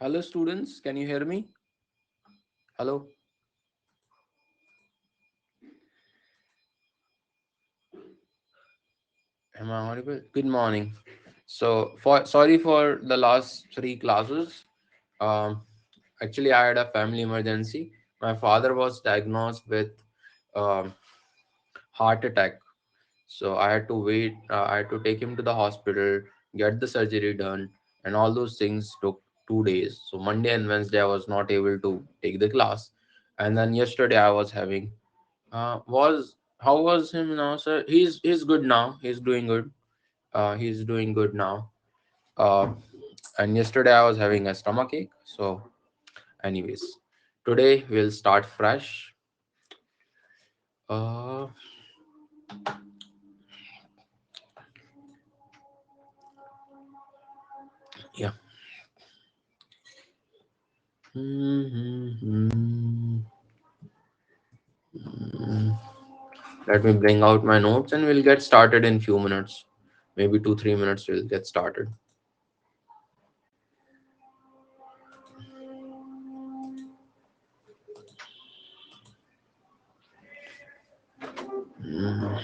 Hello, students. Can you hear me? Hello. Am I audible? Good morning. So, sorry for the last three classes. Um, Actually, I had a family emergency. My father was diagnosed with um, heart attack. So I had to wait. I had to take him to the hospital, get the surgery done, and all those things took 2 days. So Monday and Wednesday I was not able to take the class, and then yesterday I was having. Was How was him now, sir? He's good now. He's doing good. He's doing good now. Uh, and yesterday I was having a stomach ache. So, anyways, today we'll start fresh. Uh, yeah. Let me bring out my notes and we'll get started in few minutes. Maybe 2 3 minutes we'll get started. Mm,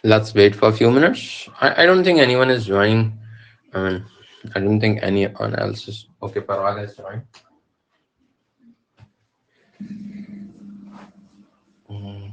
let's wait for a few minutes. I don't think anyone is joining. I mean, I don't think anyone else is. Okay, Parag has joined. Mm,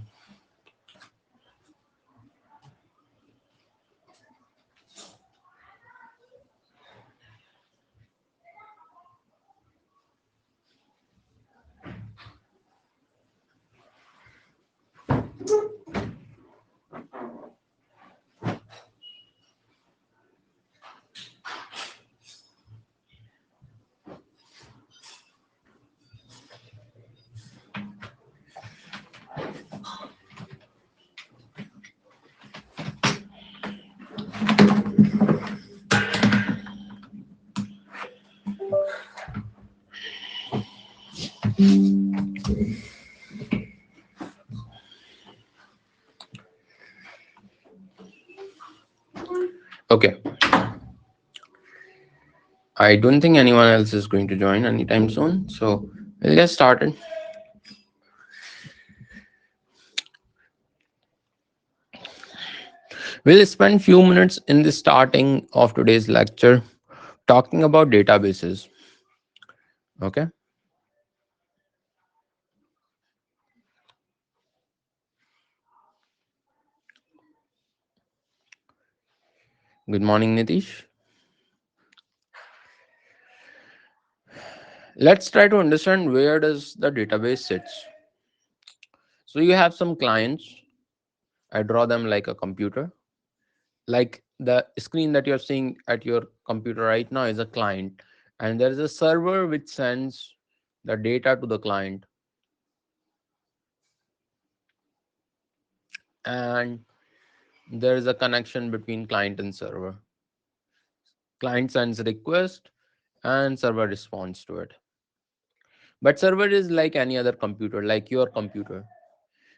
Okay, I don't think anyone else is going to join anytime soon. So we'll get started. We'll spend few minutes in the starting of today's lecture talking about databases. Okay. Good morning, Nitish. Let's try to understand where does the database sits. So you have some clients. I draw them like a computer. Like the screen that you're seeing at your computer right now is a client, and there is a server which sends the data to the client. and there is a connection between client and server. Client sends request and server responds to it. But server is like any other computer, like your computer.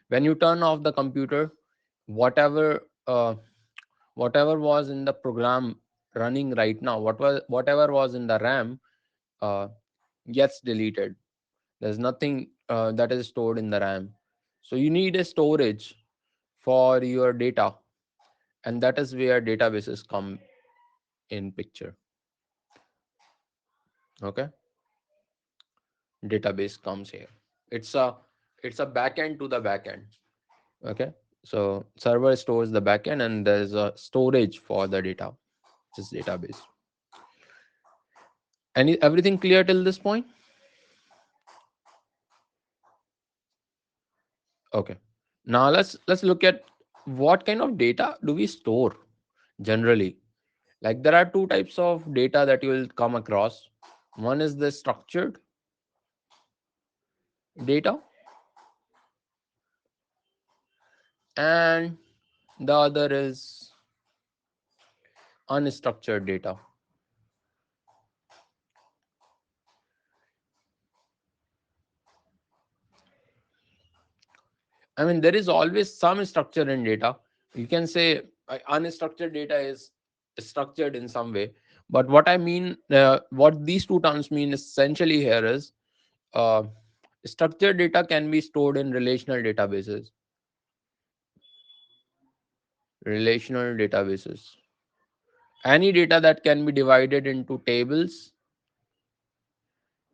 When you turn off the computer, whatever whatever was in the program running right now, whatever was in the RAM uh, gets deleted. There's nothing that is stored in the RAM. So you need a storage for your data, and that is where databases come in picture. Okay, database comes here. It's a it's a backend to the backend. Okay, so server stores the backend, and there's a storage for the data, which is database. Everything clear till this point? Okay. Now let's look at what kind of data do we store generally. Like there are two types of data that you will come across. One is the structured data, and the other is unstructured data. I mean, there is always some structure in data. You can say unstructured data is structured in some way. But what I mean, what these two terms mean essentially here is uh, structured data can be stored in relational databases. Relational databases. Any data that can be divided into tables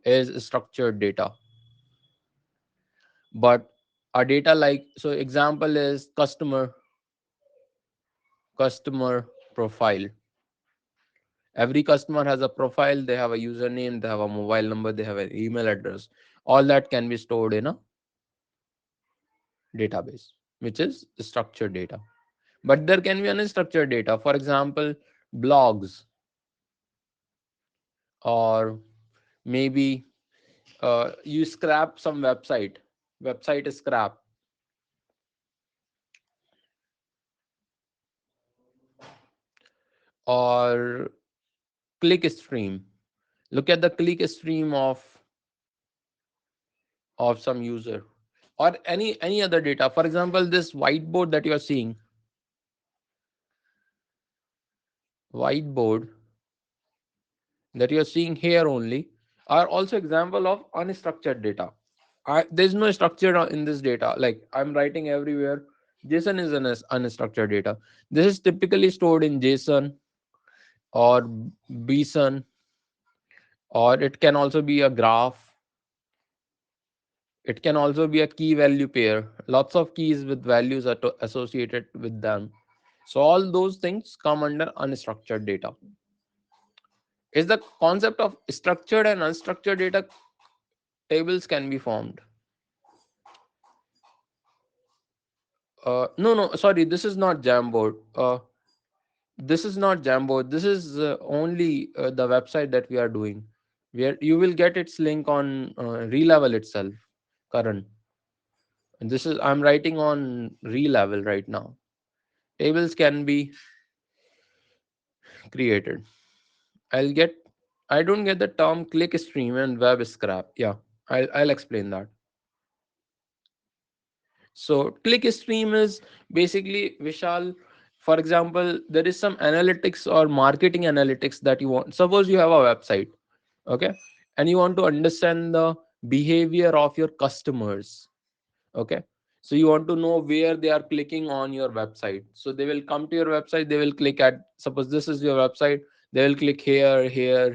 is structured data. But a data like, so example is customer profile. Every customer has a profile, they have a username, they have a mobile number, they have an email address. All that can be stored in a database, which is structured data. But there can be unstructured data. For example, blogs, or maybe you scrap some website is scrap, or click stream. Look at the click stream of some user, or any other data. For example, this whiteboard that you are seeing, whiteboard that you are seeing here only, are also example of unstructured data. There's no structure in this data. Like I'm writing everywhere, JSON is an unstructured data. This is typically stored in JSON or bson, or it can also be a graph. It can also be a key value pair, lots of keys with values are associated with them. So all those things come under unstructured data. Is the concept of structured and unstructured data tables can be formed. No, no, sorry, this is not Jamboard. This is not Jamboard. This is only the website that we are doing. Where you will get its link on Relevel itself. Current. And this is I'm writing on Relevel right now. Tables can be created. I'll get. I don't get the term click stream and web scrap. Yeah, I'll explain that. So click stream is basically, Vishal, for example, there is some analytics or marketing analytics that you want. Suppose you have a website, okay, and you want to understand the behavior of your customers. Okay, so you want to know where they are clicking on your website. So they will come to your website, they will click at, suppose this is your website, they will click here, here.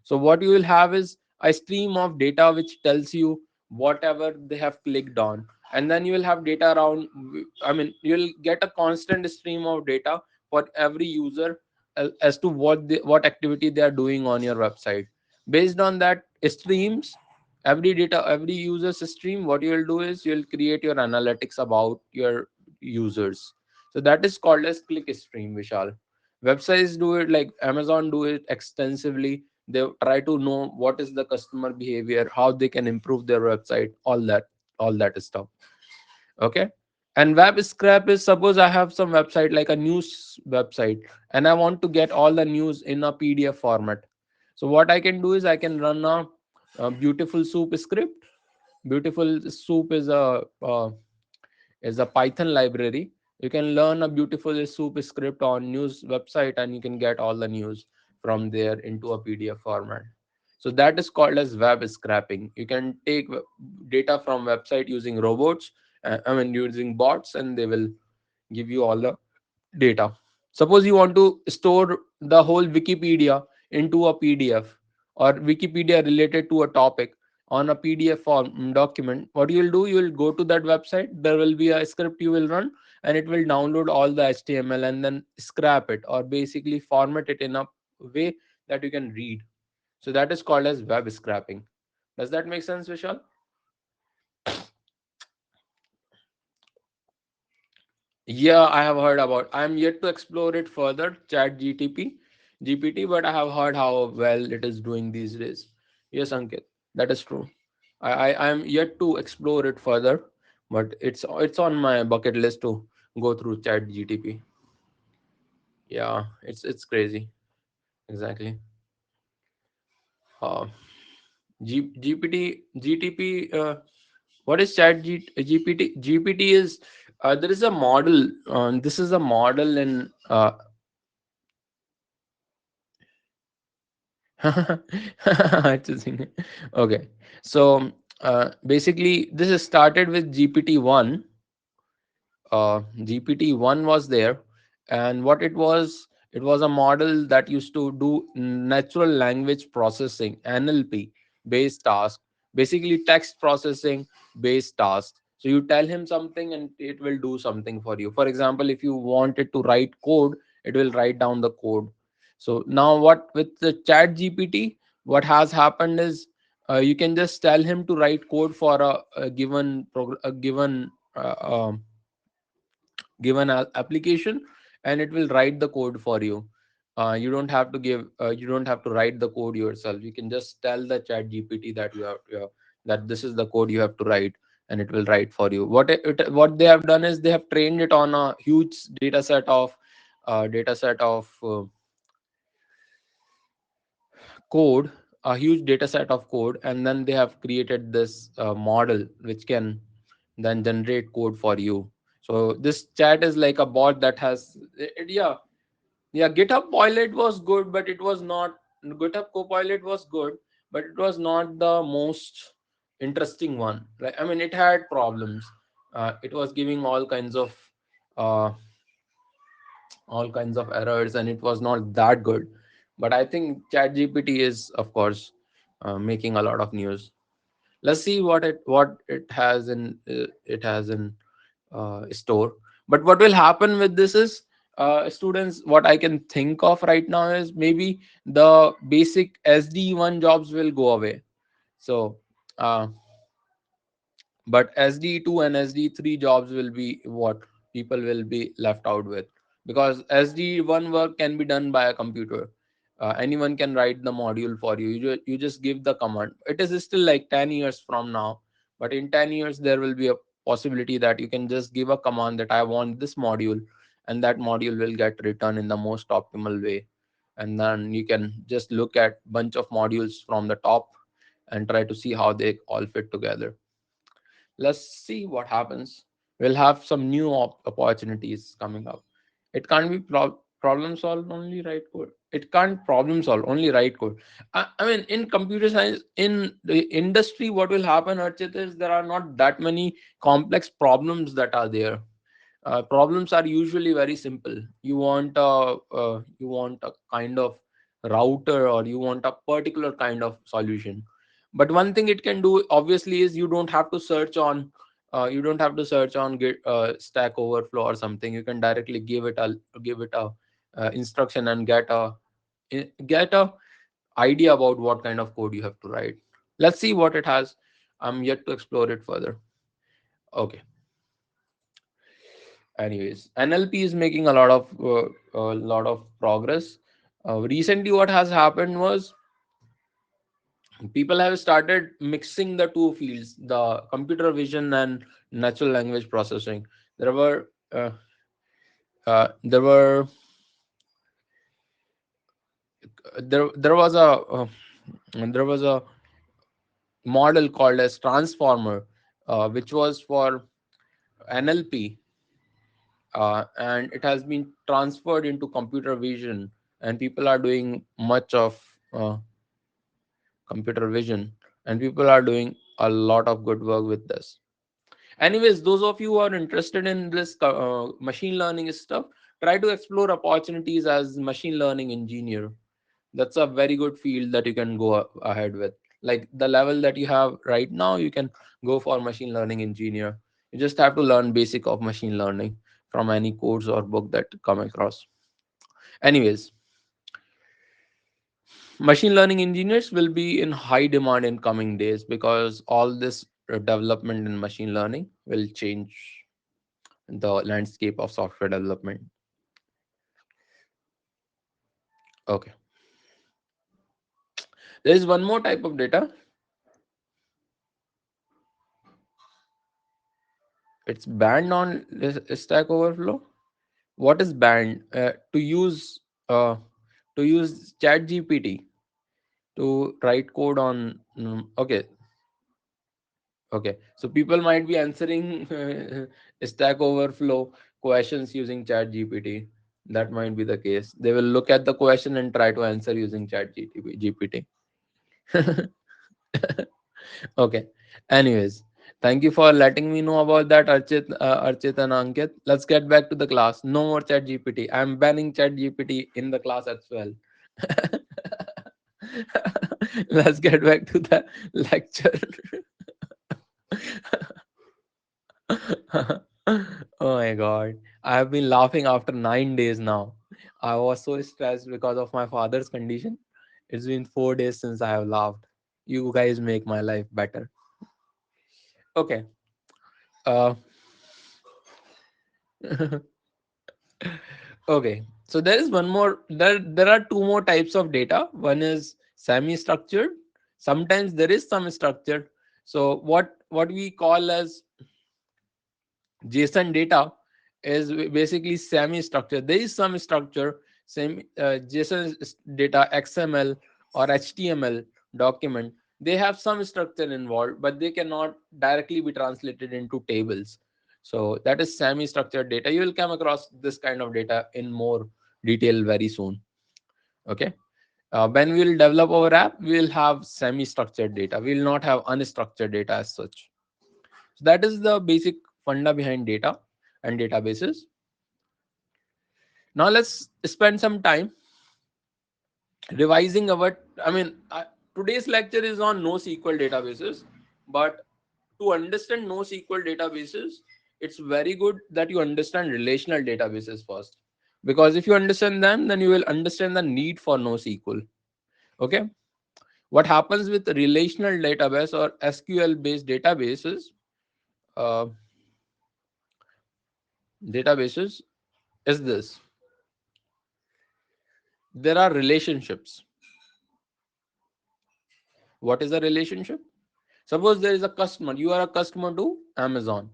So what you will have is a stream of data which tells you whatever they have clicked on, and then you will have data around. I mean, you'll get a constant stream of data for every user as to what activity they are doing on your website. Based on that streams, every user's stream, what you will do is you'll create your analytics about your users. So that is called as click stream, Vishal. Websites do it, like Amazon do it extensively. They try to know what is the customer behavior, how they can improve their website, all that stuff. Okay. And web scrap is, suppose I have some website like a news website, and I want to get all the news in a PDF format. So what I can do is I can run a beautiful soup script. Beautiful soup is a Python library. You can learn a beautiful soup script on news website, and you can get all the news from there into a PDF format. So that is called as web scraping. You can take data from website using robots, using bots, and they will give you all the data. Suppose you want to store the whole Wikipedia into a PDF, or Wikipedia related to a topic on a PDF form document. What you will do, you will go to that website. There will be a script you will run, and it will download all the HTML and then scrap it, or basically format it in a way that you can read. So that is called as web scraping. Does that make sense, Vishal? Yeah, I have heard about. I'm yet to explore it further, Chat GPT, but I have heard how well it is doing these days. Yes, Ankit, that is true. I am yet to explore it further, but it's on my bucket list to go through Chat GTP. Yeah, it's crazy. Exactly. Uh, GPT, GTP. What is GPT? GPT is there is a model. This is a model in Choosing. Okay, so basically, this is started with GPT-1. GPT-1 was there, and what it was a model that used to do natural language processing (NLP) based task, basically text processing based task. So you tell him something and it will do something for you. For example, if you wanted to write code, it will write down the code. So now, what with the Chat GPT, what has happened is you can just tell him to write code for a given application, and it will write the code for you. You don't have to write the code yourself. You can just tell the Chat GPT that that this is the code you have to write, and it will write for you. What they have done is they have trained it on a huge data set of code, a huge data set of code, and then they have created this model which can then generate code for you. So this chat is like a bot that has yeah, GitHub Pilot was good, but it was not GitHub Copilot was good, but it was not the most interesting one. Like, I mean, it had problems. It was giving uh, all kinds of errors, and it was not that good. But I think ChatGPT is, of course, making a lot of news. Let's see what it has in store. But what will happen with this is, students, what I can think of right now is maybe the basic SD1 jobs will go away. So uh, but SD2 and SD3 jobs will be what people will be left out with, because SD1 work can be done by a computer. Anyone can write the module for you. You just give the command. It is still like 10 years from now, but in 10 years there will be a possibility that you can just give a command that I want this module, and that module will get written in the most optimal way. And then you can just look at bunch of modules from the top and try to see how they all fit together. Let's see what happens. We'll have some new opportunities coming up. It can't be problem solve only write code. It can't problem solve only write code. I mean, in computer science, in the industry, what will happen, Archit, is there are not that many complex problems that are there. Problems are usually very simple. You want a kind of router, or you want a particular kind of solution. But one thing it can do obviously is you don't have to search on Git, Stack Overflow or something. You can directly give it a instruction and get a idea about what kind of code you have to write. Let's see what it has. I'm yet to explore it further. Okay. Anyways, NLP is making a lot of progress. Recently, what has happened was people have started mixing the two fields, the computer vision and natural language processing. There were uh, there were there was there was a model called as transformer, which was for NLP, and it has been transferred into computer vision, and people are doing much of computer vision, and people are doing a lot of good work with this. Anyways, those of you who are interested in this machine learning stuff, try to explore opportunities as machine learning engineer. That's a very good field that you can go ahead with. Like the level that you have right now, you can go for machine learning engineer. You just have to learn basic of machine learning from any course or book that come across. Anyways, machine learning engineers will be in high demand in coming days because all this development in machine learning will change the landscape of software development. Okay, there is one more type of data. It's banned on Stack Overflow. What is banned? Uh, to use Chat GPT to write code on. Okay, okay. So people might be answering Stack Overflow questions using Chat GPT. That might be the case. They will look at the question and try to answer using Chat GPT. Okay. Anyways, thank you for letting me know about that, Archit and Ankit. Let's get back to the class. No more Chat GPT. I'm banning Chat GPT in the class as well. Let's get back to the lecture. Oh my god. I have been laughing after 9 days now. I was so stressed because of my father's condition. It's been 4 days since I have laughed. You guys make my life better. Okay. Uh, okay. So there is one more. There are two more types of data. One is semi-structured. Sometimes there is some structure. So what we call as JSON data is basically semi-structured. There is some structure. Same JSON data, XML or HTML document. They have some structure involved, but they cannot directly be translated into tables. So that is semi-structured data. You will come across this kind of data in more detail very soon. Okay. When we will develop our app, we will have semi-structured data. We will not have unstructured data as such. So that is the basic funda behind data and databases. Now let's spend some time revising our. I mean, today's lecture is on NoSQL databases, but to understand NoSQL databases, it's very good that you understand relational databases first, because if you understand them, then you will understand the need for NoSQL. Okay, what happens with relational database or SQL based uh, databases is this: there are relationships. What is a relationship? Suppose there is a customer, you are a customer to Amazon.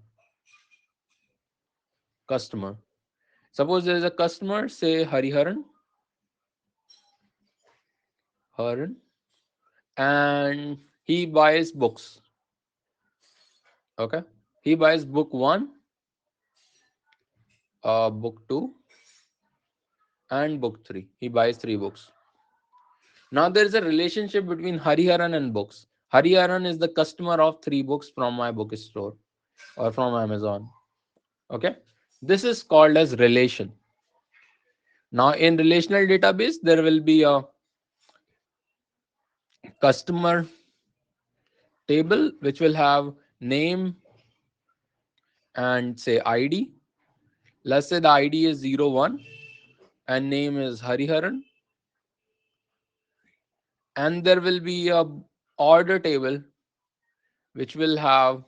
Customer. Suppose there is a customer, say Haran, and he buys books. Okay. He buys book one, book two, and book three. He buys three books. Now there is a relationship between Hariharan and books. Hariharan is the customer of three books from my bookstore or from Amazon. Okay. This is called as relation. Now in relational database, there will be a customer table which will have name and say ID. Let's say the ID is 01 and name is Hariharan, and there will be a order table which will have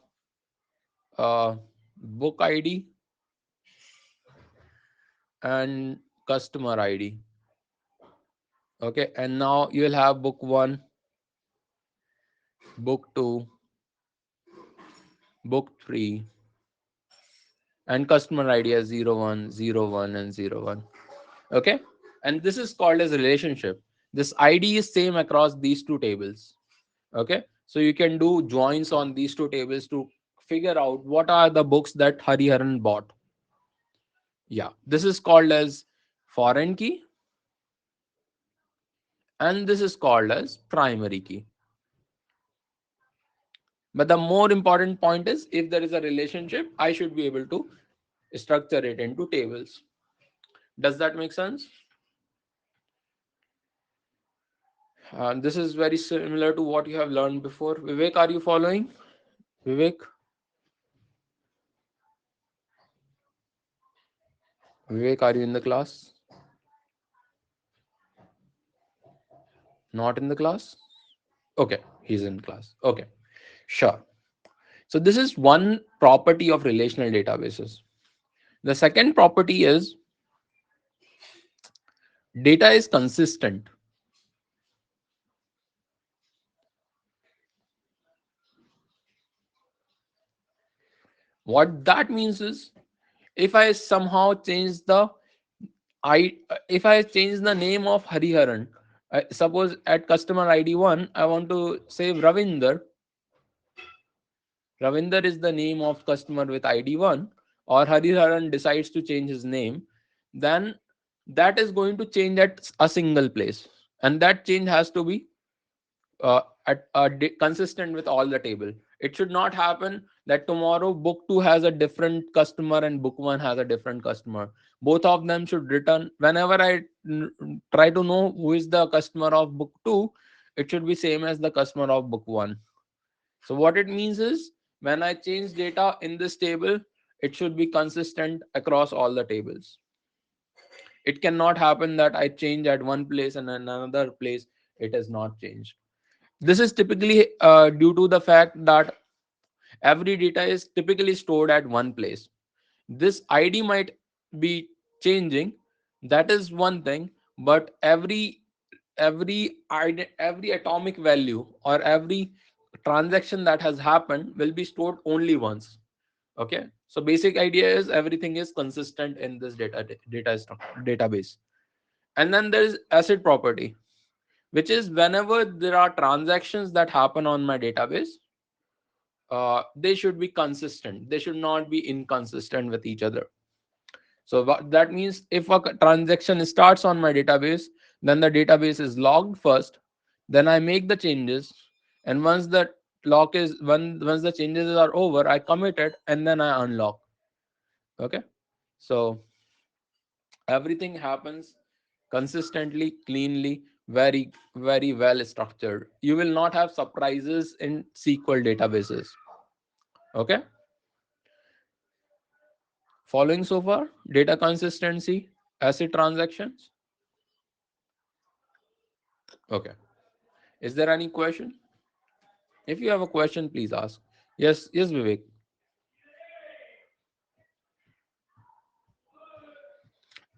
book ID and customer ID. Okay, and now you will have book 1, book 2, book 3, and customer ID as 01, 01, and 01. Okay, and this is called as relationship. This ID is same across these two tables. Okay, so you can do joins on these two tables to figure out what are the books that Hariharan bought. Yeah, this is called as foreign key, and this is called as primary key. But the more important point is, if there is a relationship, I should be able to structure it into tables. Does that make sense? This is very similar to what you have learned before. Vivek, are you following? Vivek, Vivek, are you in the class? Not in the class? Okay, he's in class. Okay, sure. So this is one property of relational databases. The second property is data is consistent. What that means is, if I somehow change the I if I change the name of Hariharan, suppose at customer ID 1, I want to save Ravinder. Ravinder is the name of customer with ID 1, or Hariharan decides to change his name, then that is going to change at a single place. And that change has to be consistent with all the table. It should not happen that tomorrow book 2 has a different customer and book 1 has a different customer. Both of them should return. Whenever I try to know who is the customer of book 2, it should be same as the customer of book 1. So what it means is, when I change data in this table, it should be consistent across all the tables. It cannot happen that I change at one place and in another place it is not changed. This is typically due to the fact that every data is typically stored at one place. This ID might be changing, that is one thing, but every atomic value or every transaction that has happened will be stored only once. Okay, so basic idea is everything is consistent in this database. And then there is asset property, which is whenever there are transactions that happen on my database, they should be consistent. They should not be inconsistent with each other. So that means if a transaction starts on my database, then the database is logged first. Then I make the changes, and once the once the changes are over, I commit it and then I unlock. Okay, so everything happens consistently, cleanly, very well structured. You will not have surprises in SQL databases. Okay, following so far: data consistency, asset transactions. Okay, is there any question? If you have a question, please ask. Yes, Vivek.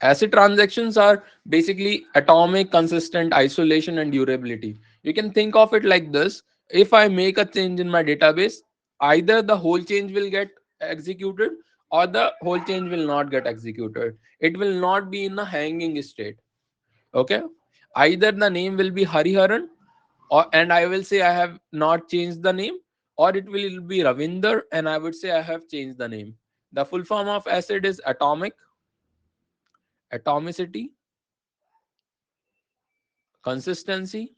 Acid transactions are basically atomic, consistent, isolation, and durability. You can think of it like this: if I make a change in my database, either the whole change will get executed or the whole change will not get executed. It will not be in a hanging state. Okay, either the name will be Hariharan, or and I will say I have not changed the name, or it will be Ravinder and I would say I have changed the name. The full form of acid is atomic, atomicity, consistency,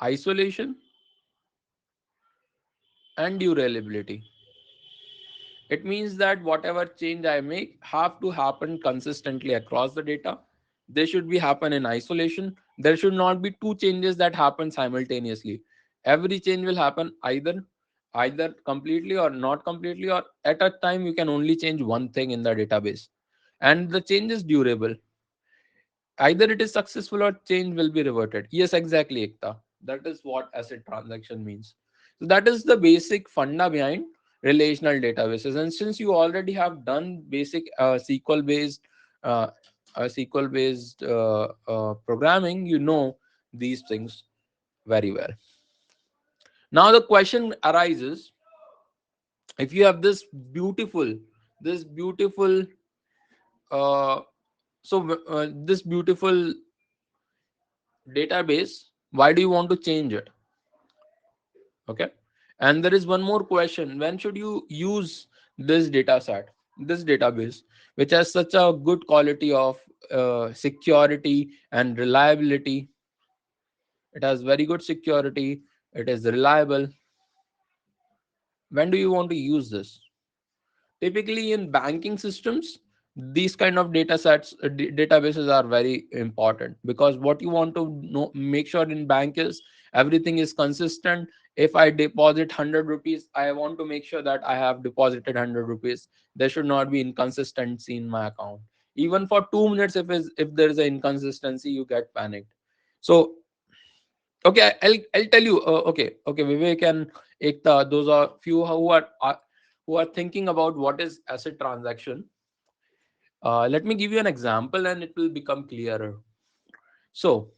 isolation, and durability. It means that whatever change I make have to happen consistently across the data. They should be happen in isolation. There should not be two changes that happen simultaneously. Every change will happen either completely or not completely, or at a time you can only change one thing in the database. And the change is durable. Either it is successful or change will be reverted. Yes, exactly, Ekta. That is what asset transaction means. So that is the basic funda behind relational databases. And since you already have done basic uh, SQL based programming, you know these things very well. Now the question arises: If you have this beautiful uh, this beautiful database, why do you want to change it? Okay. And there is one more question: when should you use this data set, this database, which has such a good quality of security and reliability? It has very good security, it is reliable. When do you want to use this? Typically in banking systems, these kind of data sets, databases are very important, because what you want to know, make sure in bank is everything is consistent. If I deposit 100 rupees, I want to make sure that I have deposited 100 rupees. There should not be inconsistency in my account. Even for 2 minutes, if there is an inconsistency, you get panicked. So okay, I'll tell you. Okay, Vivek and Ekta, those are few who are thinking about what is asset transaction. Let me give you an example, and it will become clearer. So,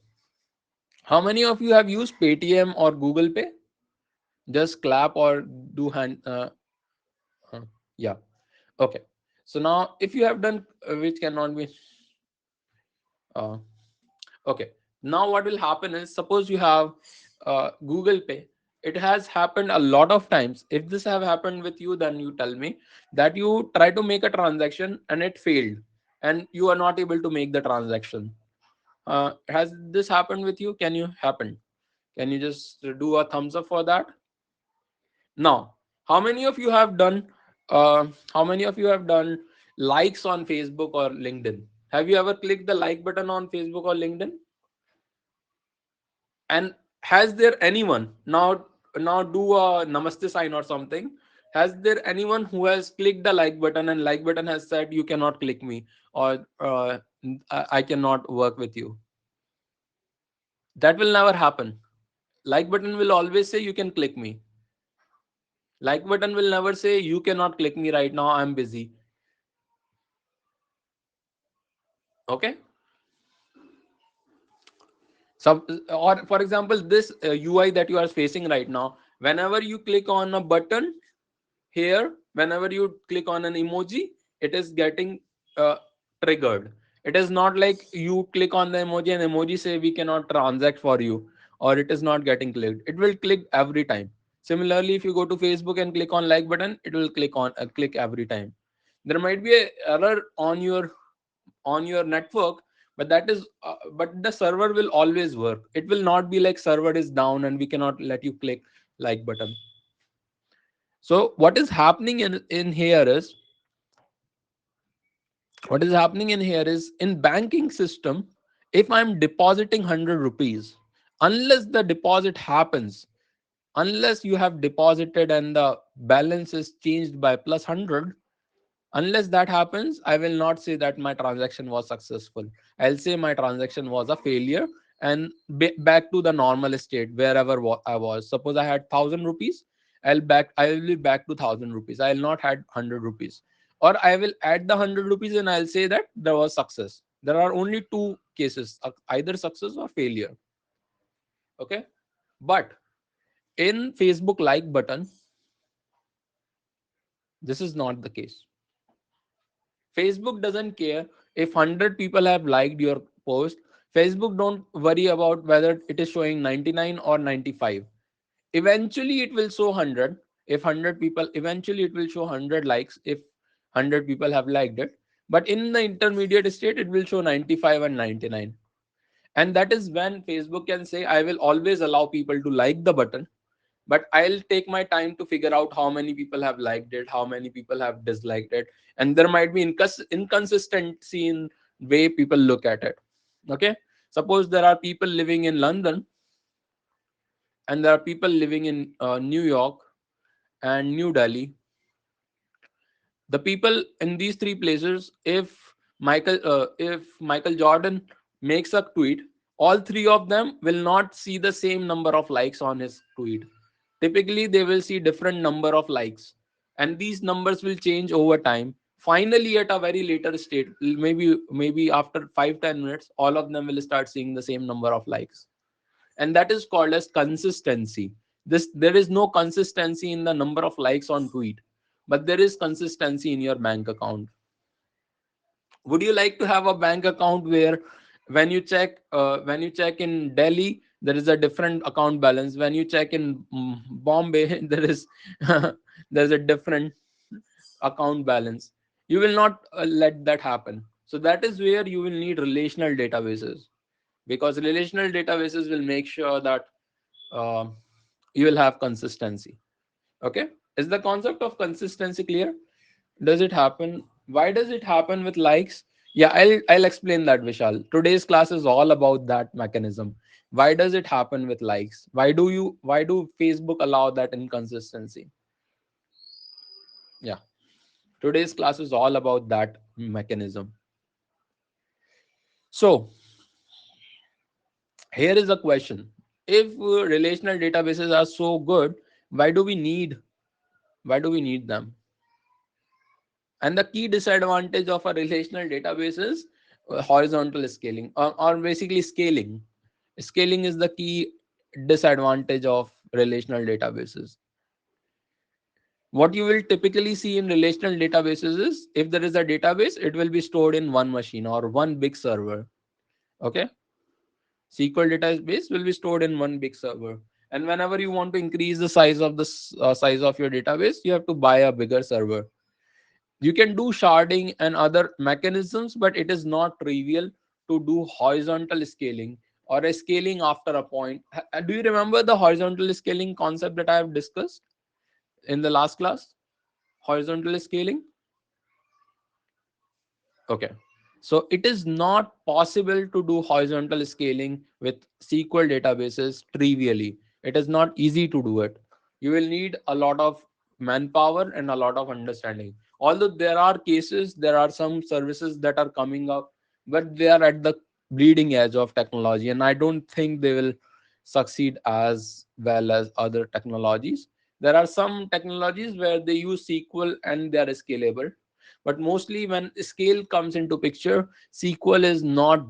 how many of you have used Paytm or Google Pay? Just clap or do hand. Uh, yeah. Okay. So now, if you have done, which cannot be. Uh, Okay. Now what will happen is, suppose you have Google Pay. It has happened a lot of times. If this have happened with you, then you tell me that you try to make a transaction and it failed, and you are not able to make the transaction. Has this happened with you? Can you happen? Can you just do a thumbs up for that? Now, how many of you have done? How many of you have done likes on Facebook or LinkedIn? Have you ever clicked the like button on Facebook or LinkedIn? And has there anyone now do a namaste sign or something? Has there anyone who has clicked the like button and like button has said you cannot click me, or I cannot work with you? That will never happen. Like button will always say you can click me. Like button will never say you cannot click me right now, I'm busy. Okay. So, or for example, this UI that you are facing right now, whenever you click on a button here, whenever you click on an emoji, it is getting uh, triggered. It is not like you click on the emoji and emoji say we cannot transact for you, or it is not getting clicked. It will click every time. Similarly, if you go to Facebook and click on like button, it will click every time. There might be a error on your network, but but the server will always work. It will not be like server is down and we cannot let you click like button. So what is happening in here is, in banking system, if I'm depositing 100 rupees, unless the deposit happens, unless you have deposited and the balance is changed by plus 100, unless that happens, I will not say that my transaction was successful. I'll say my transaction was a failure, and back to the normal state wherever I was. Suppose I had 1000 rupees, I will be back to 1000 rupees. I will not had 100 rupees, or I will add the 100 rupees and I'll say that there was success. There are only two cases, either success or failure. Okay. But in Facebook like button, this is not the case. Facebook doesn't care if 100 people have liked your post. Facebook don't worry about whether it is showing 99 or 95. Eventually it will show 100. If 100 people, eventually it will show 100 likes if 100 people have liked it. But in the intermediate state, it will show 95 and 99. And that is when Facebook can say, I will always allow people to like the button, but I'll take my time to figure out how many people have liked it, how many people have disliked it, and there might be inconsistency in way people look at it. Okay. Suppose there are people living in London, and there are people living in New York and New Delhi. The people in these three places, if Michael Jordan makes a tweet, all three of them will not see the same number of likes on his tweet. Typically they will see different number of likes, and these numbers will change over time. Finally, at a very later state, maybe after 5-10 minutes, all of them will start seeing the same number of likes, and that is called as consistency. This There is no consistency in the number of likes on tweet. but there is consistency in your bank account. Would you like to have a bank account where when you check in Delhi there is a different account balance, when you check in Bombay there is there's a different account balance? You will not let that happen. So that is where you will need relational databases, because relational databases will make sure that uh, you will have consistency. Okay, is the concept of consistency clear? Does it happen? Why does it happen with likes? Yeah, I'll explain that, Vishal. Today's class is all about that mechanism. Why does it happen with likes? Why do Facebook allow that inconsistency? Yeah, today's class is all about that mechanism. So here is a question: if relational databases are so good, why do we need why do we need them? And the key disadvantage of a relational database is horizontal scaling, or basically scaling. Scaling is the key disadvantage of relational databases. What you will typically see in relational databases is, if there is a database, it will be stored in one machine or one big server. Okay, SQL database will be stored in one big server. And whenever you want to increase the size of the size of your database, you have to buy a bigger server. You can do sharding and other mechanisms, but it is not trivial to do horizontal scaling or a scaling after a point. Do you remember the horizontal scaling concept that I have discussed in the last class? Horizontal scaling. Okay. So it is not possible to do horizontal scaling with SQL databases trivially. It is not easy to do it. You will need a lot of manpower and a lot of understanding. Although there are cases, there are some services that are coming up, but they are at the bleeding edge of technology, and I don't think they will succeed as well as other technologies. There are some technologies where they use SQL and they are scalable, but mostly when scale comes into picture, SQL is not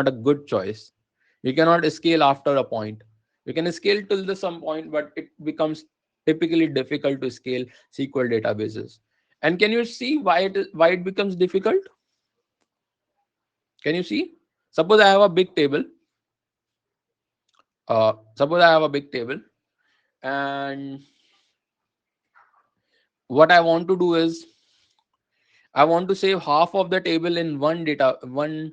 a good choice. You cannot scale after a point. You can scale till the some point, but it becomes typically difficult to scale SQL databases. And can you see why it becomes difficult? Can you see? Suppose I have a big table. Suppose I have a big table, and what I want to do is I want to save half of the table in uh, one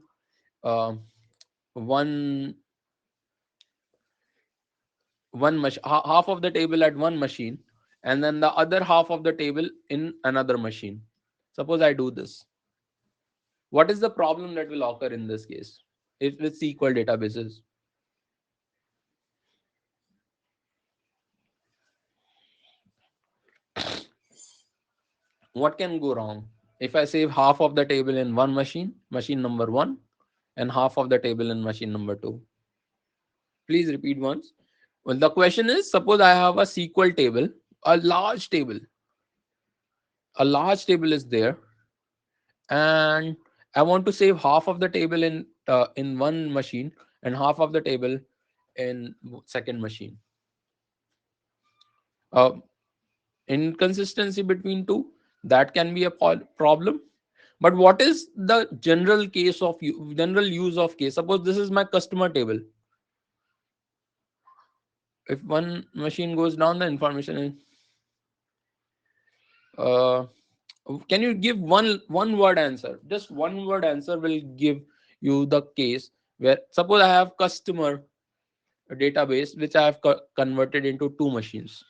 half of the table at one machine, and then the other half of the table in another machine. Suppose I do this. What is the problem that will occur in this case if with SQL databases? What can go wrong if I save half of the table in one machine, machine number one, and half of the table in machine number two? Please repeat once. Well, the question is, suppose I have a SQL table, a large table. A large table is there, and I want to save half of the table in one machine and half of the table in second machine. Uh, Inconsistency between two, that can be a problem. But what is the general use of case? Suppose this is my customer table. If one machine goes down, the information is. Uh, can you give one word answer? Just one word answer will give you the case where, suppose I have customer database which I have converted into two machines.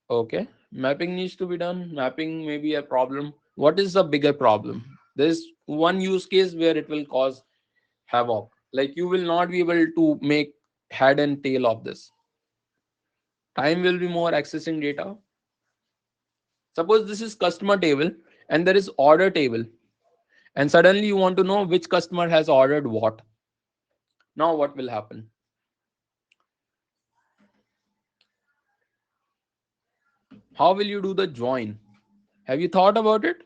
Okay, mapping needs to be done. Mapping may be a problem. What is the bigger problem? There's one use case where it will cause havoc. Like, you will not be able to make head and tail of this. Time will be more accessing data. Suppose this is customer table and there is order table, and suddenly you want to know which customer has ordered what. Now what will happen? How will you do the join? Have you thought about it?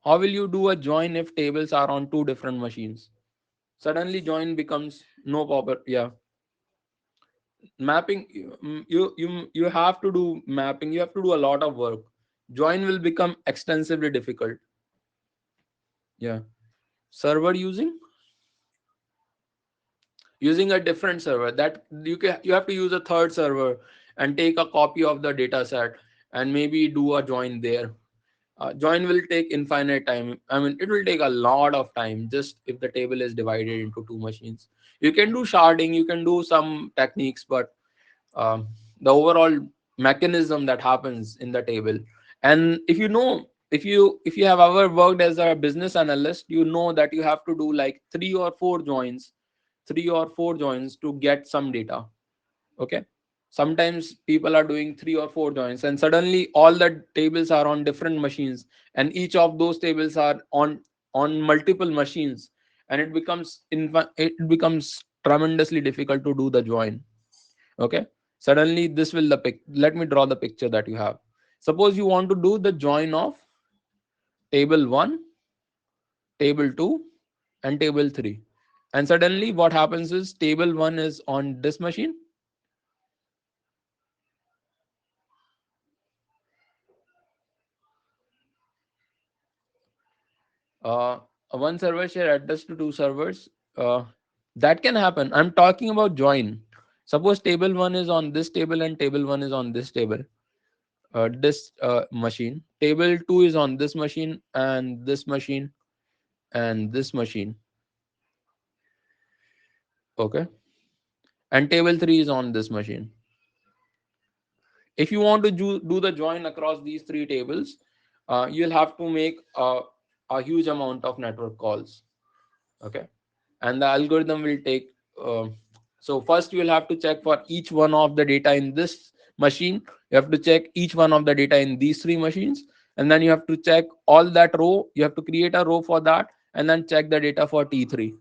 How will you do a join if tables are on two different machines? Suddenly join becomes no proper. Yeah, Mapping, you have to do mapping, you have to do a lot of work. Join will become extensively difficult. Yeah. Server using a different server, that you have to use a third server and take a copy of the data set and maybe do a join there. Join will take infinite time. I mean, it will take a lot of time just if the table is divided into two machines. You can do sharding, you can do some techniques, but um, the overall mechanism that happens in the table. And if you know, if you have ever worked as a business analyst, you know that you have to do like 3 or 4 joins to get some data. Okay. Sometimes people are doing 3 or 4 joins and suddenly all the tables are on different machines, and each of those tables are on multiple machines, and it becomes tremendously difficult to do the join. Okay. Suddenly this will the pic let me draw the picture that you have. Suppose you want to do the join of table 1, table 2, and table 3, and suddenly what happens is table 1 is on this machine. uh One server share address to two servers. That can happen. I'm talking about join. Suppose table 1 is on this table and table 1 is on this table, this machine. Table 2 is on this machine and this machine and this machine. Okay. And table 3 is on this machine. If you want to do the join across these three tables, you'll have to make a huge amount of network calls. Okay. And the algorithm will take so first you will have to check for each one of the data in this machine. You have to check each one of the data in these three machines, and then you have to check all that row. You have to create a row for that, and then check the data for T3.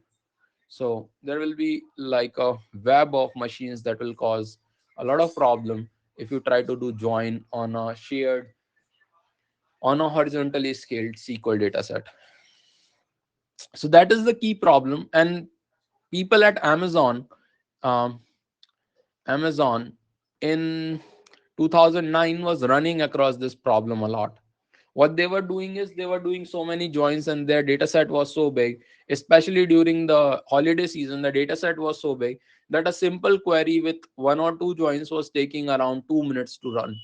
So there will be like a web of machines that will cause a lot of problem if you try to do join on a horizontally scaled SQL dataset. So that is the key problem. And people at um, Amazon in 2009 was running across this problem a lot. What they were doing is they were doing so many joins and their data set was so big, especially during the holiday season. The data set was so big that a simple query with 1 or 2 joins was taking around 2 minutes to run.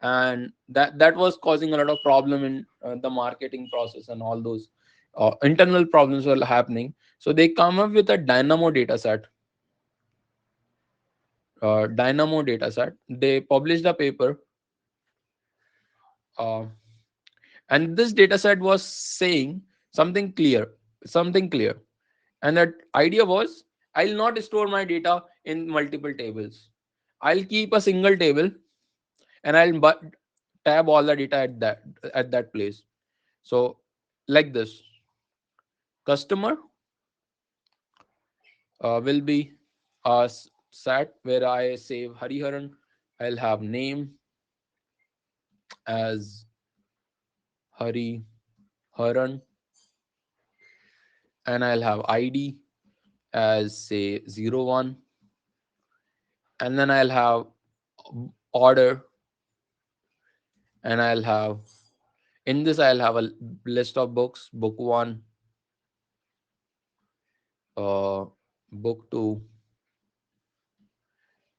And that was causing a lot of problem in the marketing process, and all those internal problems were happening. So they come up with a Dynamo dataset. They published a paper, uh, and this dataset was saying something clear, something clear. And that idea was, I'll not store my data in multiple tables. I'll keep a single table, and tab all the data at that place. So like this, customer will be a set where I save Hariharan. I'll have name as Hari Haran, and I'll have ID as say 01, and then I'll have order, and I'll have in this I'll have a list of books, book 1, uh, book 2,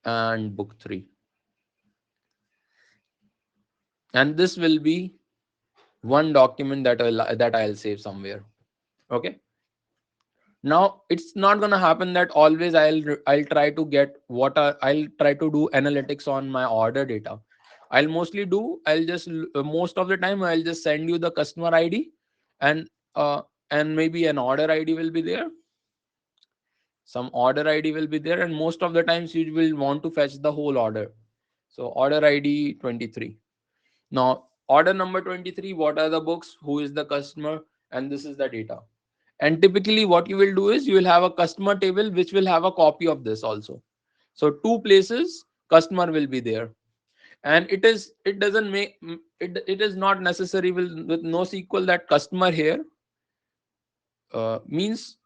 and book 3. And this will be one document that I'll save somewhere. Okay. Now it's not gonna happen that always I'll try to get I'll try to do analytics on my order data. I'll just most of the time I'll just send you the customer ID, and uh, and maybe an order ID will be there. Some order ID will be there, and most of the times you will want to fetch the whole order. So order ID 23. Now order number 23. What are the books? Who is the customer? And this is the data. And typically what you will do is you will have a customer table which will have a copy of this also. So two places customer will be there. And it doesn't make it is not necessary with NoSQL that customer here means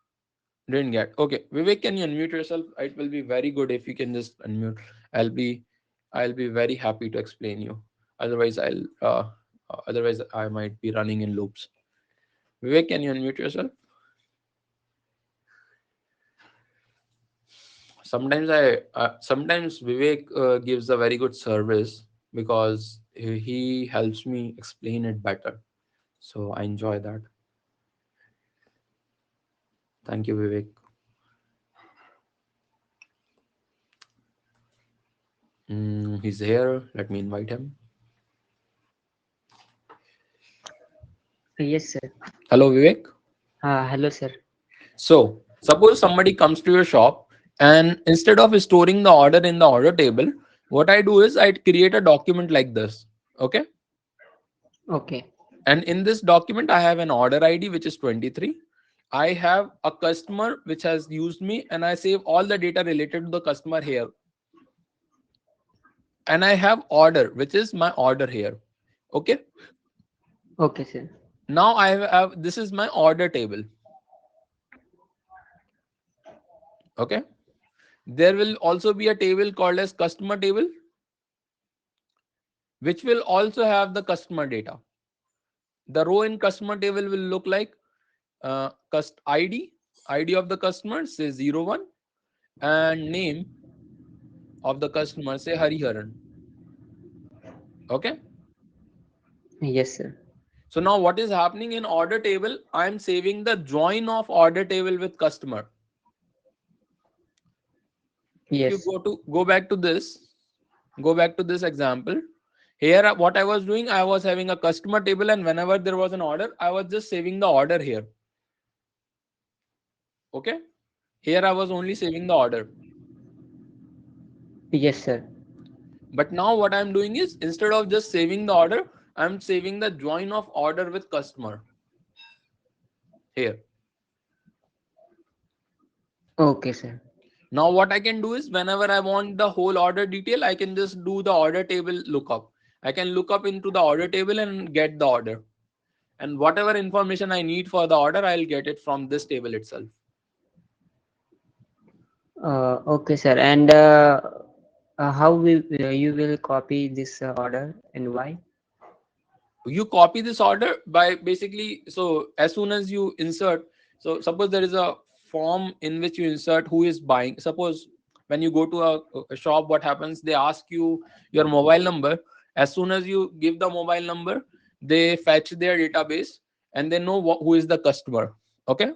Didn't get. Okay, Vivek, can you unmute yourself? It will be very good if you can just unmute. I'll be, I'll be very happy to explain you. Otherwise, otherwise I might be running in loops. Vivek, can you unmute yourself? Sometimes Vivek gives a very good service because he helps me explain it better. So I enjoy that. Thank you, Vivek. He's here. Let me invite him. Yes, sir. Hello, Vivek. Hello, sir. So, suppose somebody comes to your shop and instead of storing the order in the order table, what I do is I create a document like this. Okay. Okay. And in this document, I have an order ID which is 23. I have a customer which has used me and I save all the data related to the customer here. And I have order which is my order here. Okay. Okay, sir. Now have this is my order table. Okay. There will also be a table called as customer table, which will also have the customer data. The row in customer table will look like ID of the customer, say 01, and name of the customer, say Hariharan. Okay. Yes, sir. So now what is happening in order table? I'm saving the join of order table with customer. If you Yes. go back to this example. Here, what I was doing, I was having a customer table, and whenever there was an order, I was just saving the order here. Okay. Here I was only saving the order. Yes, sir. But now what I'm doing is instead of just saving the order, I'm saving the join of order with customer here. Okay, sir. Now what I can do is whenever I want the whole order detail, I can just do the order table lookup. I can look up into the order table and get the order. And whatever information I need for the order, I'll get it from this table itself. Okay, sir. And how will you will copy this order and why? You copy this order by basically, so as soon as you insert, so suppose there is a form in which you insert who is buying. Suppose when you go to a shop, what happens, they ask you your mobile number. As soon as you give the mobile number, they fetch their database and they know who is the customer. Okay.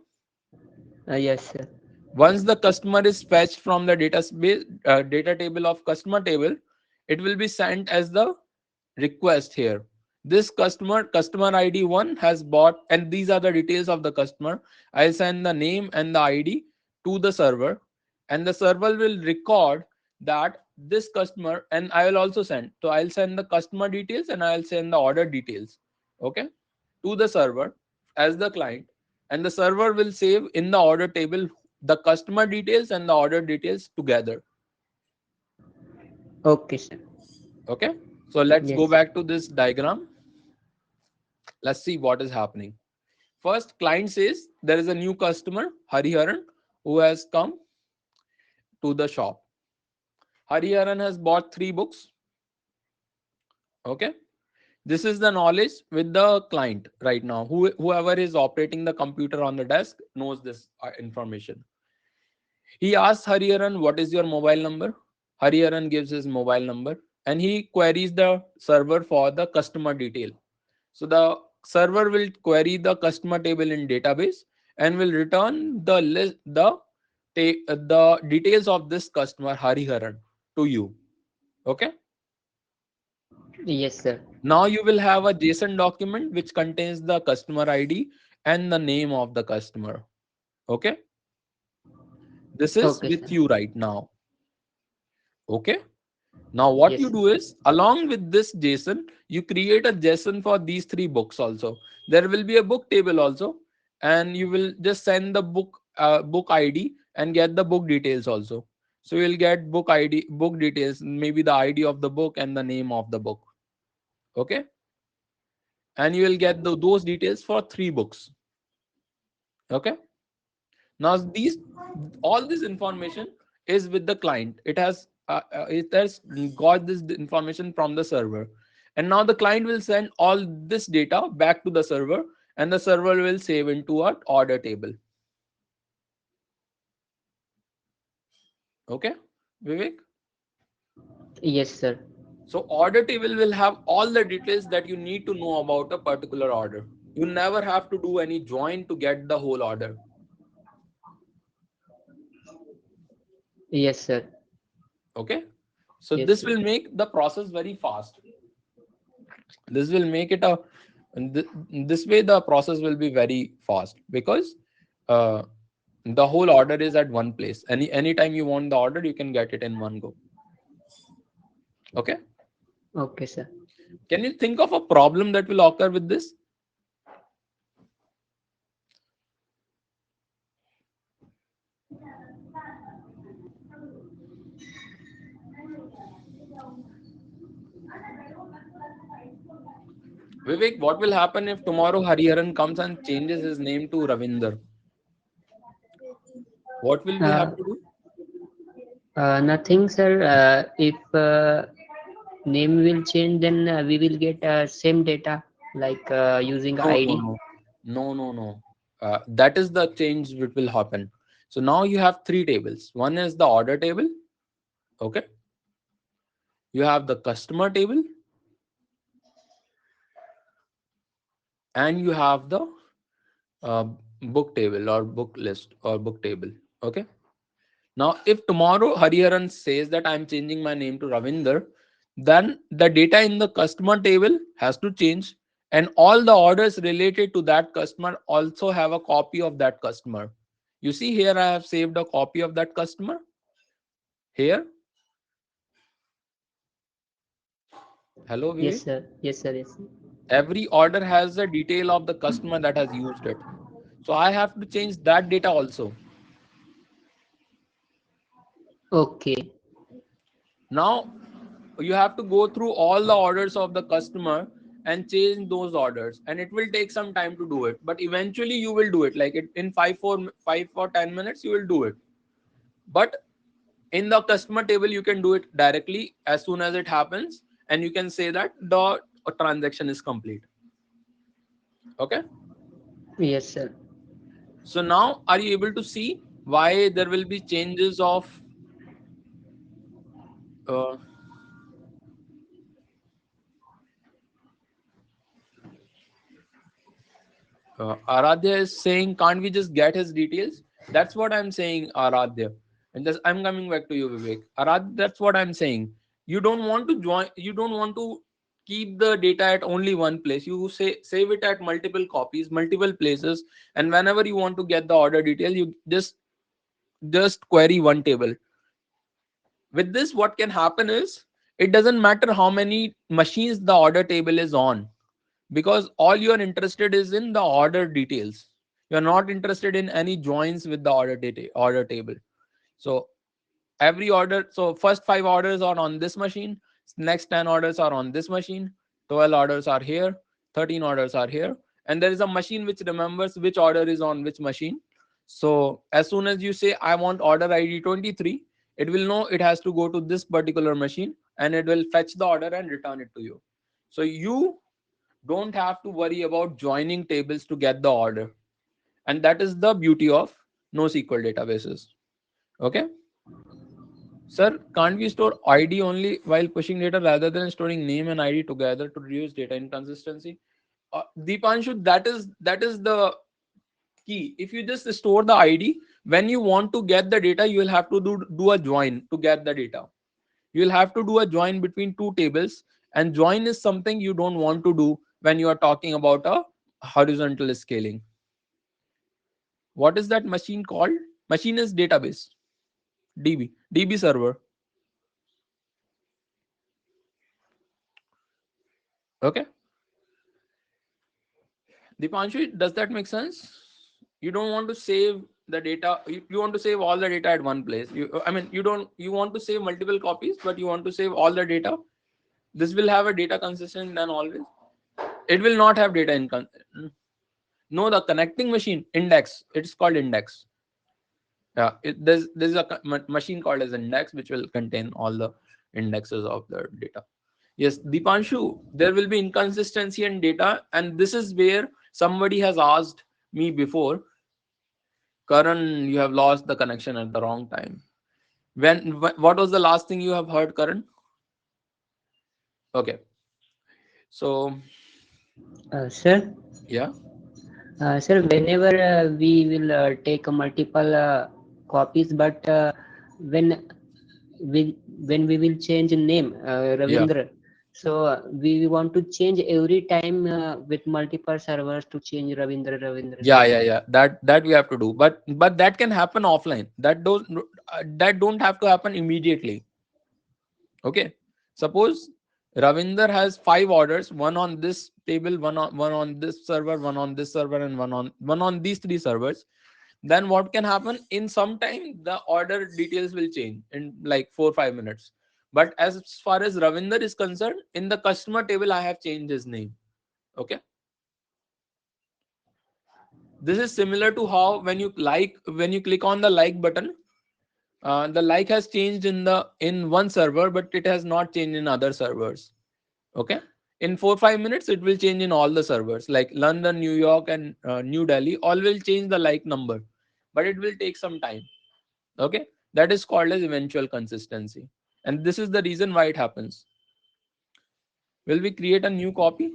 Yes, sir. Once the customer is fetched from the data table of customer table, it will be sent as the request here. This customer ID 1 has bought, and these are the details of the customer. I'll send the name and the ID to the server, and the server will record that this customer, and I will also send. So I'll send the customer details and I'll send the order details. Okay, to the server as the client, and the server will save in the order table the customer details and the order details together. Okay, sir. Okay, so let's go Yes. back to this diagram. Let's see what is happening. First, client says there is a new customer, Hariharan, who has come to the shop. Hariharan has bought 3 books. Okay, this is the knowledge with the client right now. Whoever is operating the computer on the desk knows this information. He asks Hariharan, "What is your mobile number?" Hariharan gives his mobile number, and he queries the server for the customer detail. So the server will query the customer table in database and will return the list, the details of this customer Hariharan to you. Okay. Yes, sir. Now you will have a JSON document which contains the customer ID and the name of the customer. Okay. This is Okay, with sir. you right now. Okay. Now, what Yes, you sir. do is, along with this JSON, you create a JSON for these 3 books also. There will be a book table also, and you will just send the book ID and get the book details also. So you'll get book ID, book details, maybe the ID of the book and the name of the book. Okay, and you will get those details for 3 books. Okay. Now these all this information is with the client. It has got this information from the server, and now the client will send all this data back to the server, and the server will save into a order table. Okay, Vivek. Yes, sir. So order table will have all the details that you need to know about a particular order. You never have to do any join to get the whole order. Yes, sir. Okay, so Yes, this sir. will make the process very fast. This will make it a this way the process will be very fast, because uh, the whole order is at one place. Anytime you want the order, you can get it in one go. Okay, Okay, sir. can you think of a problem that will occur with this? Vivek, what will happen if tomorrow Hariharan comes and changes his name to Ravinder? What will we Uh, have to do? Nothing, sir. If name will change, then we will get same data like using No, no, ID. no, no, no, no. That is the change which will happen. So now you have three tables. One is the order table. Okay, you have the customer table, and you have the uh, book table or book list or book table. Okay. Now, if tomorrow Hariharan says that I'm changing my name to Ravinder, then the data in the customer table has to change, and all the orders related to that customer also have a copy of that customer. You see here, I have saved a copy of that customer. Here, hello Yes, Vivek. sir. Yes, sir. Yes, sir. Every order has a detail of the customer that has used it. So I have to change that data also. Okay. Now you have to go through all the orders of the customer and change those orders, and it will take some time to do it, but eventually you will do it, like it in 5 or 10 minutes you will do it. But in the customer table you can do it directly as soon as it happens, and you can say that the transaction is complete. Okay, Yes, sir. so now are you able to see why there will be changes of uh, Aradhya is saying, can't we just get his details? That's what I'm saying, Aradhya. And just I'm coming back to you, Vivek. Aradhya, that's what I'm saying. You don't want to join. You don't want to keep the data at only one place. You say save it at multiple copies, multiple places, and whenever you want to get the order detail, you just query one table. With this, what can happen is it doesn't matter how many machines the order table is on, because all you are interested is in the order details. You are not interested in any joins with the order table. So every order, so first 5 orders are on this machine, next 10 orders are on this machine, 12 orders are here, 13 orders are here, and there is a machine which remembers which order is on which machine. So as soon as you say I want order ID 23, it will know it has to go to this particular machine, and it will fetch the order and return it to you. So you don't have to worry about joining tables to get the order, and that is the beauty of NoSQL databases. Okay, sir, can't we store ID only while pushing data rather than storing name and ID together to reduce data inconsistency? Deepanshu, that is the key. If you just store the ID, when you want to get the data, you will have to do a join to get the data. You will have to do a join between two tables, and join is something you don't want to do when you are talking about a horizontal scaling. What is that machine called? Machine is database, DB server. Okay, Dipanshu, does that make sense? You don't want to save the data. You want to save all the data at one place. I mean, you want to save multiple copies, but you want to save all the data. This will have a data consistent than always. It will not have data in. No, the connecting machine index. It's called index. Yeah, there's a machine called as index which will contain all the indexes of the data. Yes, Dipanshu, there will be inconsistency in data, and this is where somebody has asked me before, Karan, you have lost the connection at the wrong time. What was the last thing you have heard, Karan? Okay, so Sir, yeah, sir, whenever we will take multiple copies, but when we when we will change name yeah, Ravindra, so we want to change every time with multiple servers to change Ravindra. yeah. That we have to do, but that can happen offline. That don't have to happen immediately. Okay. Suppose Ravinder has five orders, one on this table, one on this server, one on this server, and one on these three servers. Then what can happen? In some time, the order details will change in like 4 or 5 minutes. But as far as Ravinder is concerned, in the customer table, I have changed his name. Okay. This is similar to how when you click on the like button, the like has changed in one server, but it has not changed in other servers. Okay, in 4 5 minutes it will change in all the servers like London, New York, and New Delhi. All will change the like number, but it will take some time. Okay, that is called as eventual consistency, and this is the reason why it happens. Will we create a new copy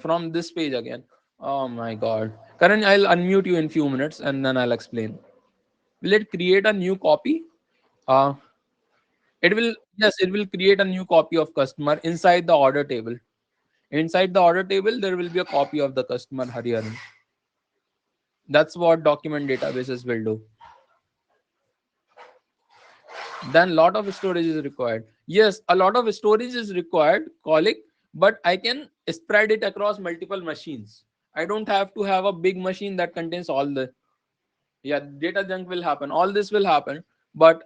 from this page again? Oh my god, Karan, I'll unmute you in few minutes and then I'll explain. Will it create a new copy? uh, it will, yes, it will create a new copy of customer inside the order table. Inside the order table, there will be a copy of the customer Hariharan. That's what document databases will do. Then lot of storage is required. Yes, a lot of storage is required, colleague, but I can spread it across multiple machines. I don't have to have a big machine that contains all the, yeah, data junk will happen. All this will happen, but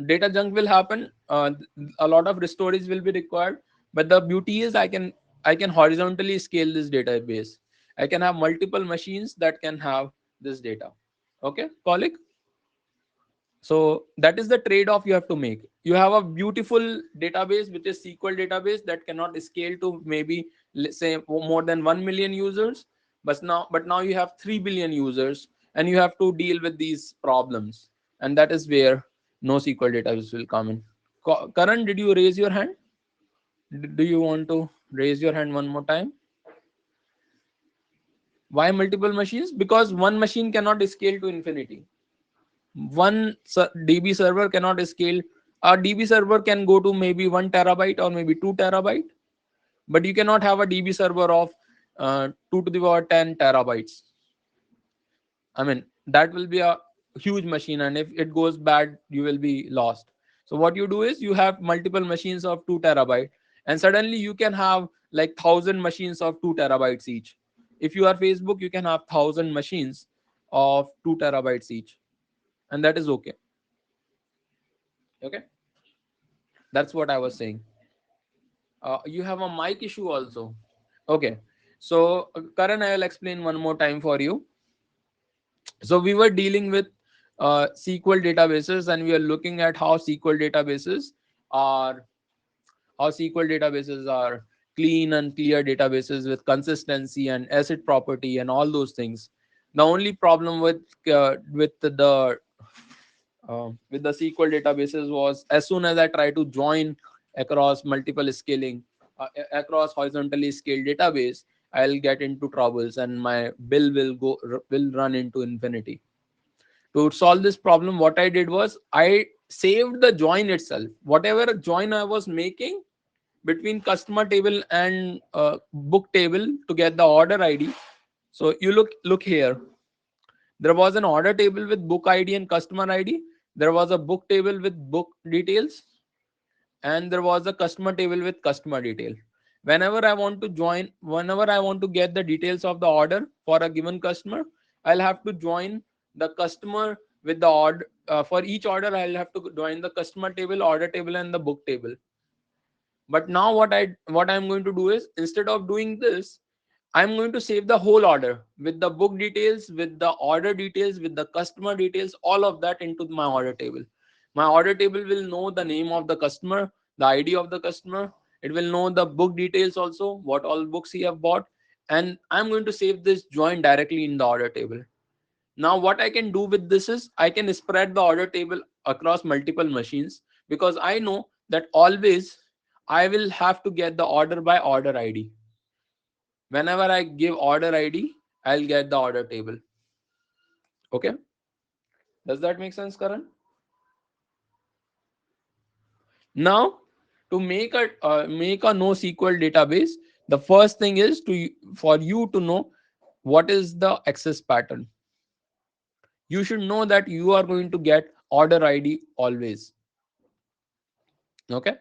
data junk will happen. A lot of storage will be required, but the beauty is I can horizontally scale this database. I can have multiple machines that can have this data. Okay, colleague. So that is the trade-off you have to make. You have a beautiful database which is SQL database that cannot scale to maybe, let's say, more than 1 million users, but now you have 3 billion users and you have to deal with these problems, and that is where no SQL database will come in. Karan, did you raise your hand? Do you want to raise your hand one more time? Why multiple machines? Because one machine cannot scale to infinity. DB server cannot scale. A DB server can go to maybe 1 terabyte or maybe 2 terabyte, but you cannot have a DB server of 2 to the power 10 terabytes. I mean, that will be a huge machine, and if it goes bad, you will be lost. So what you do is you have multiple machines of 2 terabyte, and suddenly you can have like 1,000 machines of 2 terabytes each. If you are Facebook, you can have 1,000 machines of 2 terabytes each, and that is okay. Okay, that's what I was saying. You have a mic issue also. Okay, so Karan, I will explain one more time for you. So we were dealing with SQL databases, and we are looking at are how SQL databases are clean and clear databases with consistency and asset property and all those things. The only problem with the SQL databases was as soon as I try to join across multiple scaling, across horizontally scaled database, I'll get into troubles and my bill will run into infinity. To solve this problem, what I did was I saved the join itself. Whatever join I was making between customer table and book table to get the order ID. So you look here. There was an order table with book ID and customer ID. There was a book table with book details, and there was a customer table with customer detail. Whenever I want to get the details of the order for a given customer, I'll have to join the customer with the order. For each order, I'll have to join the customer table, order table, and the book table. But now what I'm going to do is, instead of doing this, I'm going to save the whole order with the book details, with the order details, with the customer details, all of that into my order table. My order table will know the name of the customer, the ID of the customer. It will know the book details also, what all books he have bought. And I'm going to save this join directly in the order table. Now, what I can do with this is I can spread the order table across multiple machines, because I know that always I will have to get the order by order ID. Whenever I give order ID, I'll get the order table. Okay. Does that make sense, Karan? Now, to make a NoSQL database, the first thing is to for you to know what is the access pattern. You should know that you are going to get order ID always. Okay.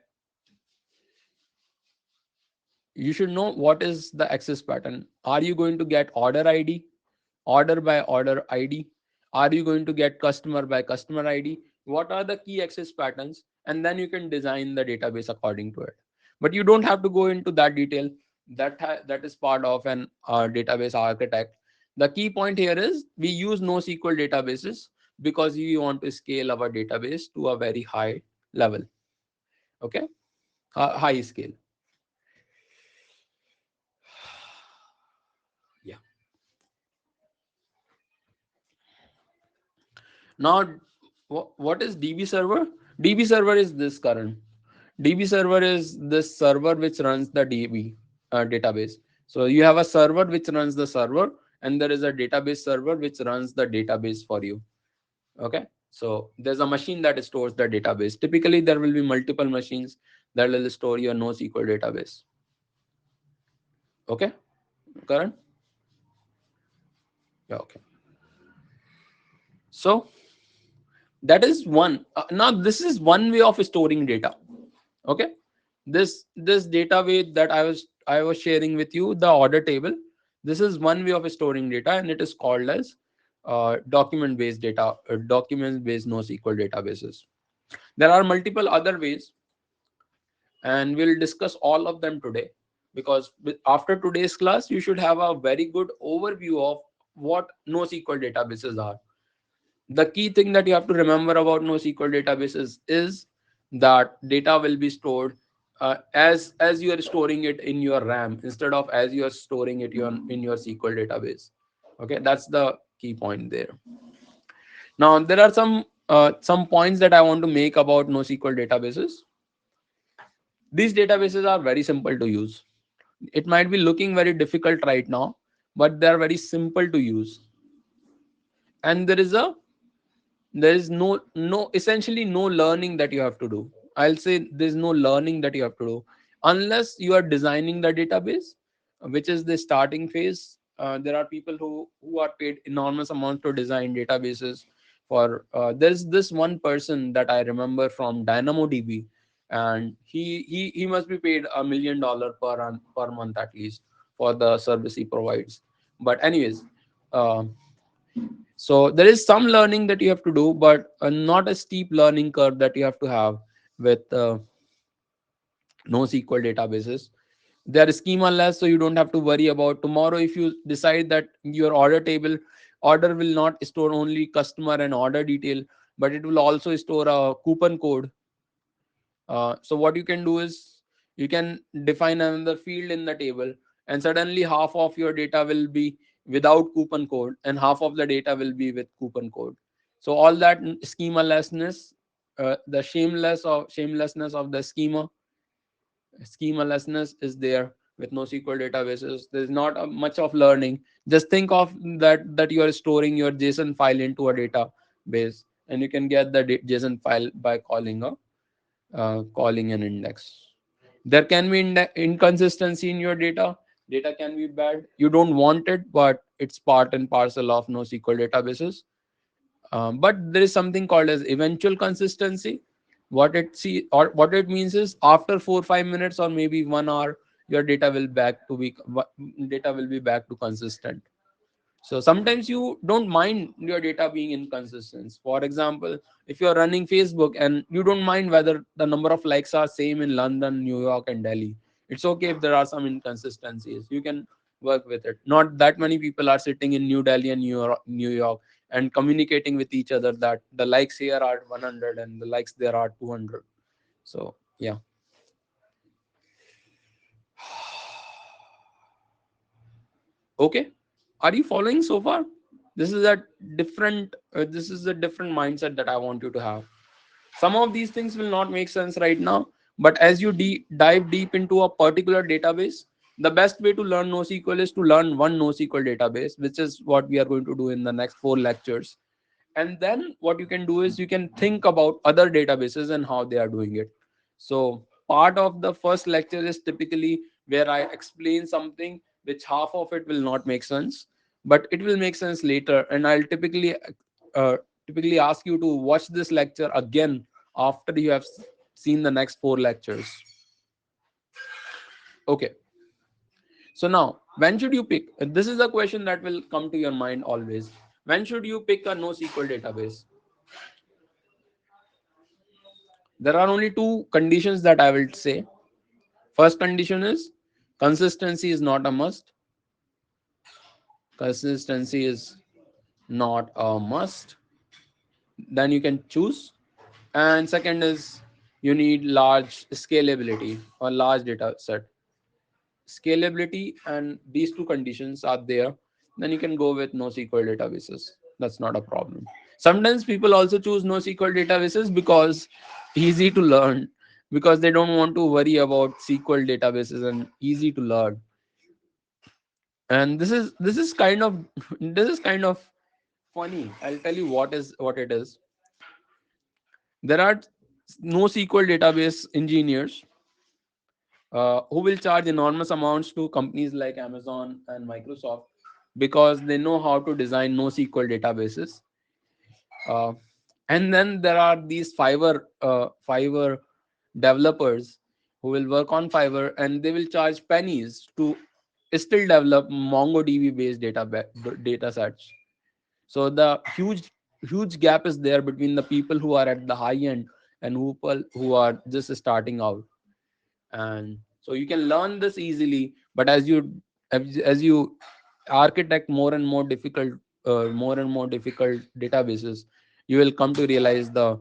You should know what is the access pattern. Are you going to get order ID, order by order ID? Are you going to get customer by customer ID? What are the key access patterns? And then you can design the database according to it. But you don't have to go into that detail. That is part of an database architect. The key point here is we use NoSQL databases because we want to scale our database to a very high level. Okay, high scale. Yeah. Now, what is DB server? DB server is this, current. DB server is this server which runs the DB database. So you have a server which runs the server, and there is a database server which runs the database for you. Okay. So there's a machine that stores the database. Typically, there will be multiple machines that will store your NoSQL database. Okay, Karan? Yeah, okay. So that is one. Now this is one way of storing data. Okay, this data way that I was sharing with you, the order table. This is one way of storing data, and it is called as document based data, document based NoSQL databases. There are multiple other ways, and we'll discuss all of them today, because after today's class you should have a very good overview of what NoSQL databases are. The key thing that you have to remember about NoSQL databases is that data will be stored as you are storing it in your RAM, instead of as you are storing it in your SQL database. Okay, that's the key point there. Now there are some points that I want to make about NoSQL databases. These databases are very simple to use. It might be looking very difficult right now, but they are very simple to use. And there is no essentially no learning that you have to do. I'll say there's no learning that you have to do unless you are designing the database, which is the starting phase. There are people who are paid enormous amounts to design databases. For there's this one person that I remember from DynamoDB, and he must be paid $1 million per month at least for the service he provides. But anyways, um so there is some learning that you have to do, but not a steep learning curve that you have to have with NoSQL databases. They are schema less, so you don't have to worry about tomorrow if you decide that your order will not store only customer and order detail, but it will also store a coupon code. So what you can do is you can define another field in the table, and suddenly half of your data will be without coupon code and half of the data will be with coupon code. So all that schema lessness, the shamelessness of the schemalessness is there with NoSQL databases. There's not much of learning. Just think of that you are storing your JSON file into a database, and you can get the JSON file by calling an index. There can be inconsistency in your data. Data can be bad. You don't want it, but it's part and parcel of NoSQL databases. But there is something called as eventual consistency. What it means is after 4 or 5 minutes or maybe 1 hour, your data will be back to consistent. So sometimes you don't mind your data being inconsistent. For example, if you're running Facebook and you don't mind whether the number of likes are same in London, New York, and Delhi, it's okay if there are some inconsistencies. You can work with it. Not that many people are sitting in New Delhi and New York and communicating with each other that the likes here are 100 and the likes there are 200. So yeah. Okay, are you following so far? This is a different mindset that I want you to have. Some of these things will not make sense right now, but as you dive deep into a particular database, the best way to learn NoSQL is to learn one NoSQL database, which is what we are going to do in the next 4 lectures. And then what you can do is you can think about other databases and how they are doing it. So part of the first lecture is typically where I explain something which half of it will not make sense, but it will make sense later, and I'll uh, typically ask you to watch this lecture again after you have seen the next 4 lectures. Okay, so now when should you pick, this is a question that will come to your mind always, when should you pick a NoSQL database? There are only two conditions that I will say. First condition is consistency is not a must. Consistency is not a must. Then you can choose. And second is you need large scalability or large data set. Scalability and these two conditions are there, then you can go with NoSQL databases. That's not a problem. Sometimes people also choose NoSQL databases because easy to learn, because they don't want to worry about SQL databases and easy to learn. And this is kind of this is kind of funny. I'll tell you what it is. There are NoSQL database engineers who will charge enormous amounts to companies like Amazon and Microsoft because they know how to design NoSQL databases. Uh, and then there are these Fiverr developers who will work on Fiverr and they will charge pennies to still develop MongoDB based data sets. So the huge gap is there between the people who are at the high end and who are just starting out. And so you can learn this easily, but as you architect more and more difficult databases, you will come to realize the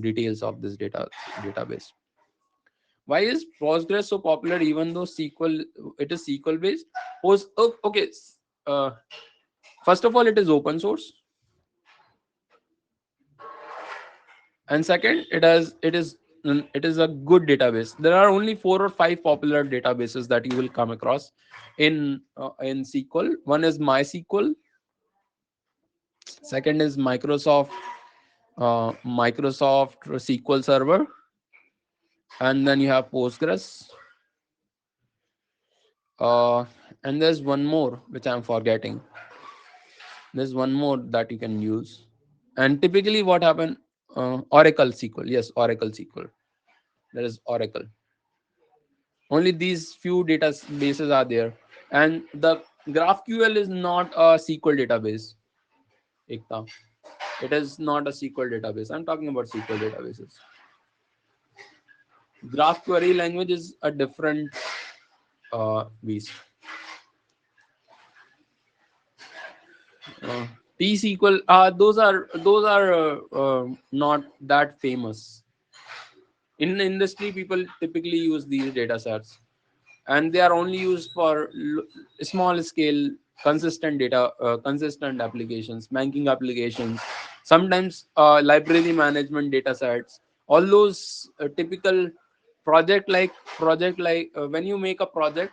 details of this database. Why is Postgres so popular even though SQL, it is SQL based? Okay, uh, first of all, it is open source, and second, it is a good database. There are only 4 or 5 popular databases that you will come across in SQL. One is MySQL, second is Microsoft SQL Server, and then you have Postgres, uh, and there's one more which I'm forgetting. There's one more that you can use. And typically what happen, Oracle SQL, yes, Oracle SQL. There is Oracle. Only these few databases are there, and the GraphQL is not a SQL database. Ekta. It is not a SQL database. I'm talking about SQL databases. Graph query language is a different beast. uh, T-SQL, those are not that famous in the industry. People typically use these data sets, and they are only used for small scale consistent applications, banking applications, sometimes library management data sets, all those typical project like when you make a project.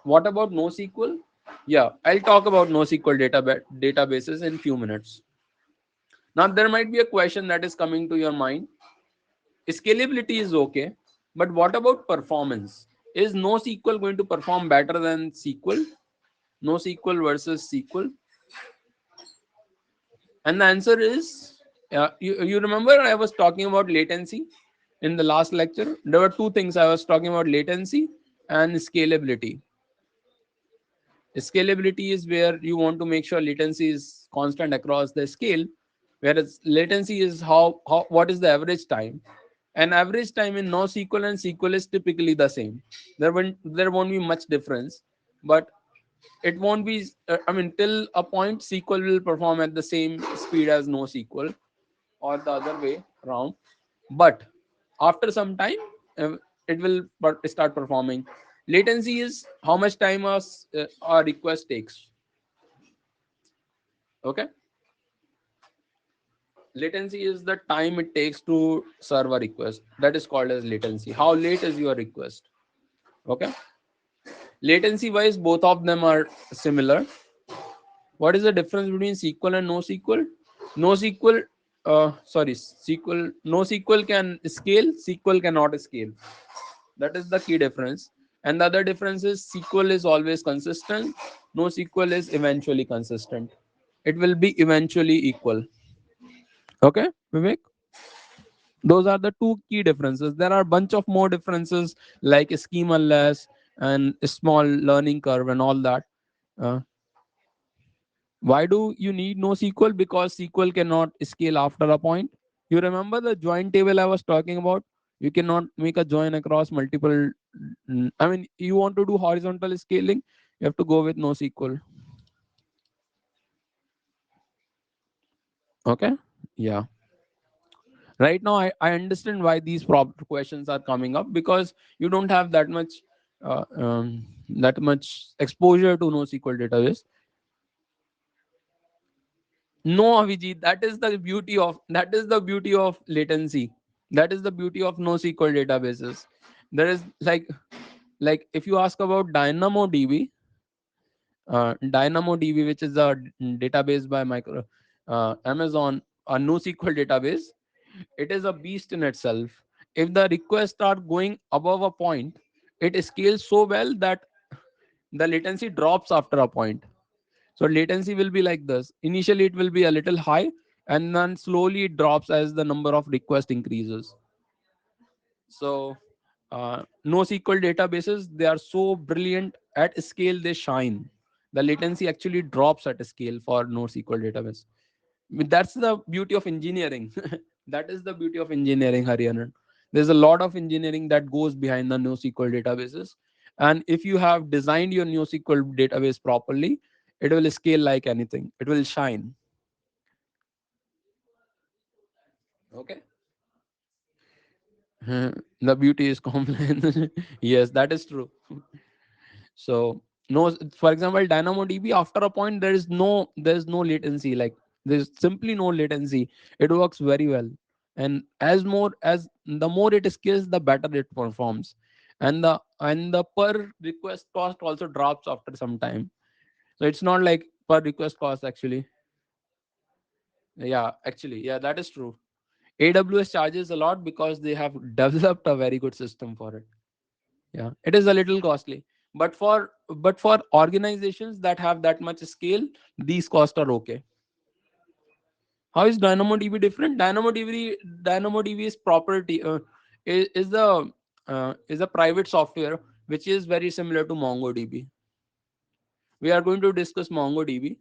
What about NoSQL? Yeah, I'll talk about NoSQL databases in few minutes. Now there might be a question that is coming to your mind. Scalability is okay, but what about performance? Is NoSQL going to perform better than SQL? NoSQL versus SQL? And the answer is, you remember I was talking about latency in the last lecture? There were two things I was talking about: latency and scalability. Scalability is where you want to make sure latency is constant across the scale, whereas latency is how what is the average time. And average time in NoSQL and SQL is typically the same. There won't be much difference, but it won't be. I mean, till a point, SQL will perform at the same speed as NoSQL, or the other way around. But after some time, it will start performing. Latency is how much time a request takes. Okay, latency is the time it takes to serve a request. That is called as latency. How late is your request? Okay, latency wise, both of them are similar. What is the difference between SQL and NoSQL? NoSQL, sorry, SQL, NoSQL can scale, SQL cannot scale. That is the key difference. And the other difference is SQL is always consistent, NoSQL is eventually consistent. It will be eventually equal. Okay, Vivek? Those are the two key differences. There are a bunch of more differences like schema less and small learning curve and all that. Uh, Why do you need NoSQL? Because SQL cannot scale after a point. You remember the join table I was talking about? You cannot make a join across multiple. I mean, you want to do horizontal scaling, you have to go with NoSQL. Okay. Yeah. Right now, I understand why these questions are coming up, because you don't have that much exposure to NoSQL database. No, Avijit, that is the beauty of latency. That is the beauty of NoSQL databases. There is like if you ask about DynamoDB, which is a database by micro Amazon, a NoSQL database, it is a beast in itself. If the requests start going above a point, it scales so well that the latency drops after a point. So latency will be like this. Initially, it will be a little high, and then slowly it drops as the number of requests increases. So NoSQL databases, they are so brilliant at scale, they shine. The latency actually drops at scale for NoSQL database. I mean, that's the beauty of engineering. That is the beauty of engineering, Hariyanan. There's a lot of engineering that goes behind the NoSQL databases. And if you have designed your NoSQL database properly, it will scale like anything. It will shine. Okay. The beauty is complex. Yes, that is true. So no, for example, DynamoDB, after a point there's no latency. Like there's simply no latency. It works very well, and as the more it scales, the better it performs, and the per request cost also drops after some time. So it's not like per request cost actually. Yeah, actually, yeah, that is true. AWS charges a lot because they have developed a very good system for it. Yeah, it is a little costly, but for organizations that have that much scale, these costs are okay. How is DynamoDB different? DynamoDB is property is a private software which is very similar to MongoDB. We are going to discuss MongoDB.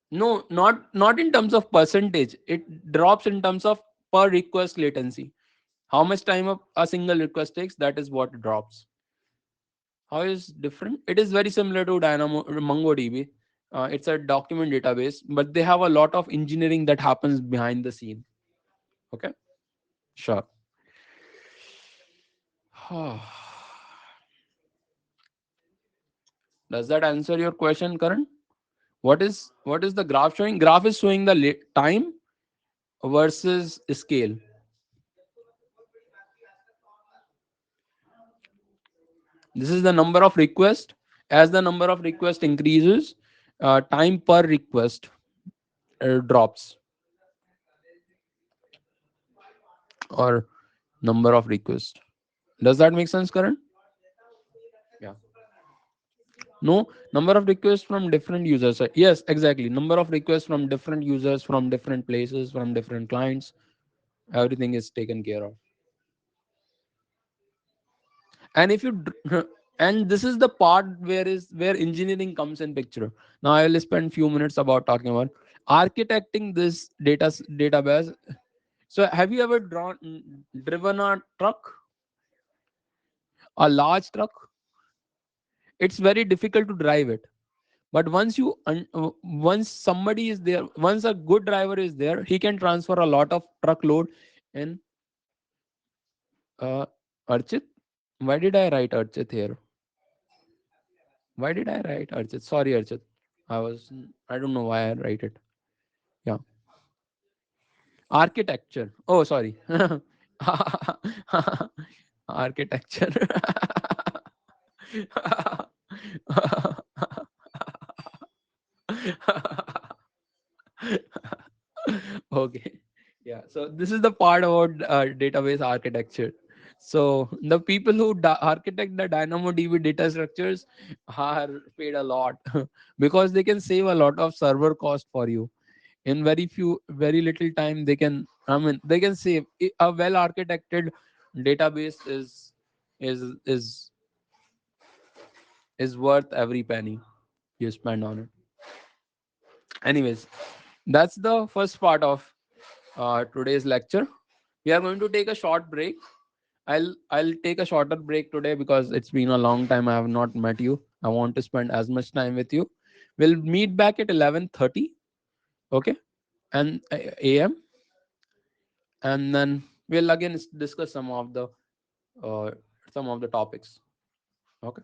No, not in terms of percentage. It drops in terms of per request latency. How much time a single request takes, that is what drops. How is different? It is very similar to MongoDB. It's a document database, but they have a lot of engineering that happens behind the scene. Okay, sure. Does that answer your question, Karan? What is the graph showing? Graph is showing the time versus scale. This is the number of requests. As the number of requests increases, time per request drops, or number of requests. Does that make sense, Karan? Yeah. No, number of requests from different users. Yes, exactly. Number of requests from different users, from different places, from different clients. Everything is taken care of. And if you and this is the part where engineering comes in picture. Now I will spend few minutes about talking about architecting this database. So have you ever driven a truck, a large truck? It's very difficult to drive it. But once somebody is there, once a good driver is there, he can transfer a lot of truckload in. uh, Archit, why did I write Archit here? Why did I write Archit? Sorry, Archit. I don't know why I write it. Yeah. Architecture. Oh, sorry. Architecture. Okay. Yeah. So this is the part about database architecture. So the people who architect the DynamoDB data structures are paid a lot because they can save a lot of server cost for you in very little time. They can, I mean, they can save. A well architected database is is worth every penny you spend on it. Anyways, that's the first part of today's lecture. We are going to take a short break. I'll take a shorter break today because it's been a long time I have not met you. I want to spend as much time with you. We'll meet back at 11:30, okay, and a.m. and then we'll again discuss uh, some of the topics. Okay,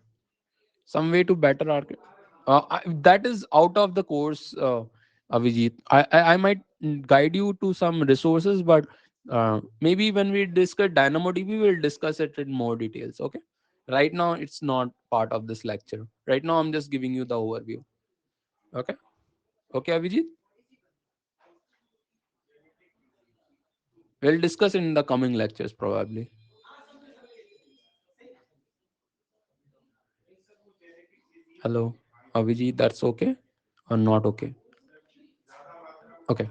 some way to better that is out of the course, Avijit. I might guide you to some resources, but maybe when we discuss DynamoDB, we'll discuss it in more details. Okay. Right now, it's not part of this lecture. Right now, I'm just giving you the overview. Okay. Okay, Avijit. We'll discuss in the coming lectures probably. Hello, Avijit. That's okay or not okay? Okay.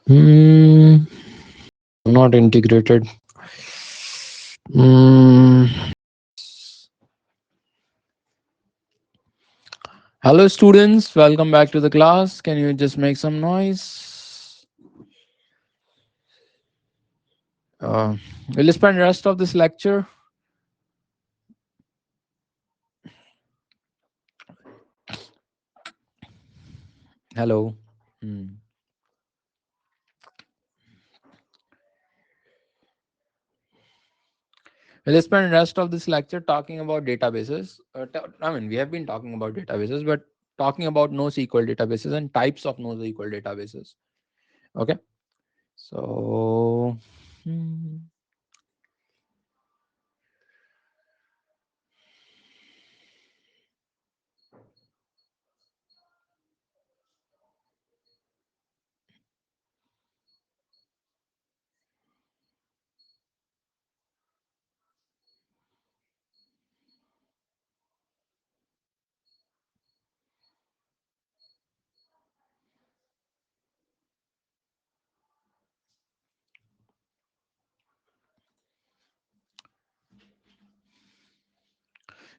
Hmm, not integrated. Hmm. Hello, students. Welcome back to the class. Can you just make some noise? Uh, we'll spend the rest of this lecture. Hello. Hmm. We'll spend the rest of this lecture talking about databases. I mean, we have been talking about databases, but talking about NoSQL databases and types of NoSQL databases. Okay. So, hmm.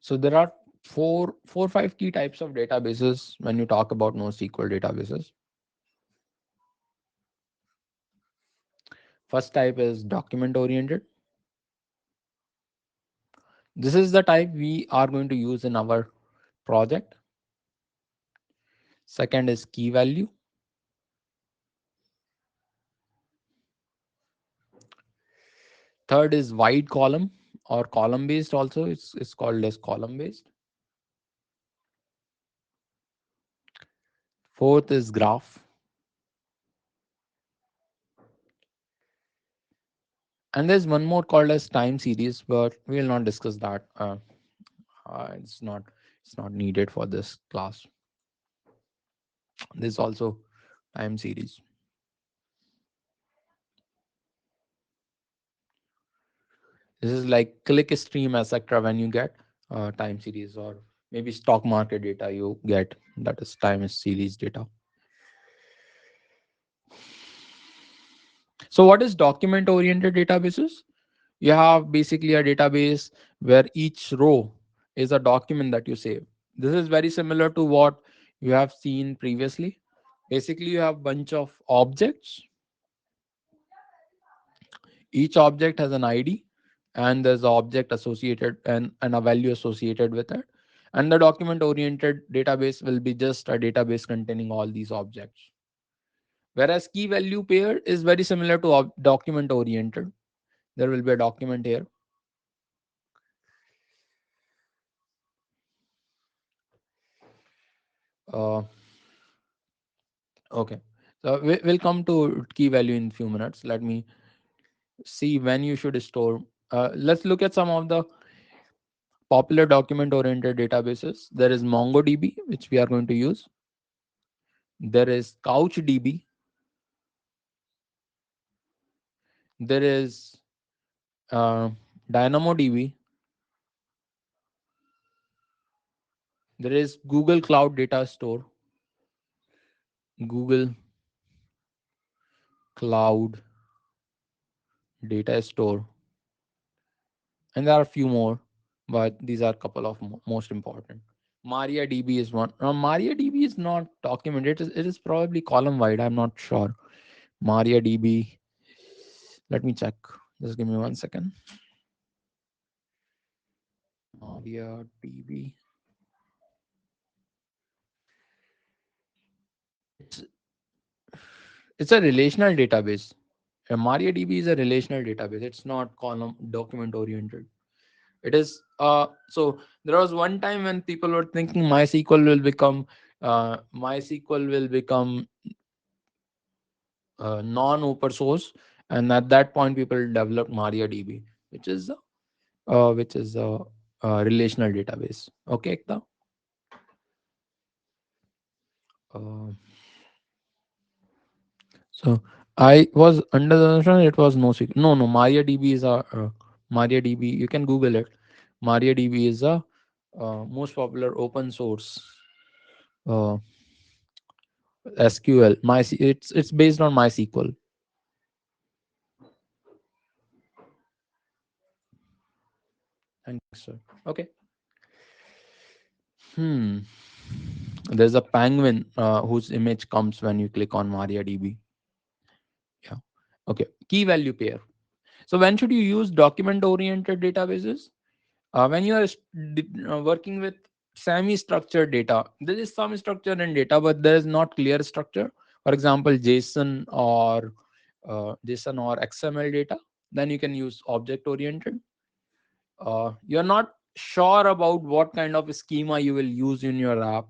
So there are four, five key types of databases when you talk about NoSQL databases. First type is document oriented. This is the type we are going to use in our project. Second is key value. Third is wide column or column based also. It's called as column based. Fourth is graph. And there's one more called as time series, but we will not discuss that. It's not needed for this class. There's also time series. This is like click stream, etc. When you get time series or maybe stock market data, you get that is time series data. So what is document oriented databases? You have basically a database where each row is a document that you save. This is very similar to what you have seen previously. Basically, you have bunch of objects. Each object has an ID and there's an object associated and a value associated with it. And the document oriented database will be just a database containing all these objects. Whereas key value pair is very similar to document oriented. There will be a document here. Uh, okay. So we'll come to key value in few minutes. Let me see when you should store. Let's look at some of the popular document oriented databases. There is MongoDB, which we are going to use. There is CouchDB. There is uh, DynamoDB. There is Google Cloud Data Store, Google Cloud Data Store, and there are a few more, but these are a couple of most important. MariaDB is one. MariaDB is not document. It is probably column wide. I'm not sure. MariaDB. Let me check. Just give me 1 second. MariaDB. It's it's a relational database. MariaDB is a relational database. It's not column document oriented. It is so there was one time when people were thinking MySQL will become non open source, and at that point people developed MariaDB, which is a relational database. Okay, Ekta? Uh, so I was under the assumption it was no secret. No, MariaDB is a MariaDB. You can Google it. MariaDB is a most popular open source uh, SQL. It's based on MySQL. Thanks, sir. Okay. Hmm. There's a penguin whose image comes when you click on MariaDB. Yeah. Okay. Key value pair. So when should you use document-oriented databases? When you are working with semi-structured data, there is some structure in data, but there is not clear structure. For example, JSON or XML data. Then you can use object-oriented. You're not sure about what kind of schema you will use in your app.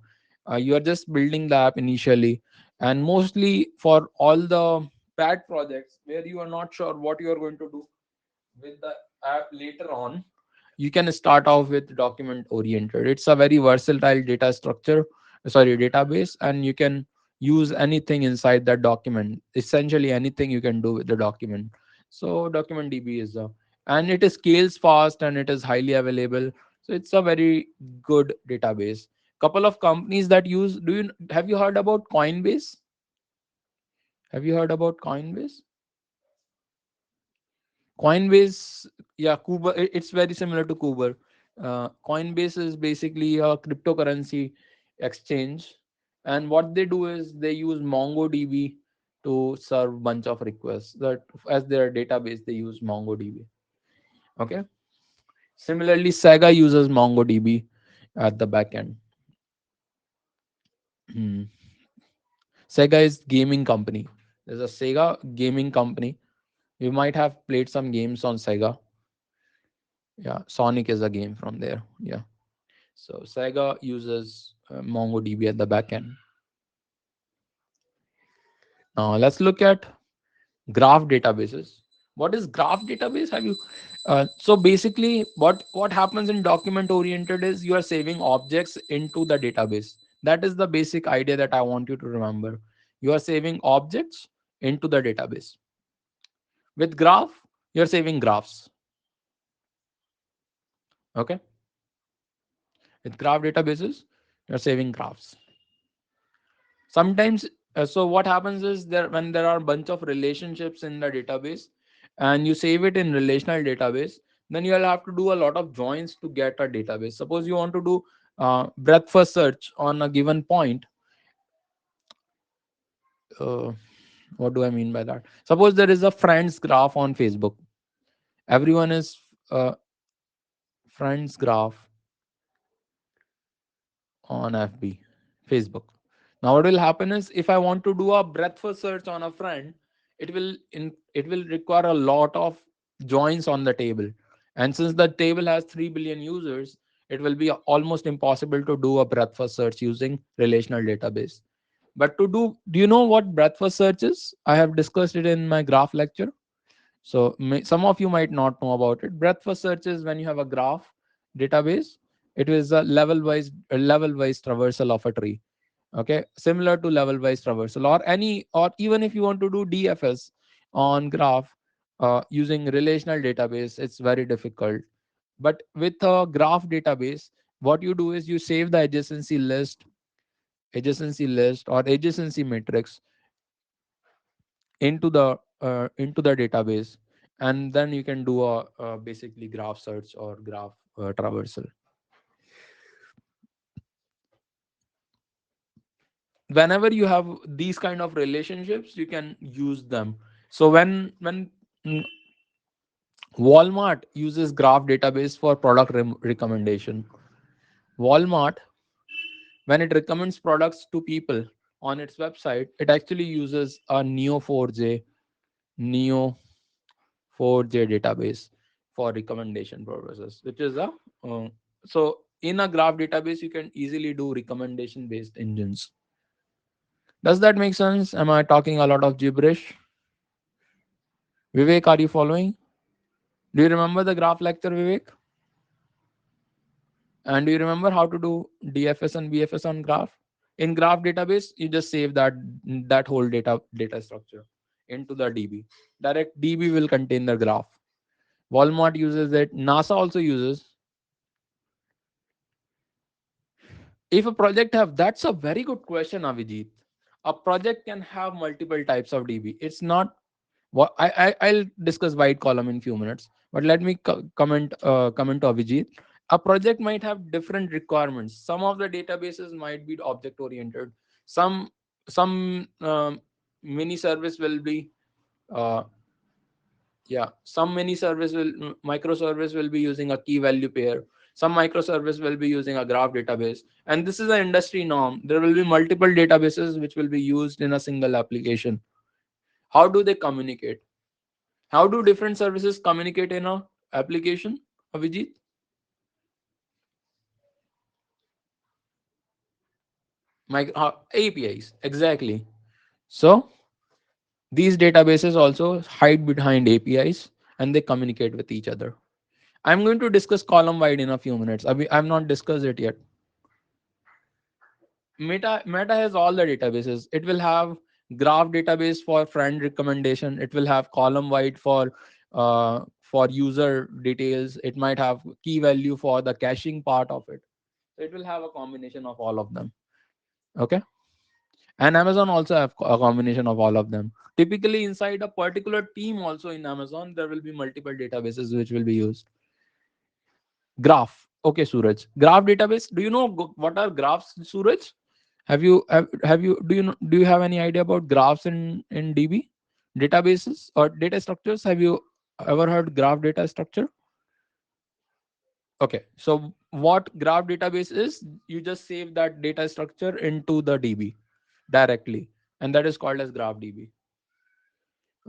You are just building the app initially, and mostly for all the pad projects where you are not sure what you are going to do with the app later on, you can start off with document oriented. It's a very versatile database, and you can use anything inside that document. Essentially anything you can do with the document. So document DB is a, and it is scales fast and it is highly available. So it's a very good database. Couple of companies that use, have you heard about Coinbase? Have you heard about Coinbase? Coinbase, yeah, Kuber. It's very similar to Kuber. Coinbase is basically a cryptocurrency exchange, and what they do is they use MongoDB to serve bunch of requests. That as their database, they use MongoDB. Okay. Similarly, Sega uses MongoDB at the back end. Hmm. Sega is gaming company. There's a Sega gaming company. You might have played some games on Sega. Yeah, Sonic is a game from there. Yeah. So Sega uses MongoDB at the back end. Now let's look at graph databases. What is graph database? Have you? So basically, what happens in document oriented is you are saving objects into the database. That is the basic idea that I want you to remember. You are saving objects into the database. With graph, you are saving graphs. Okay. With graph databases, you are saving graphs. Sometimes, so what happens is there when there are a bunch of relationships in the database and you save it in relational database, then you'll have to do a lot of joins to get a database. Suppose you want to do breadth first search on a given point. uh, what do I mean by that? Suppose there is a friends graph on Facebook. Everyone is friends graph on FB, Facebook. Now what will happen is if I want to do a breadth first search on a friend, it will require a lot of joins on the table. And since the table has 3 billion users, it will be almost impossible to do a breadth first search using relational database. But do you know what breadth first search is? I have discussed it in my graph lecture. So some of you might not know about it. Breadth first search is when you have a graph database. It is a level wise traversal of a tree. Okay, similar to level wise traversal, or even if you want to do DFS on graph using relational database, it's very difficult. But with a graph database, what you do is you save the adjacency list or adjacency matrix into the database, and then you can do a basically graph search or graph traversal. Whenever you have these kind of relationships, you can use them. So when mm, Walmart uses graph database for product recommendation. Walmart, when it recommends products to people on its website, it actually uses a Neo4j database for recommendation purposes, which is a uh, so in a graph database you can easily do recommendation based engines. Does that make sense? Am I talking a lot of gibberish? Vivek, are you following? Do you remember the graph lecture, Vivek? And do you remember how to do DFS and BFS on graph? In graph database, you just save that whole data structure into the DB. Direct DB will contain the graph. Walmart uses it. NASA also uses. If a project have, that's a very good question, Avijit. A project can have multiple types of DB. It's not what I'll discuss white column in few minutes, but let me comment to Abhijit. A project might have different requirements. Some of the databases might be object oriented. Some mini service will be uh, yeah, some mini service will microservice will be using a key value pair. Some microservice will be using a graph database, and this is an industry norm. There will be multiple databases which will be used in a single application. How do they communicate? How do different services communicate in a application, Abhijit? APIs, exactly. So these databases also hide behind APIs and they communicate with each other. I'm going to discuss column wide in a few minutes. I've not discussed it yet. Meta has all the databases. It will have graph database for friend recommendation. It will have column wide for user details. It might have key value for the caching part of it. So it will have a combination of all of them. Okay. And Amazon also have a combination of all of them. Typically inside a particular team also in Amazon, there will be multiple databases which will be used. Graph. Okay, Suraj. Graph database. Do you know what are graphs, Suraj? Have you do you have any idea about graphs in DB databases or data structures? Have you ever heard graph data structure? Okay, so what graph database is? You just save that data structure into the DB directly, and that is called as graph DB.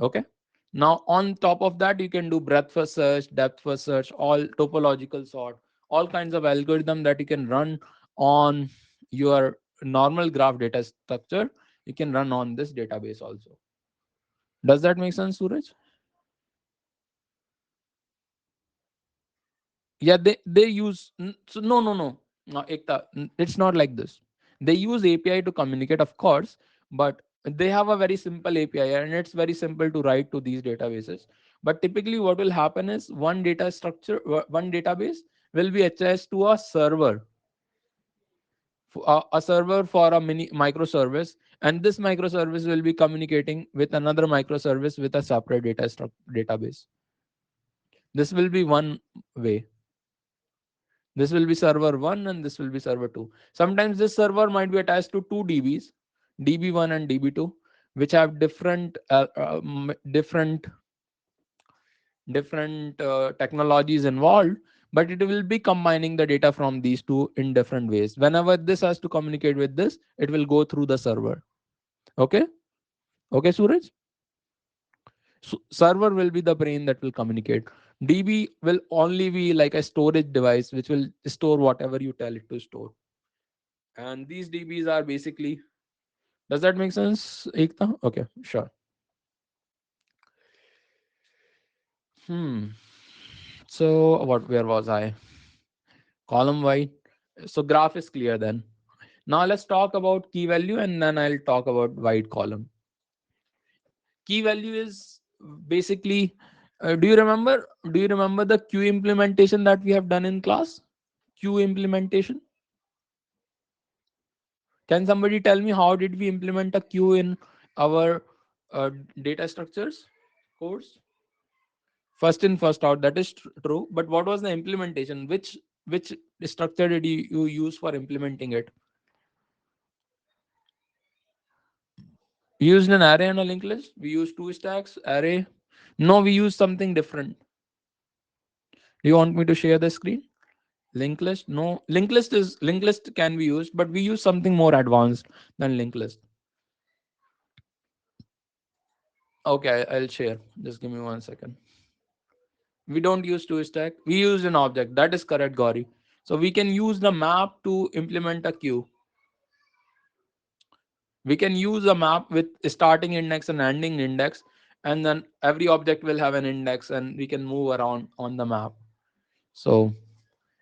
Okay. Now on top of that, you can do breadth first search, depth first search, all topological sort, all kinds of algorithm that you can run on your normal graph data structure. You can run on this database also. Does that make sense, Suraj? Yeah, they use so no, Ekta, it's not like this. They use API to communicate, of course, but they have a very simple API and it's very simple to write to these databases. But typically what will happen is one data structure, one database will be attached to a server, a server for a mini microservice, and this microservice will be communicating with another microservice with a separate database. This will be one way. This will be server 1 and this will be server 2. Sometimes this server might be attached to two DBs, DB1 and DB2, which have different technologies involved, but it will be combining the data from these two in different ways. Whenever this has to communicate with this, it will go through the server. Okay? Okay, Suraj? So server will be the brain that will communicate. DB will only be like a storage device which will store whatever you tell it to store. And these DBs are basically, does that make sense, Ekta? Okay, sure. Hmm. So where was I? Column wide. So graph is clear then. Now let's talk about key value and then I'll talk about wide column. Key value is basically, do you remember the queue implementation that we have done in class? Queue implementation. Can somebody tell me how did we implement a queue in our data structures course? First in first out, that is true, but what was the implementation? Which structure did you use for implementing it? We used an array and a linked list. We used two stacks array. No, we used something different. Do you want me to share the screen? Linked list? No, linked list can be used, but we use something more advanced than linked list. Okay, I'll share, just give me 1 second. We don't use two stack, we use an object. That is correct, Gauri. So we can use the map to implement a queue. We can use a map with starting index and ending index, and then every object will have an index and we can move around on the map. So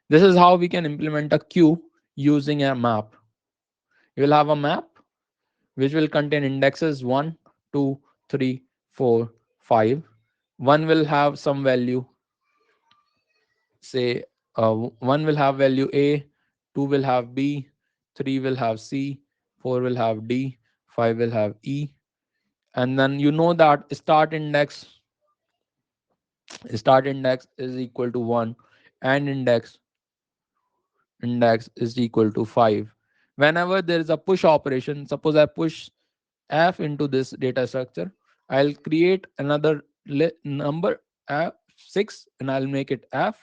this is how we can implement a queue using a map. You will have a map which will contain indexes 1, 2, 3, 4, 5. One will have some value, say one will have value A, two will have B, three will have C, four will have D, 5 will have E. And then you know that start index is equal to 1, and index is equal to 5. Whenever there is a push operation, suppose I push f into this data structure, I'll create another number f6, and I'll make it f,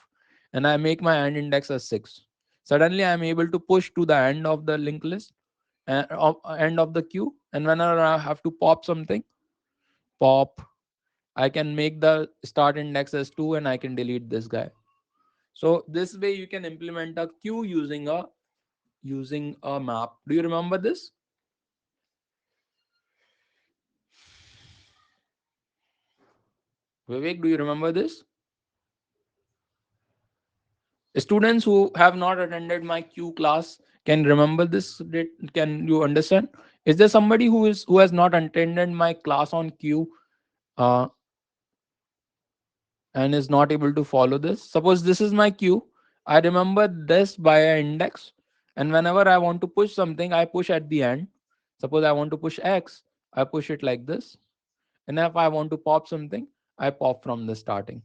and I make my end index as 6. Suddenly I'm able to push to the end of the linked list, end of the queue, and whenever I have to pop something, pop, I can make the start index as 2, and I can delete this guy. So this way you can implement a queue using a map. Do you remember this? Vivek, do you remember this? Students who have not attended my Q class can remember this. Can you understand? Is there somebody who has not attended my class on Q, uh, and is not able to follow this? Suppose this is my Q. I remember this by an index, and whenever I want to push something, I push at the end. Suppose I want to push X, I push it like this, and if I want to pop something, I pop from the starting,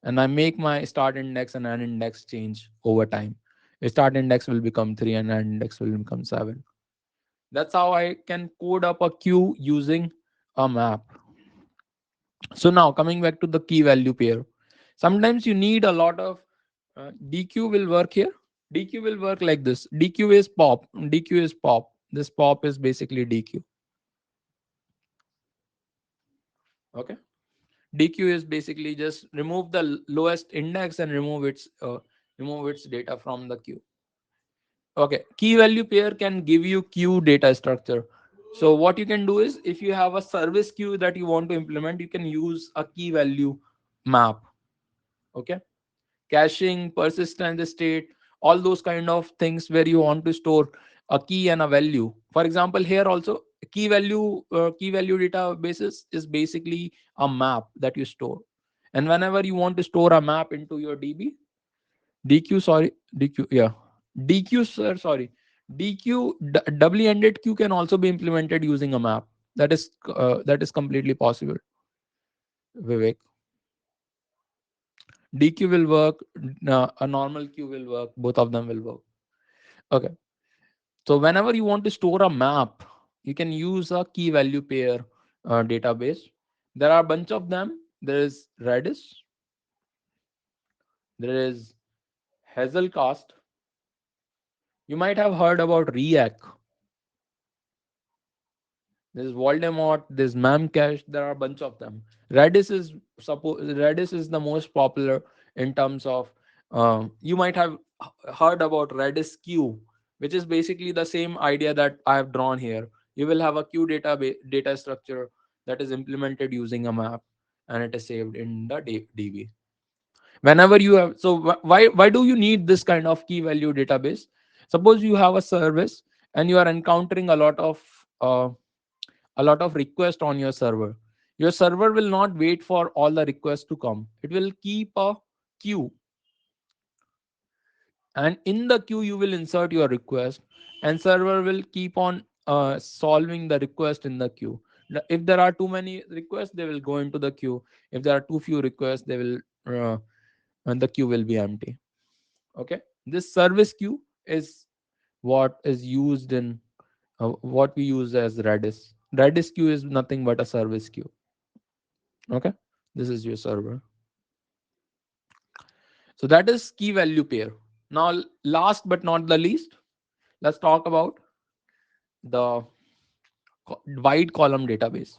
and I make my start index and an index change over time. A start index will become 3 and an index will become 7. That's how I can code up a queue using a map. So now coming back to the key value pair. Sometimes you need a lot of DQ will work here. DQ will work like this. DQ is pop. DQ is pop. This pop is basically DQ. Okay. DQ is basically just remove the lowest index and remove its data from the queue. Okay, key value pair can give you queue data structure. So what you can do is, if you have a service queue that you want to implement, you can use a key value map. Okay, caching, persistent state, all those kind of things where you want to store a key and a value. For example, here also key value databases is basically a map that you store. And whenever you want to store a map into your DQ, sorry, DQ, yeah. DQ, sir, sorry. DQ, doubly ended queue can also be implemented using a map. That is completely possible, Vivek. DQ will work, a normal queue will work, both of them will work. Okay. So whenever you want to store a map, you can use a key value pair database. There are a bunch of them. There is Redis, there is Hazelcast. You might have heard about React. There's Voldemort, there's Memcache, there are a bunch of them. Redis is the most popular in terms of you might have heard about Redis queue, which is basically the same idea that I have drawn here. You will have a queue data structure that is implemented using a map, and it is saved in the DB. Whenever you have, so why do you need this kind of key value database? Suppose you have a service and you are encountering a lot of requests on your server. Your server will not wait for all the requests to come. It will keep a queue, and in the queue you will insert your request, and server will keep on solving the request in the queue. If there are too many requests, they will go into the queue. If there are too few requests, they will and the queue will be empty. Okay, this service queue is what is used in what we use as Redis queue is nothing but a service queue. Okay, this is your server. So that is key value pair. Now, last but not the least, let's talk about the wide column database.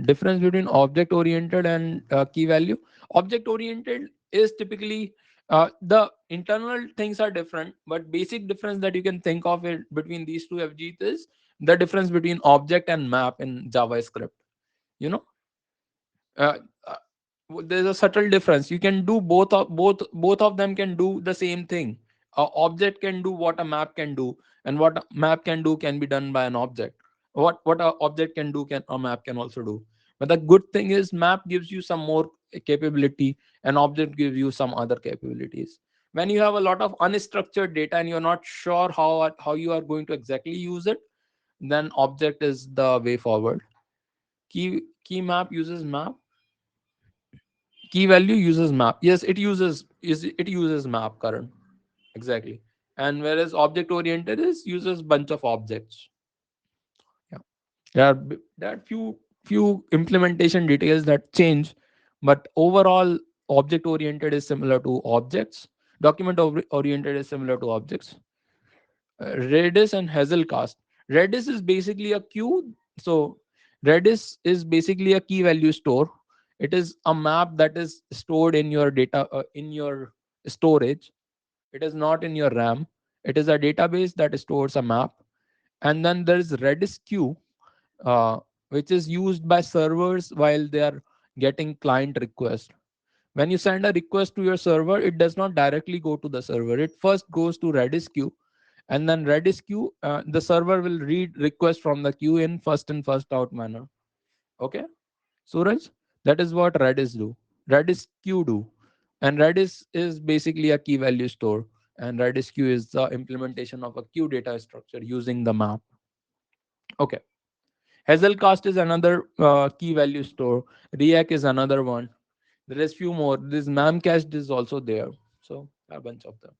Difference between object oriented and key value. Object oriented is typically the internal things are different, but basic difference that you can think of it between these two FGs is the difference between object and map in JavaScript. You know, uh, uh, there's a subtle difference. You can do both of them can do the same thing. A object can do what a map can do, and what a map can do can be done by an object. What a object can do can a map can also do. But the good thing is map gives you some more capability, and object gives you some other capabilities. When you have a lot of unstructured data and you're not sure how you are going to exactly use it, then object is the way forward. Key map uses map. Key value uses map. Yes, it uses map current. Exactly. And whereas object oriented is uses bunch of objects. Yeah. There are few implementation details that change, but overall object oriented is similar to objects. Oriented is similar to objects. Redis and Hazelcast. Redis is basically a queue. So Redis is basically a key value store. It is a map that is stored in your data in your storage. It is not in your RAM. It is a database that stores a map. And then there is Redis queue, uh, which is used by servers while they are getting client request. When you send a request to your server, it does not directly go to the server. It first goes to Redis queue, and then Redis queue, the server will read request from the queue in first in first out manner. Okay, Suraj, that is what Redis do. Redis queue do, and Redis is basically a key value store, and Redis queue is the implementation of a queue data structure using the map. Okay, Hazelcast is another key value store. React is another one. There is few more. This Memcached is also there. So a bunch of them.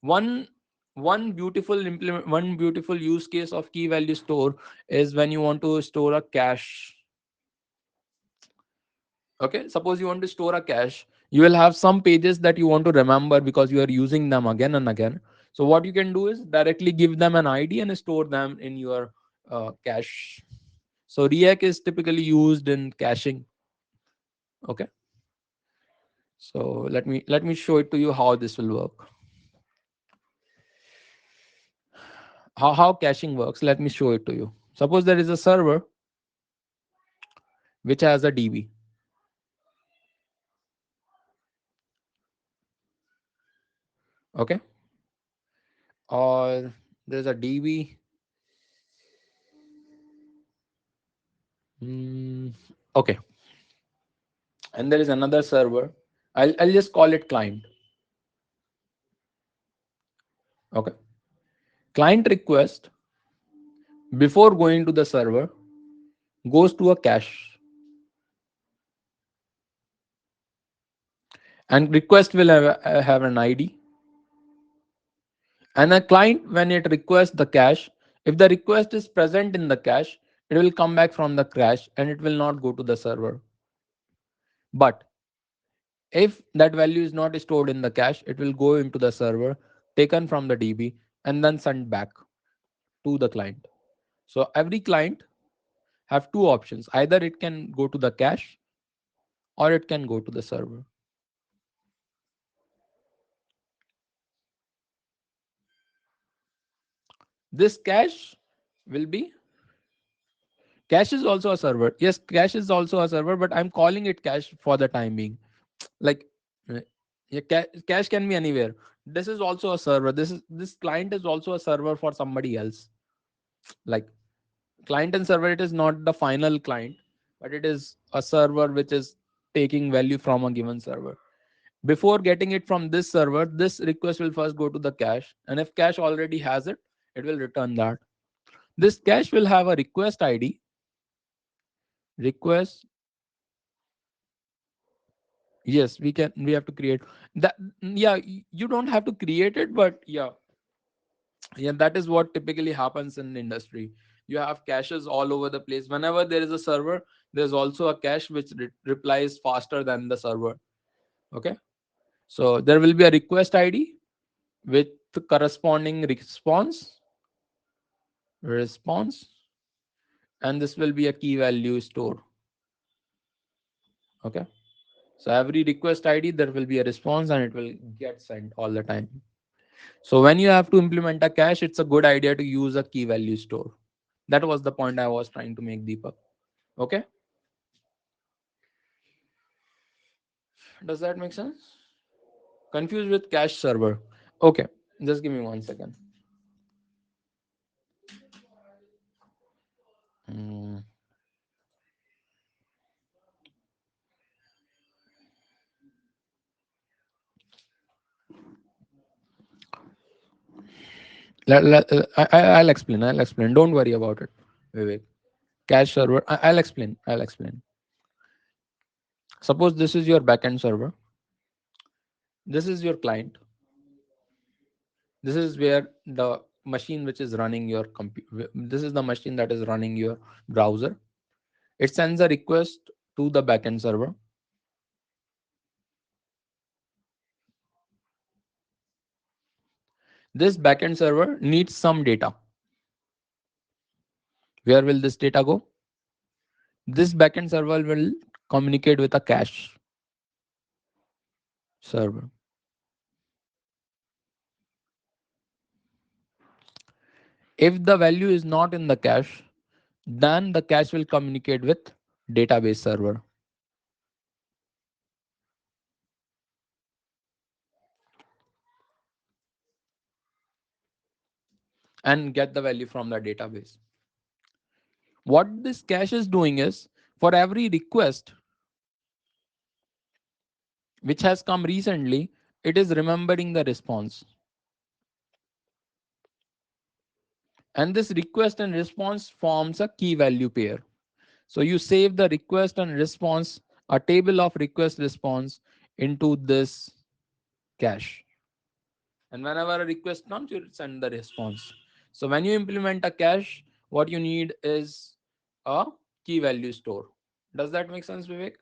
One one beautiful use case of key value store is when you want to store a cache. Okay, suppose you want to store a cache, you will have some pages that you want to remember because you are using them again and again. So what you can do is directly give them an ID and store them in your cache. So React is typically used in caching. Okay, so let me show it to you how this will work. How caching works, let me show it to you. Suppose there is a server which has a DB. Okay, or there's a DB. Okay, and there is another server. I'll just call it client. Okay, client request before going to the server goes to a cache, and request will have an ID. And a client, when it requests the cache, if the request is present in the cache, it will come back from the cache and it will not go to the server. But if that value is not stored in the cache, it will go into the server, taken from the DB, and then sent back to the client. So every client have two options. Either it can go to the cache or it can go to the server. This cache will be cache is also a server. Yes, cache is also a server, but I'm calling it cache for the time being. Like uh, yeah, cache can be anywhere. This is also a server. This client is also a server for somebody else. Like client and server, it is not the final client, but it is a server which is taking value from a given server. Before getting it from this server, this request will first go to the cache, and if cache already has it, it will return that. This cache will have a request ID. Request, yes, we have to create that. Yeah, you don't have to create it, but yeah, that is what typically happens in the industry. You have caches all over the place. Whenever there is a server, there's also a cache which replies faster than the server. Okay, so there will be a request ID with the corresponding response, and this will be a key value store. Okay, so every request ID there will be a response and it will get sent all the time. So when you have to implement a cache, it's a good idea to use a key value store. That was the point I was trying to make, Deepak. Okay, does that make sense? Confused with cache server? Okay, just give me 1 second. Mm, I'll explain. I'll explain. Don't worry about it, Vivek. Cache server. I'll explain. I'll explain. Suppose this is your backend server. This is your client. This is where the machine which is running your computer. This is the machine that is running your browser. It sends a request to the backend server. This backend server needs some data. Where will this data go? This backend server will communicate with a cache server. If the value is not in the cache, then the cache will communicate with database server and get the value from the database. What this cache is doing is, for every request which has come recently, it is remembering the response. And this request and response forms a key value pair. So you save the request and response, a table of request response, into this cache. And whenever a request comes, you send the response. So when you implement a cache, what you need is a key value store. Does that make sense, Vivek?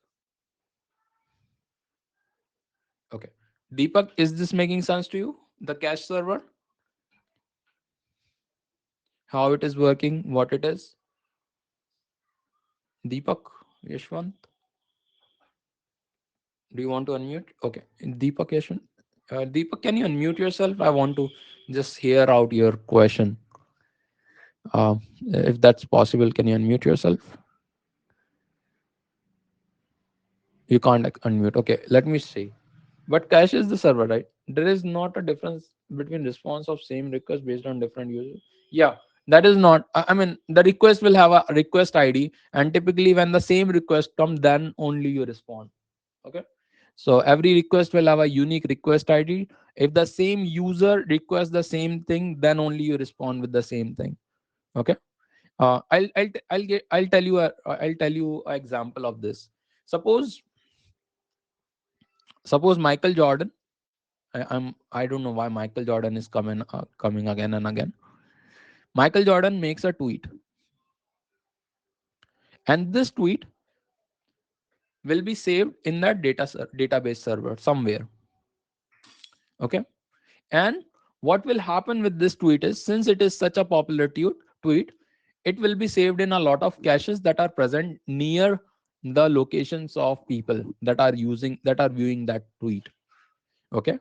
Okay. Deepak, is this making sense to you? The cache server, how it is working, what it is? Deepak, Yashwant, do you want to unmute? Okay. Deepak, Yashwant. Deepak, can you unmute yourself? I want to just hear out your question. If that's possible, can you unmute yourself? You can't unmute. Okay, let me see. But cache is the server, right? There is not a difference between response of same request based on different users. Yeah, that is not. I mean, the request will have a request ID, and typically when the same request comes, then only you respond. Okay. So every request will have a unique request ID. If the same user requests the same thing, then only you respond with the same thing. Okay. I'll tell you I'll tell you an example of this. Suppose suppose Michael Jordan. I don't know why Michael Jordan is coming again and again. Michael Jordan makes a tweet, and this tweet will be saved in that database server somewhere. Okay, and what will happen with this tweet is, since it is such a popular tweet, it will be saved in a lot of caches that are present near the locations of people that are viewing that tweet. Okay,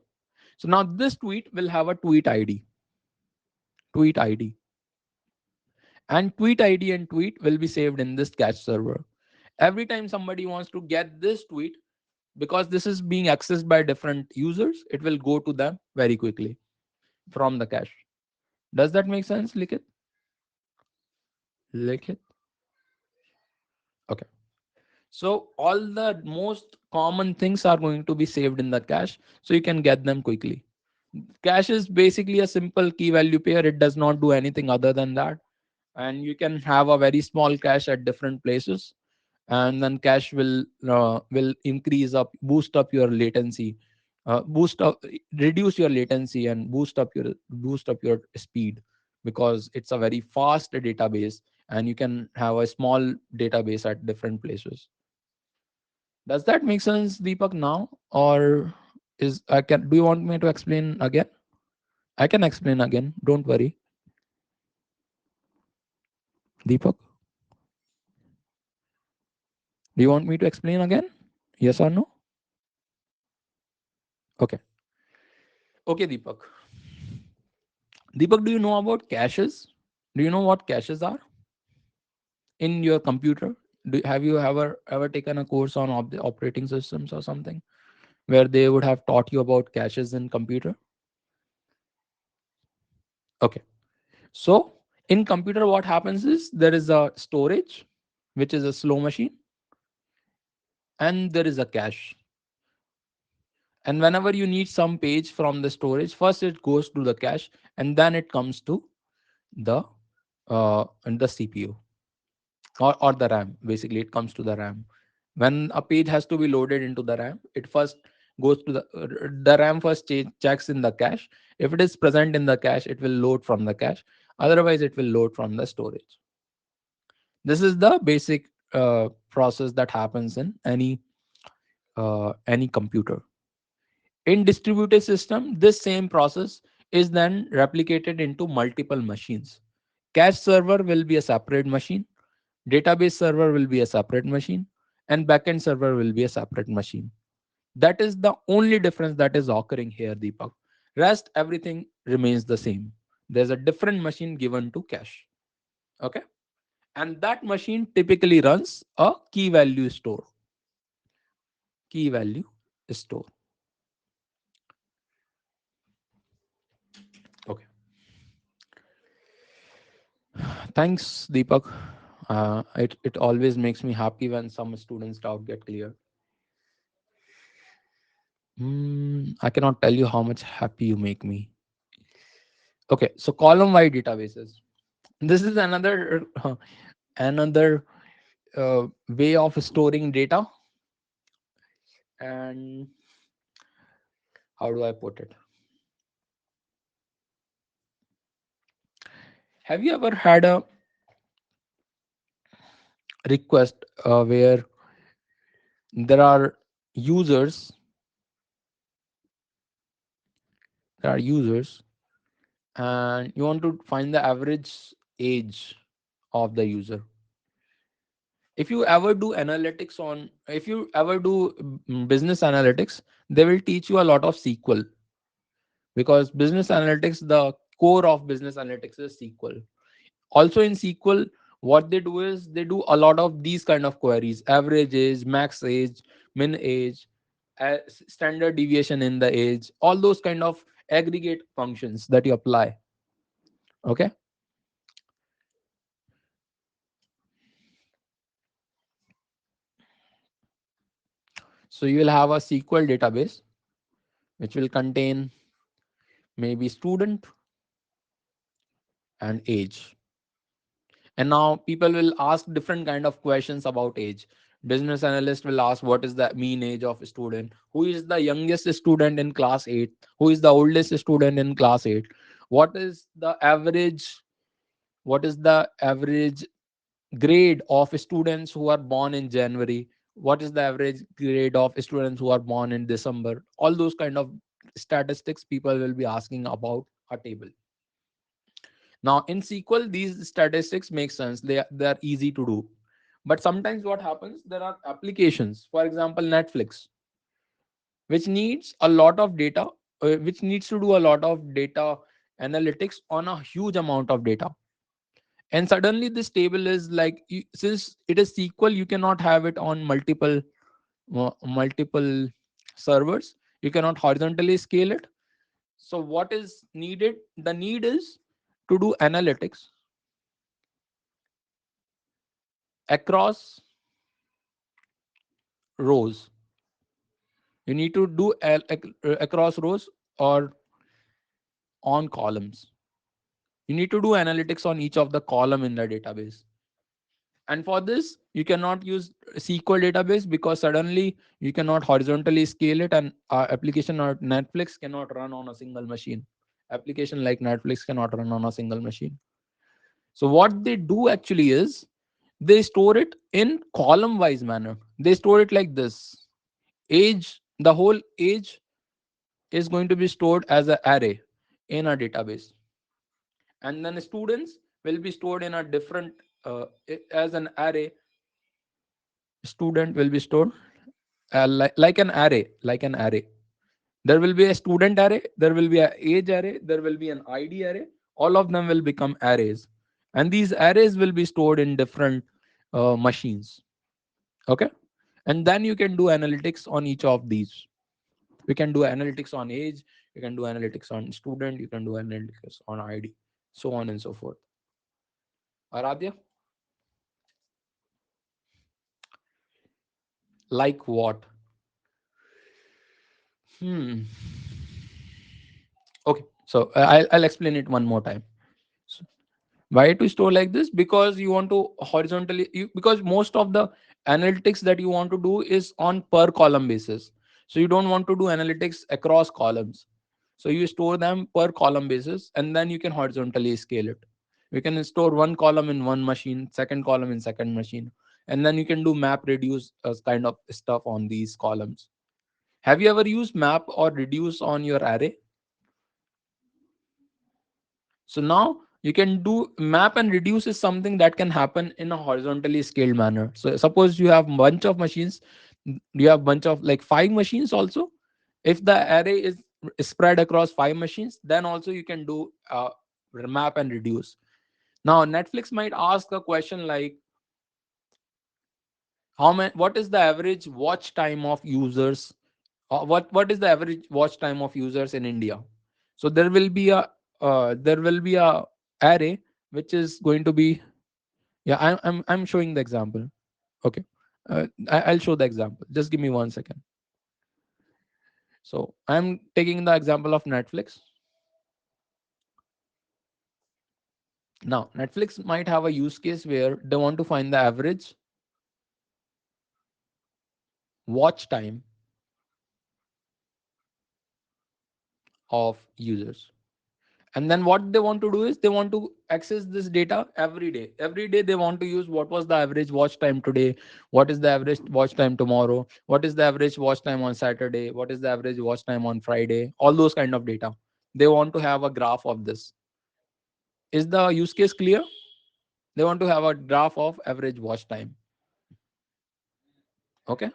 so now this tweet will have a tweet ID, and tweet ID and tweet will be saved in this cache server. Every time somebody wants to get this tweet, because this is being accessed by different users, it will go to them very quickly from the cache. Does that make sense, Likit? Likit? Okay. So all the most common things are going to be saved in the cache, so you can get them quickly. Cache is basically a simple key value pair. It does not do anything other than that. And you can have a very small cache at different places, and then cache will increase up, boost up your latency, boost up reduce your latency and boost up your speed, because it's a very fast database, and you can have a small database at different places. Does that make sense, Deepak, now? Or is I can do you want me to explain again? I can explain again, don't worry. Deepak, do you want me to explain again? Yes or no? Okay. Okay, Deepak. Deepak, do you know about caches? Do you know what caches are in your computer? Have you ever taken a course on the operating systems or something where they would have taught you about caches in computer? Okay. So in computer, what happens is there is a storage, which is a slow machine, and there is a cache. And whenever you need some page from the storage, first it goes to the cache, and then it comes to the the CPU, or the RAM. Basically, it comes to the RAM. When a page has to be loaded into the RAM, it first goes to the RAM first checks in the cache. If it is present in the cache, it will load from the cache. Otherwise, it will load from the storage. This is the basic process that happens in any computer. In distributed system, this same process is then replicated into multiple machines. Cache server will be a separate machine, database server will be a separate machine, and backend server will be a separate machine. That is the only difference that is occurring here, Deepak. Rest everything remains the same. There's a different machine given to cache. Okay. And that machine typically runs a key value store. Key value store. Okay. Thanks, Deepak. It always makes me happy when some students' doubt get cleared. I cannot tell you how much happy you make me. Okay, so column-wide databases. This is another way of storing data. And how do I put it? Have you ever had a request where there are users, there are users, and you want to find the average age of the user? If you ever do analytics on, if you ever do business analytics, they will teach you a lot of SQL, because business analytics, the core of business analytics is SQL. Also in SQL, what they do is they do a lot of these kind of queries: average age, max age, min age, standard deviation in the age, all those kind of aggregate functions that you apply. Okay. So you will have a SQL database which will contain maybe student and age. And now people will ask different kind of questions about age. Business analyst will ask what is the mean age of a student, who is the youngest student in class 8, who is the oldest student in class 8, what is the average, what is the average grade of students who are born in January, what is the average grade of students who are born in December. All those kind of statistics people will be asking about a table. Now in SQL, these statistics make sense. They are easy to do. But sometimes what happens, there are applications, for example, Netflix, which needs a lot of data, which needs to do a lot of data analytics on a huge amount of data. And suddenly this table is like, since it is SQL, you cannot have it on multiple servers. You cannot horizontally scale it. So what is needed? The need is to do analytics across rows. You need to do across rows or on columns. You need to do analytics on each of the column in the database. And for this, you cannot use SQL database, because suddenly you cannot horizontally scale it, and application or Netflix cannot run on a single machine. Application like Netflix cannot run on a single machine. So what they do actually is they store it in column wise manner. They store it like this. Age, the whole age is going to be stored as an array in a database, and then students will be stored in a different as an array. Student will be stored like an array, like an array. There will be a student array, there will be an age array, there will be an ID array. All of them will become arrays, and these arrays will be stored in different machines. Okay. And then you can do analytics on each of these. We can do analytics on age, you can do analytics on student, you can do analytics on ID, so on and so forth. Aradhya, like what? Hmm. Okay, so I'll explain it one more time. So, why to store like this? Because you want to horizontally, because most of the analytics that you want to do is on per column basis. So you don't want to do analytics across columns. So you store them per column basis, and then you can horizontally scale it. You can store one column in one machine, second column in second machine, and then you can do map reduce kind of stuff on these columns. Have you ever used map or reduce on your array? So now you can do map and reduce is something that can happen in a horizontally scaled manner. So suppose you have bunch of machines, you have bunch of like five machines also. If the array is spread across five machines, then also you can do map and reduce. Now Netflix might ask a question like, how many? What is the average watch time of users? What is the average watch time of users in India? So there will be a array which is going to be, yeah, I'm showing the example. Okay, I'll show the example. Just give me 1 second. So I'm taking the example of Netflix. Now Netflix might have a use case where they want to find the average watch time of users. And then what they want to do is they want to access this data every day they want to use what was the average watch time today, what is the average watch time tomorrow, what is the average watch time on Saturday, what is the average watch time on Friday, all those kind of data. They want to have a graph of this. Is the use case clear? They want to have a graph of average watch time. Okay,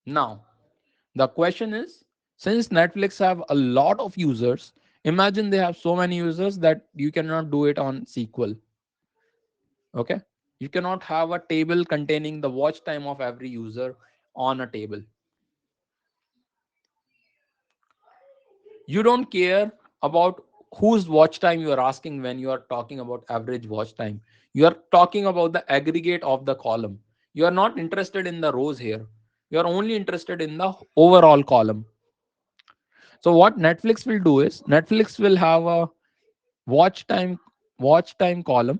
now the question is, since Netflix have a lot of users, imagine they have so many users that you cannot do it on SQL. Okay, you cannot have a table containing the watch time of every user on a table. You don't care about whose watch time you are asking when you are talking about average watch time. You are talking about the aggregate of the column. You are not interested in the rows here. You are only interested in the overall column. So what Netflix will do is Netflix will have a watch time watch time column.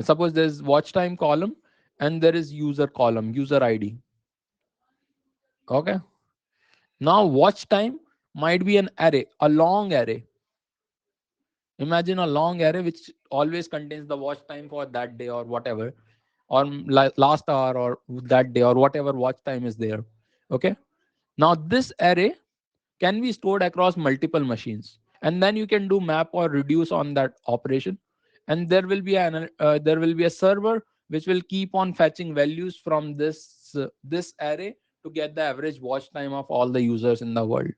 Suppose there's watch time column and there is user column, user ID. Okay, now watch time might be an array, a long array. Imagine a long array which always contains the watch time for that day or whatever, or last hour or that day or whatever watch time is there. Okay, now this array can be stored across multiple machines, and then you can do map or reduce on that operation. And there will be a server which will keep on fetching values from this array to get the average watch time of all the users in the world.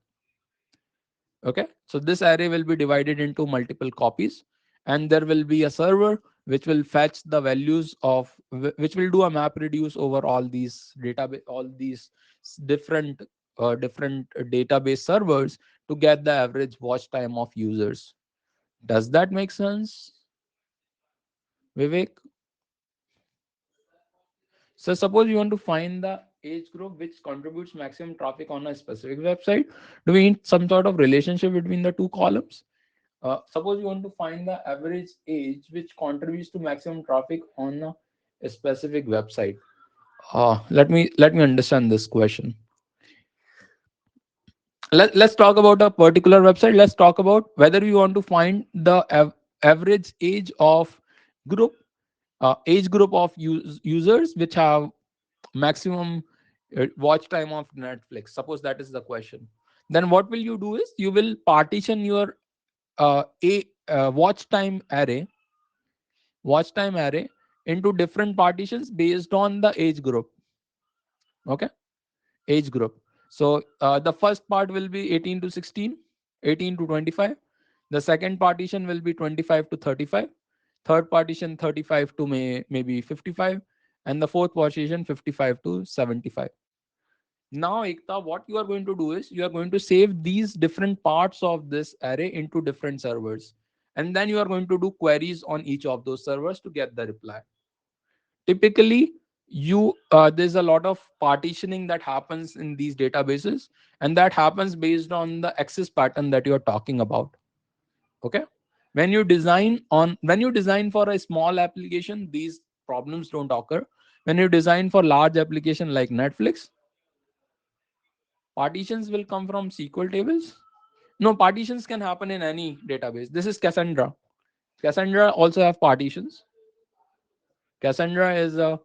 Okay, so this array will be divided into multiple copies, and there will be a server which will fetch the values of which will do a map reduce over all these database, all these different database servers to get the average watch time of users. Does that make sense, Vivek? So suppose you want to find the age group which contributes maximum traffic on a specific website. Do we need some sort of relationship between the two columns? Suppose you want to find the average age which contributes to maximum traffic on a specific website. Let me understand this question. Let's talk about a particular website. Let's talk about whether we want to find the average age of group age group of users which have maximum watch time of Netflix. Suppose that is the question. Then what will you do is you will partition your watch time array into different partitions based on the age group. Okay, age group. So the first part will be 18 to 16, 18 to 25. The second partition will be 25 to 35. Third partition 35 to maybe 55, and the fourth partition 55 to 75. Now, Ekta, what you are going to do is you are going to save these different parts of this array into different servers. And then you are going to do queries on each of those servers to get the reply. Typically, you there's a lot of partitioning that happens in these databases, and that happens based on the access pattern that you're talking about. Okay, when you design for a small application, these problems don't occur. When you design for large application like Netflix, partitions will come from SQL tables. No, partitions can happen in any database. This is Cassandra. Cassandra also have partitions. Cassandra is a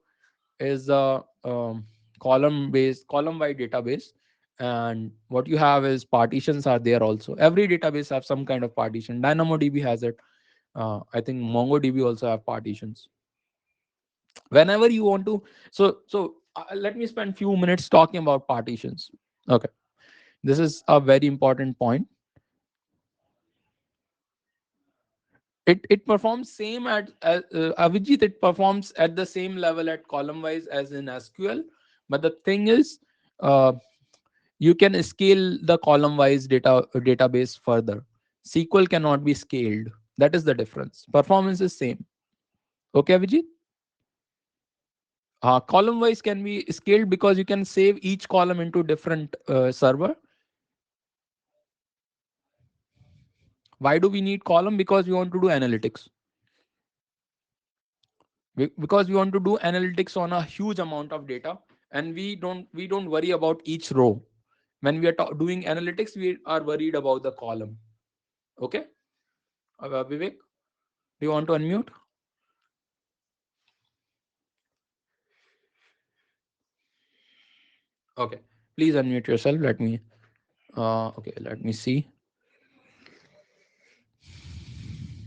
column wide database, and what you have is partitions are there also. Every database have some kind of partition. DynamoDB has it. I think MongoDB also have partitions. Whenever you want to, let me spend few minutes talking about partitions. Okay, this is a very important point. It performs same at Avijit, it performs at the same level at column wise as in SQL, but the thing is, uh, you can scale the column wise database further. SQL cannot be scaled. That is the difference. Performance is same. Okay, Avijit. Column wise can be scaled because you can save each column into different server. Why do we need column? Because we want to do analytics. Because we want to do analytics on a huge amount of data, and we don't worry about each row. When we are doing analytics, we are worried about the column. Okay, Vivek, do you want to unmute? Okay, please unmute yourself. Okay, let me see.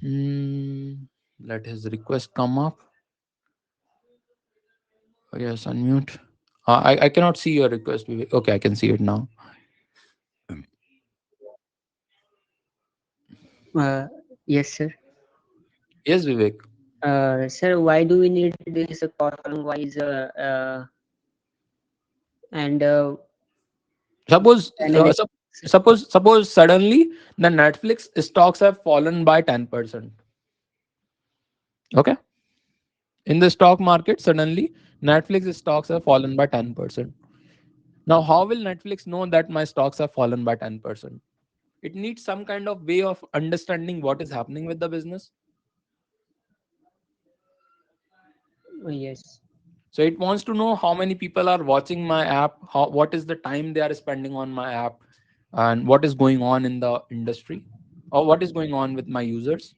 Hmm, let his request come up. Oh, yes, unmute. I cannot see your request, Vivek. Okay, I can see it now. Uh, yes, sir. Yes, Vivek. Sir, why do we need this column wise and Suppose, analytics? suppose suddenly the Netflix stocks have fallen by 10%. Okay, in the stock market, suddenly Netflix stocks have fallen by 10%. Now, how will Netflix know that my stocks have fallen by 10%? It needs some kind of way of understanding what is happening with the business. Yes, So it wants to know how many people are watching my app, what is the time they are spending on my app, and what is going on in the industry, or what is going on with my users.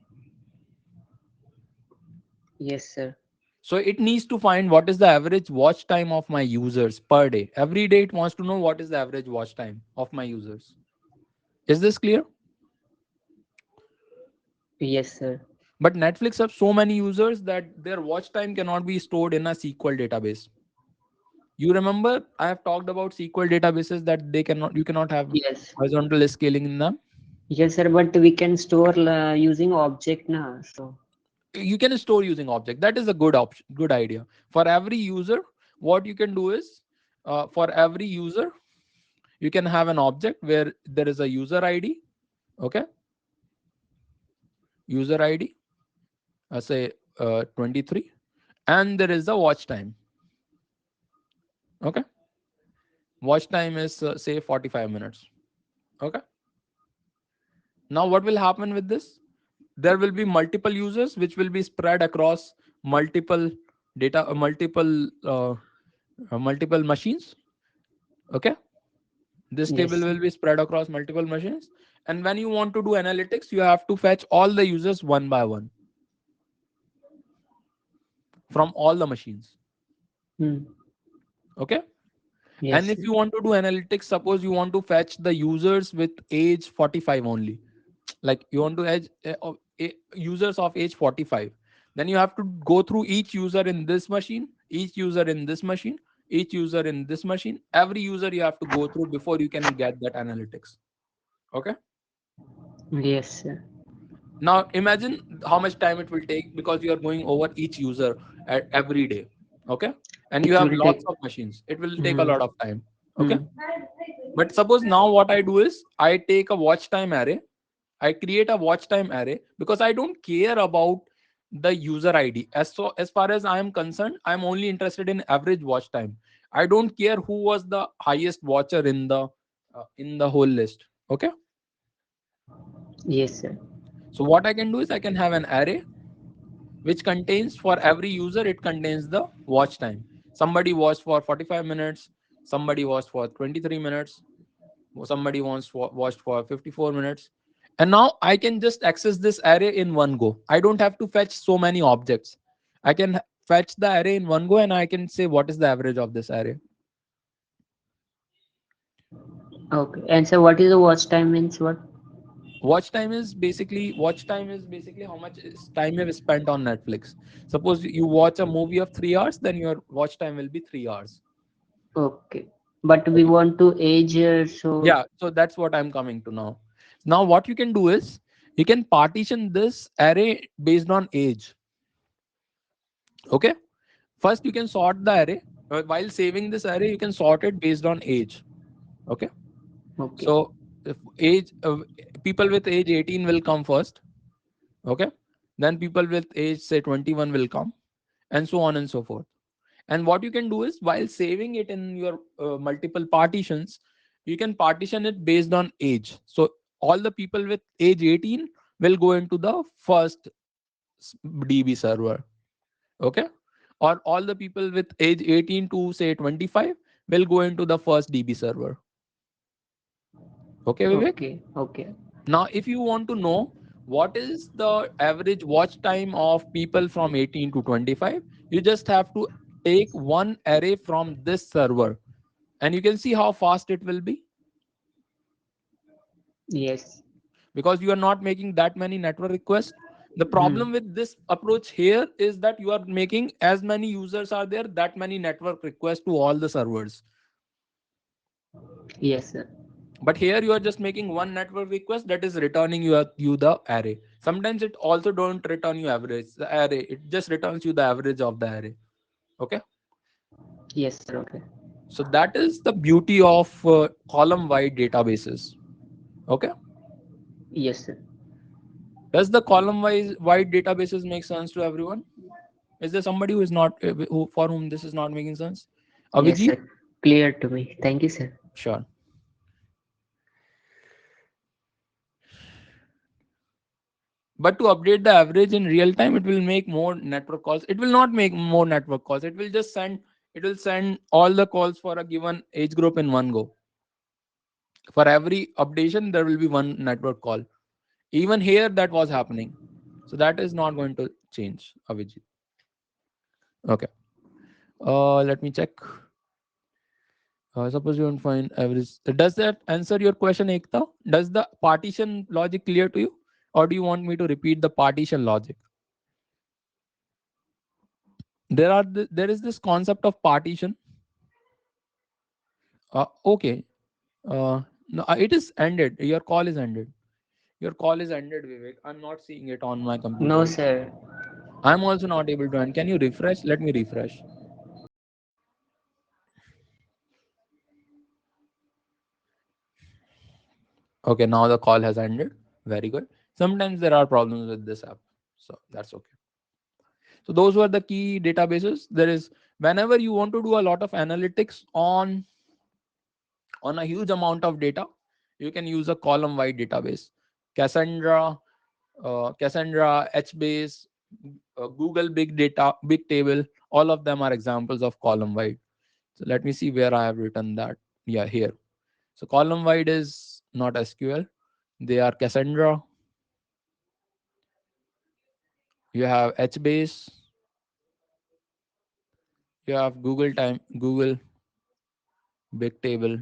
yes, sir. So it needs to find what is the average watch time of my users per day. Every day it wants to know what is the average watch time of my users. Is this clear? Yes, sir. But Netflix have so many users that their watch time cannot be stored in a SQL database. You remember I have talked about SQL databases that you cannot have Yes, horizontal scaling in them. yes, sir. But we can store using object now. So You can store using object. That is a good option, good idea. For every user, what you can do is, for every user, you can have an object where there is a user ID. Okay, user ID, say 23, and there is a watch time. Okay, watch time is say 45 minutes. Okay, now what will happen with this? There will be multiple users which will be spread across multiple data, multiple machines. Okay, this table yes, will be spread across multiple machines, and when you want to do analytics, you have to fetch all the users one by one from all the machines. hmm. Okay, and Yes, if you want to do analytics, suppose you want to fetch the users with age 45 only, like you want to edge users of age 45, then you have to go through each user in this machine, each user in this machine, each user in this machine. Every user you have to go through before you can get that analytics. Okay, yes, sir. now imagine how much time it will take, because you are going over each user every day. Okay, and you It have will take. lots of machines, it will take a Hmm. lot of time. Okay, Hmm. but suppose now what I do is I take a watch time array. I create a watch time array because I don't care about the user ID. As far as I am concerned, I'm only interested in average watch time. I don't care who was the highest watcher in the whole list. Okay. Yes, sir. So what I can do is I can have an array which contains, for every user, it contains the watch time. Somebody watched for 45 minutes, somebody watched for 23 minutes, somebody watched for 54 minutes. And now I can just access this array in one go. I don't have to fetch so many objects. I can fetch the array in one go, and I can say what is the average of this array. Okay. And so what is the watch time means what? Watch time is basically how much time you have spent on Netflix. Suppose you watch a movie of 3 hours, then your watch time will be 3 hours. Okay. But we Okay. want to age, so Yeah, so that's what I'm coming to now. Now, what you can do is you can partition this array based on age. Okay. First, you can sort the array. While saving this array, you can sort it based on age. Okay. okay. So, if people with age 18 will come first. Okay. Then people with age, say, 21 will come, and so on and so forth. And what you can do is, while saving it in your multiple partitions, you can partition it based on age. So all the people with age 18 will go into the first DB server. Okay. Or all the people with age 18 to say 25 will go into the first DB server. Okay, Vivek. Okay. Okay. Now, if you want to know what is the average watch time of people from 18 to 25, you just have to take one array from this server, and you can see how fast it will be, Yes. because you are not making that many network requests. The Hmm. problem with this approach here is that you are making, as many users are there, that many network requests to all the servers. Yes, sir. But here you are just making one network request that is returning you the array. Sometimes it also don't return you average the array, it just returns you the average of the array. Okay. Yes, sir. Okay. So that is the beauty of column wide databases. Okay. Yes, sir. Does the column wide databases make sense to everyone? Is there somebody who is not for whom this is not making sense? Yes, Avijit? sir. Clear to me. Thank you, sir. Sure. But to update the average in real time, it will make more network calls. It will not make more network calls. It will send all the calls for a given age group in one go. For every updation, there will be one network call. Even here, that was happening. So that is not going to change, Avijit. Okay. Let me check. Suppose you don't find average. Does that answer your question, Ekta? Does the partition logic clear to you? Or do you want me to repeat the partition logic? There is this concept of partition. Okay. No, it is ended. Your call is ended. Your call is ended, Vivek. I'm not seeing it on my No, computer. sir. I'm also not able to end. Can you refresh? Let me refresh. Okay, now the call has ended. Very good. Sometimes there are problems with this app. So that's okay. So those were the key databases. There is, whenever you want to do a lot of analytics on a huge amount of data, you can use a column wide database. Cassandra, Cassandra, HBase, Google Big Data, Big Table, all of them are examples of column wide. So let me see where I have written that. Yeah, here. So column wide is not SQL. They are Cassandra. You have HBase. You have Google Big Table.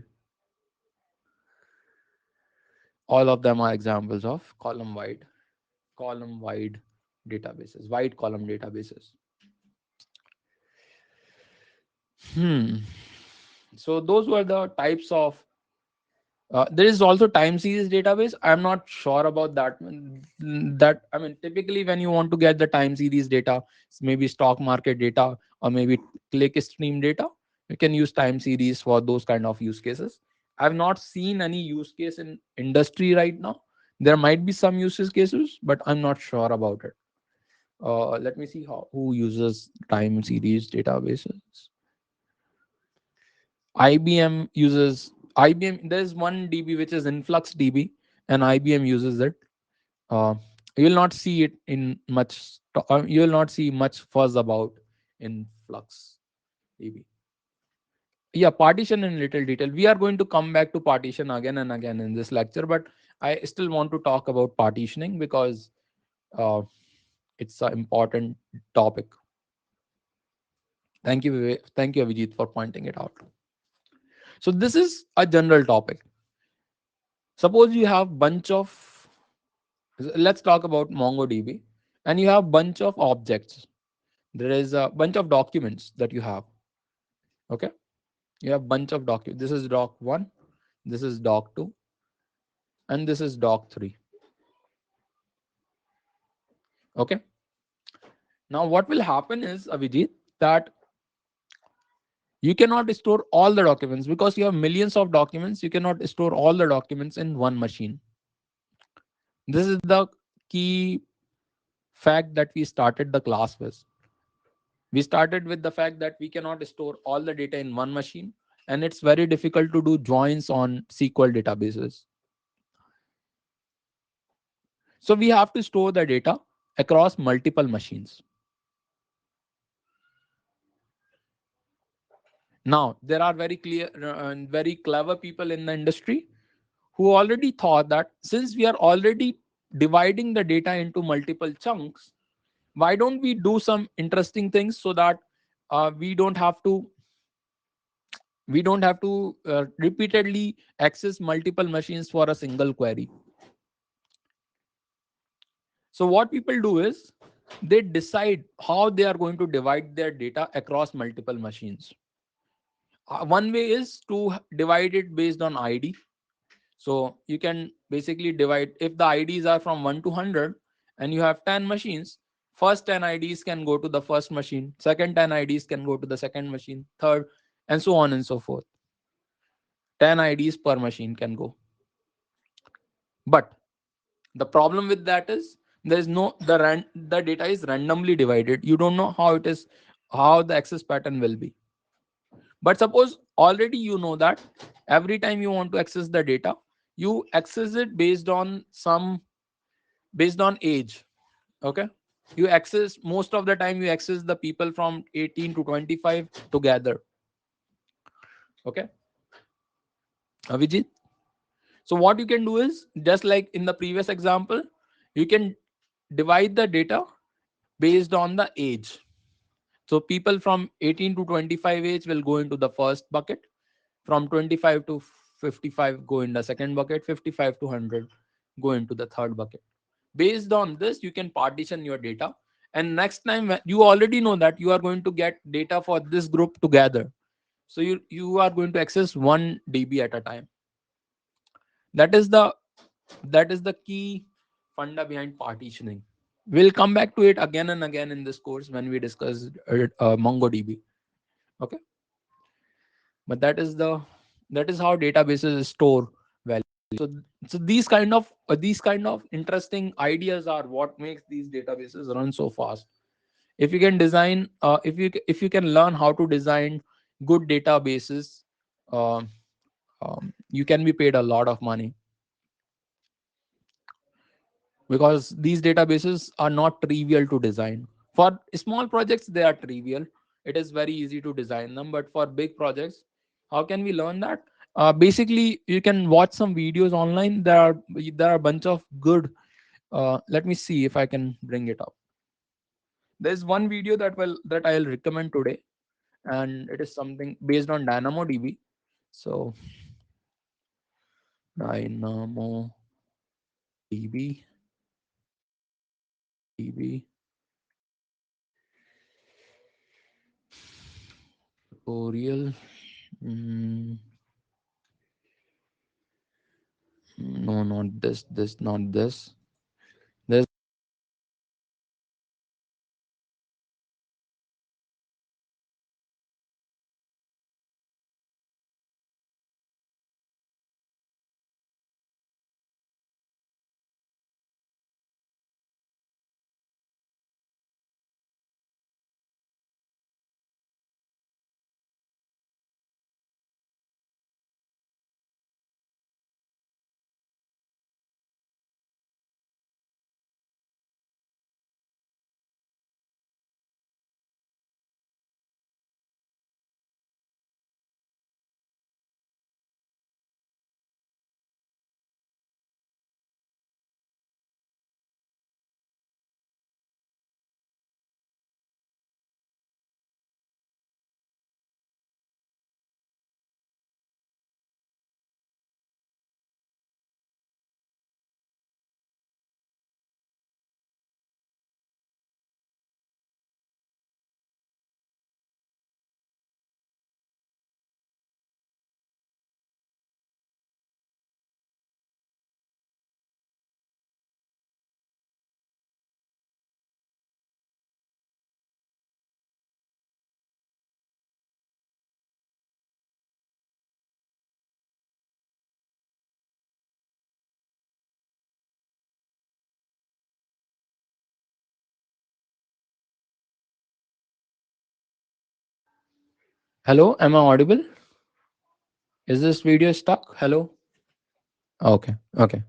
All of them are examples of column wide databases, wide column databases. Hmm. So those were the types of. There is also time series database. I'm not sure about that one. That, I mean, typically when you want to get the time series data, maybe stock market data or maybe click stream data, you can use time series for those kind of use cases. I've not seen any use case in industry right now. There might be some use cases, but I'm not sure about it. Let me see who uses time series databases. IBM. There's one DB which is influx DB, and IBM uses it. Uh, you will not see it in much. You will not see much fuzz about influx DB. Yeah, partition in little detail. We are going to come back to partition again and again in this lecture, but I still want to talk about partitioning because uh, it's an important topic. Thank you, Avijit, for pointing it out. So this is a general topic. Suppose you have bunch of, let's talk about MongoDB, and you have bunch of objects. There is a bunch of documents that you have. Okay, you have bunch of documents. This is doc one, this is doc two, and this is doc three. Okay. Now what will happen is, Avijit, that you cannot store all the documents because you have millions of documents. You cannot store all the documents in one machine. This is the key fact that we started the class with. We started with the fact that we cannot store all the data in one machine, and it's very difficult to do joins on SQL databases. So we have to store the data across multiple machines. Now, there are very clear and very clever people in the industry who already thought that since we are already dividing the data into multiple chunks, why don't we do some interesting things so that uh, we don't have to repeatedly access multiple machines for a single query. So what people do is they decide how they are going to divide their data across multiple machines. One way is to divide it based on ID. So you can basically divide, if the IDs are from 1 to 100 and you have 10 machines, first 10 IDs can go to the first machine, second 10 IDs can go to the second machine, third, and so on and so forth. 10 IDs per machine can go. But the problem with that is there is no the data is randomly divided. You don't know how the access pattern will be. But suppose already you know that every time you want to access the data, you access it based on age. Okay, you access most of the time you access the people from 18 to 25 together. Okay, Avijit. So what you can do is just like in the previous example, you can divide the data based on the age. So people from 18 to 25 age will go into the first bucket. From 25 to 55 go in the second bucket. 55 to 100 go into the third bucket. Based on this, you can partition your data. And next time you already know that you are going to get data for this group together. So you are going to access 1 DB at a time. That is the key funda behind partitioning. We'll come back to it again and again in this course when we discuss MongoDB. Okay, but that is how databases store value. So these kind of interesting ideas are what makes these databases run so fast. If you can design, if you can learn how to design good databases, uh, you can be paid a lot of money because these databases are not trivial to design. For small projects, they are trivial. It is very easy to design them, but for big projects, how can we learn that? Basically, you can watch some videos online. There are a bunch of good. Let me see if I can bring it up. There's one video that I'll recommend today, and it is something based on DynamoDB. So DynamoDB DB tutorial. Mm, no, not this. This, not this. There's Hello, am I audible? Is this video stuck? Hello? Okay, okay,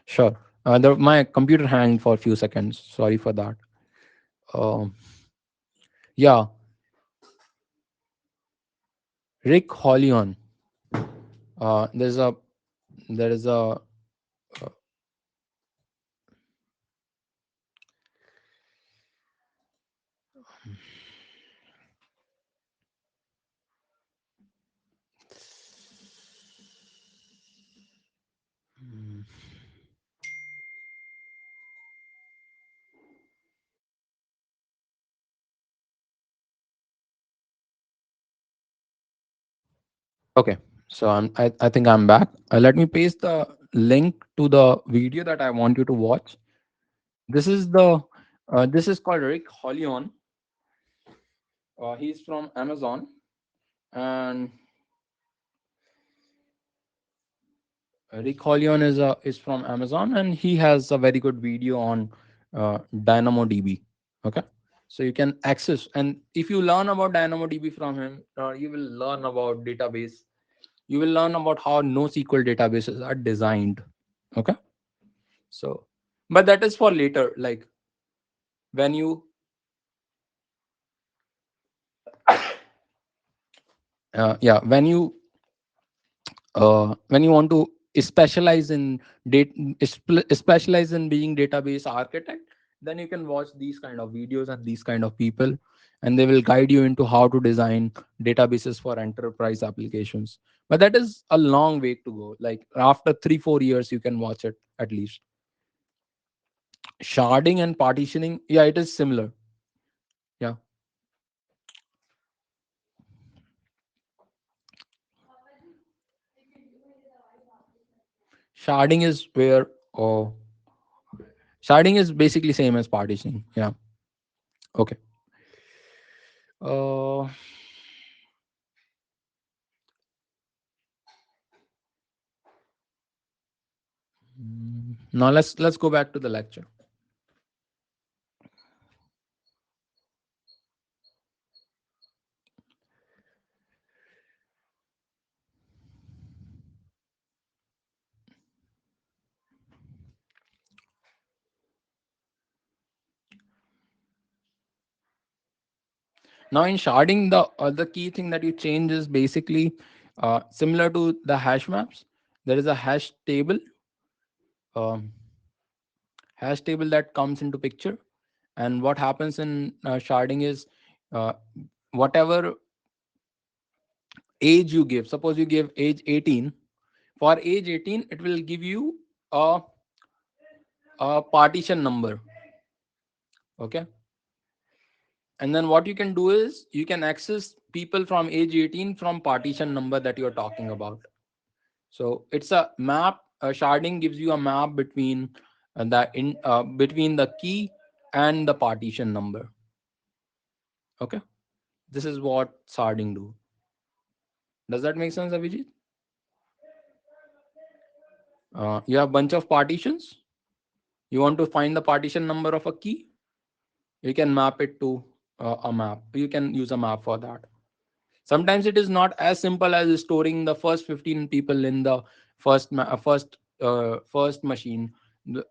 sure. My computer hanged for a few seconds. Sorry for that. Um, yeah, Rick Hollion. There's a there is a okay. So I think I'm back. Let me paste the link to the video that I want you to watch. This is this is called Rick Hollion. He's from Amazon, and Rick Hollion is from Amazon, and he has a very good video on DynamoDB. Okay, so you can access, and if you learn about DynamoDB from him, you will learn about database. You will learn about how NoSQL databases are designed. Okay, so but that is for later. Like when you yeah when you want to specialize in specialize in being database architect, then you can watch these kind of videos and these kind of people, and they will guide you into how to design databases for enterprise applications. But that is a long way to go. Like after 3 4 years you can watch it at least. Sharding and partitioning, yeah, it is similar. Yeah, sharding is where oh sharding is basically same as partitioning. Yeah, okay. uh Now let's go back to the lecture. Now in sharding, the key thing that you change is basically similar to the hash maps. There is a um, hash table that comes into picture, and what happens in sharding is uh, whatever age you give. Suppose you give age 18. For age 18, it will give you a, a partition number. Okay, and then what you can do is you can access people from age 18 from partition number that you're talking about. So it's a map. Sharding gives you a map between between the key and the partition number. Okay, this is what sharding do. Does that make sense, Abhijit? You have bunch of partitions. You want to find the partition number of a key. You can map it to a map. You can use a map for that. Sometimes it is not as simple as storing the first 15 people in the first machine,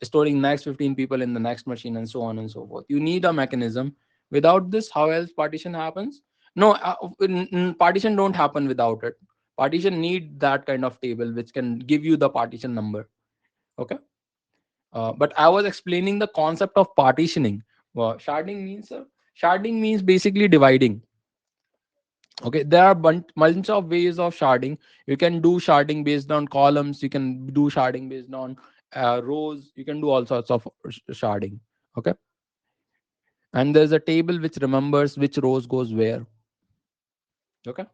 storing next 15 people in the next machine, and so on and so forth. You need a mechanism. Without this, how else partition happens? No, partition don't happen without it. Partition need that kind of table which can give you the partition number. Okay, but I was explaining the concept of partitioning. Sharding means basically dividing. Okay, there are bunch of ways of sharding. You can do sharding based on columns. You can do sharding based on rows. You can do all sorts of sharding. Okay, and there's a table which remembers which rows goes where. Okay,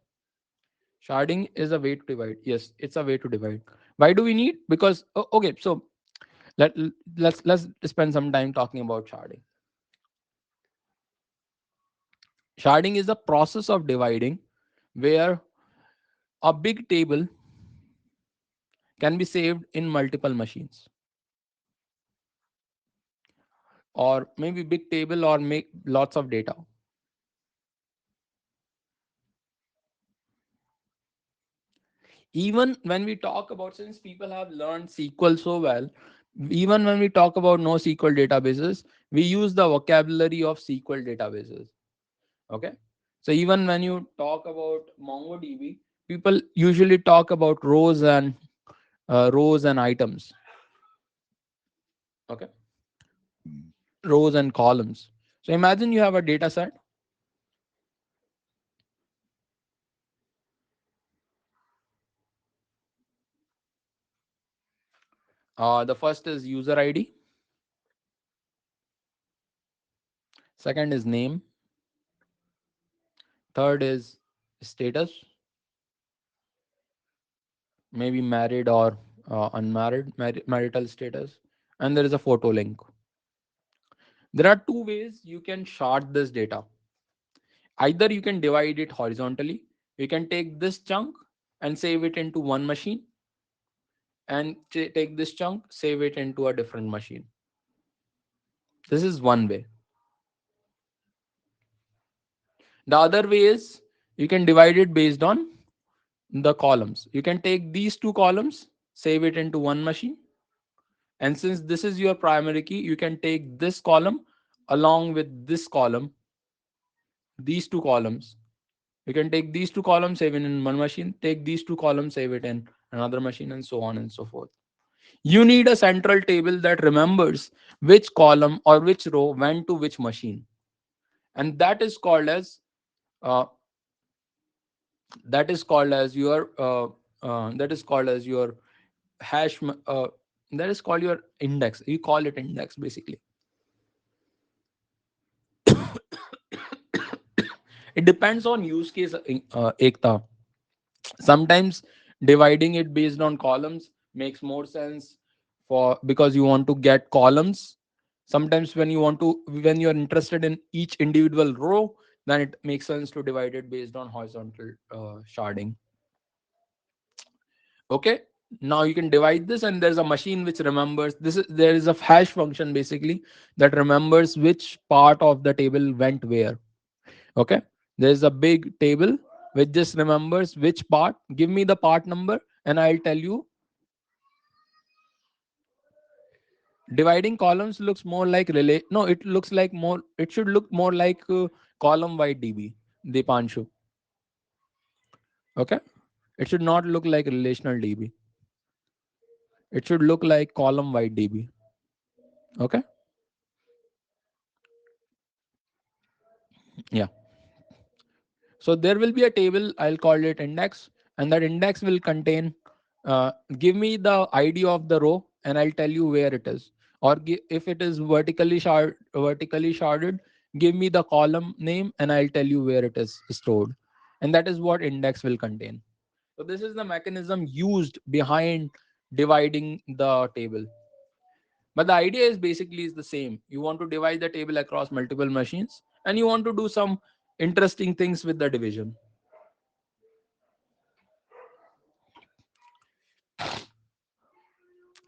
sharding is a way to divide. Yes, it's a way to divide. Why do we need? Because okay, so let let's spend some time talking about sharding. Sharding is the process of dividing where a big table can be saved in multiple machines, or maybe big table or make lots of data. Even when we talk about, since people have learned SQL so well, even when we talk about NoSQL databases, we use the vocabulary of SQL databases. Okay. So even when you talk about MongoDB, people usually talk about rows and items. Okay. Rows and columns. So imagine you have a data set. The first is user ID, second is name, third is status, maybe married or unmarried, marital status, and there is a photo link. There are two ways you can shard this data. Either you can divide it horizontally, you can take this chunk and save it into one machine, and take this chunk, save it into a different machine. This is one way. The other way is you can divide it based on the columns. You can take these two columns, save it into one machine, and since this is your primary key, you can take this column along with this column, these two columns. You can take these two columns, save it in one machine, take these two columns, save it in another machine, and so on and so forth. You need a central table that remembers which column or which row went to which machine, and uh, that is called as your that is called as your hash. That is called your index. You call it index basically. It depends on use case, Ekta. Sometimes dividing it based on columns makes more sense, for because you want to get columns. Sometimes when you're interested in each individual row, then it makes sense to divide it based on horizontal sharding. Okay. Now you can divide this, and there's a machine which remembers this. There is a hash function basically that remembers which part of the table went where. Okay. There's a big table which just remembers which part. Give me the part number and I'll tell you. Dividing columns looks more like relay. No, it looks like more. It should look more like column wide DB. Dipanshu. Okay. It should not look like relational DB. It should look like column wide DB. Okay. Yeah. So there will be a table, I'll call it index, and that index will contain, give me the ID of the row, and I'll tell you where it is. Or if it is vertically sharded, give me the column name, and I'll tell you where it is stored. And that is what index will contain. So this is the mechanism used behind dividing the table. But the idea is basically is the same. You want to divide the table across multiple machines, and you want to do some interesting things with the division.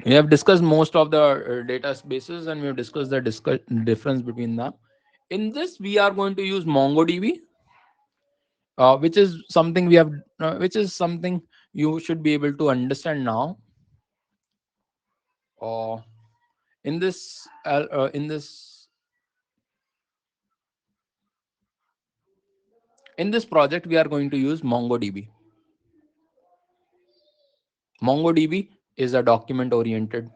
We have discussed most of the data spaces, and we have discussed the difference between them. In this, we are going to use MongoDB, which is something you should be able to understand now. Uh, in this, in this project, we are going to use MongoDB. MongoDB is a document-oriented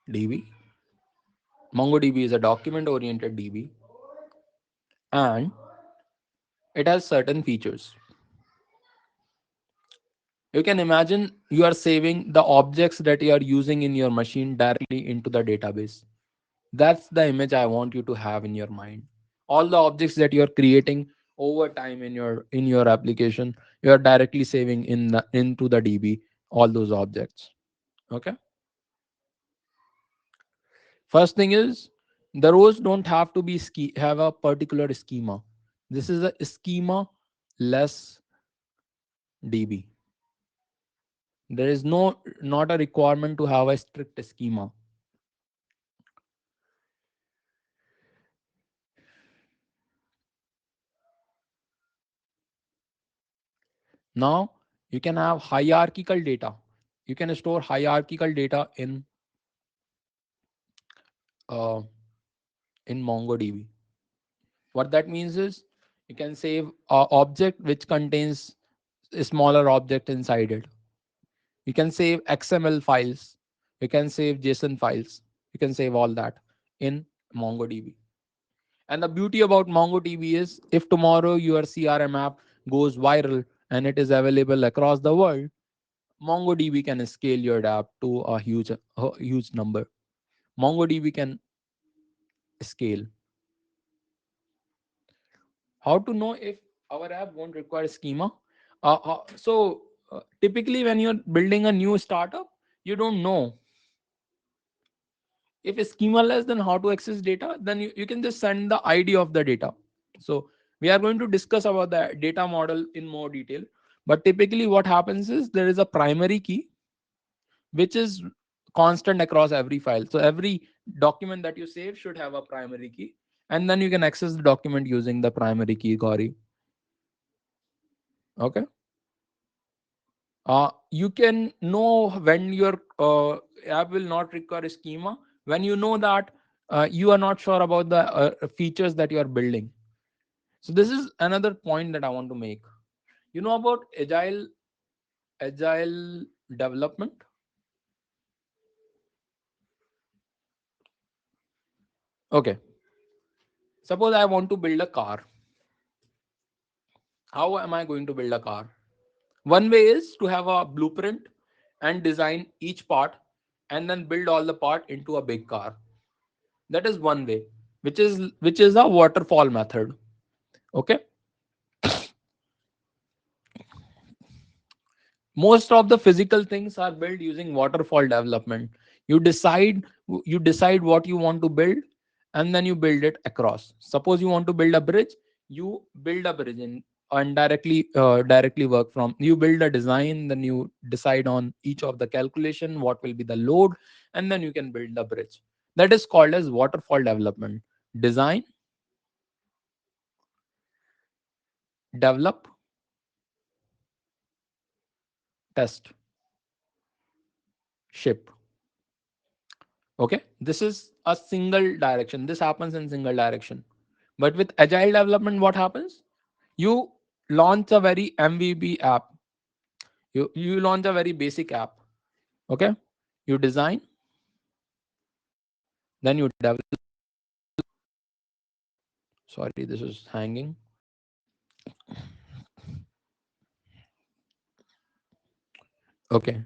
DB. MongoDB is a document-oriented DB, and it has certain features. You can imagine you are saving the objects that you are using in your machine directly into the database. That's the image I want you to have in your mind. All the objects that you are creating over time in your application, you are directly saving into the DB all those objects. Okay. First thing is, the rows don't have to have a particular schema. This is a schema less DB. There is not a requirement to have a strict schema. Now you can have hierarchical data. You can store hierarchical data uh, in MongoDB. What that means is you can save a object which contains a smaller object inside it. You can save XML files. You can save JSON files. You can save all that in MongoDB. And the beauty about MongoDB is if tomorrow your CRM app goes viral and it is available across the world, MongoDB can scale your app to a huge number. MongoDB can scale. How to know if our app won't require schema? Typically, when you're building a new startup, you don't know if it's schema less, then how to access data. Then you can just send the ID of the data. So we are going to discuss about the data model in more detail. But typically, what happens is there is a primary key which is constant across every file. So every document that you save should have a primary key, and then you can access the document using the primary key, Gauri. Okay. You can know when your app will not require a schema when you know that you are not sure about the features that you are building. So this is another point that I want to make. You know about agile development. Okay. Suppose I want to build a car. How am I going to build a car? One way is to have a blueprint and design each part and then build all the part into a big car. That is one way, which is a waterfall method. Okay. Most of the physical things are built using waterfall development. You decide what you want to build, and then you build it across. Suppose you want to build a bridge, you build a bridge and directly work from. You build a design, then you decide on each of the calculation what will be the load, and then you can build the bridge. That is called as waterfall development. Design, develop, test, ship. Okay, this is a single direction. This happens in single direction. But with agile development, what happens? You launch a very MVP app. You launch a very basic app. Okay, you design, then you develop. Sorry, this is hanging. Okay,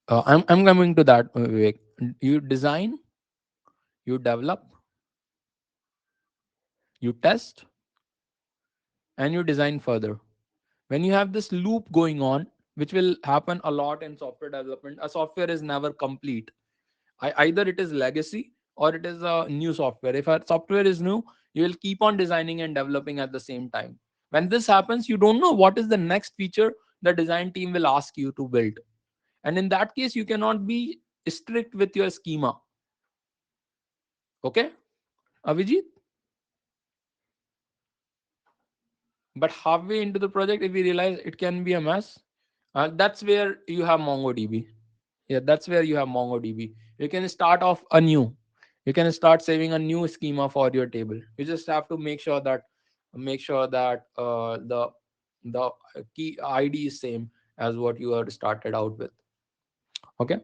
I'm coming to that. Vivek. You design, you develop, you test, and you design further. When you have this loop going on, which will happen a lot in software development, a software is never complete. Either it is legacy or it is a new software. If a software is new, you will keep on designing and developing at the same time. When this happens, you don't know what is the next feature the design team will ask you to build. And in that case, you cannot be strict with your schema. Okay, Avijit? But halfway into the project, if we realize it can be a mess, that's where you have MongoDB. Yeah, that's where you have MongoDB. You can start off anew. You can start saving a new schema for your table. You just have to make sure that the key ID is same as what you are started out with. Okay,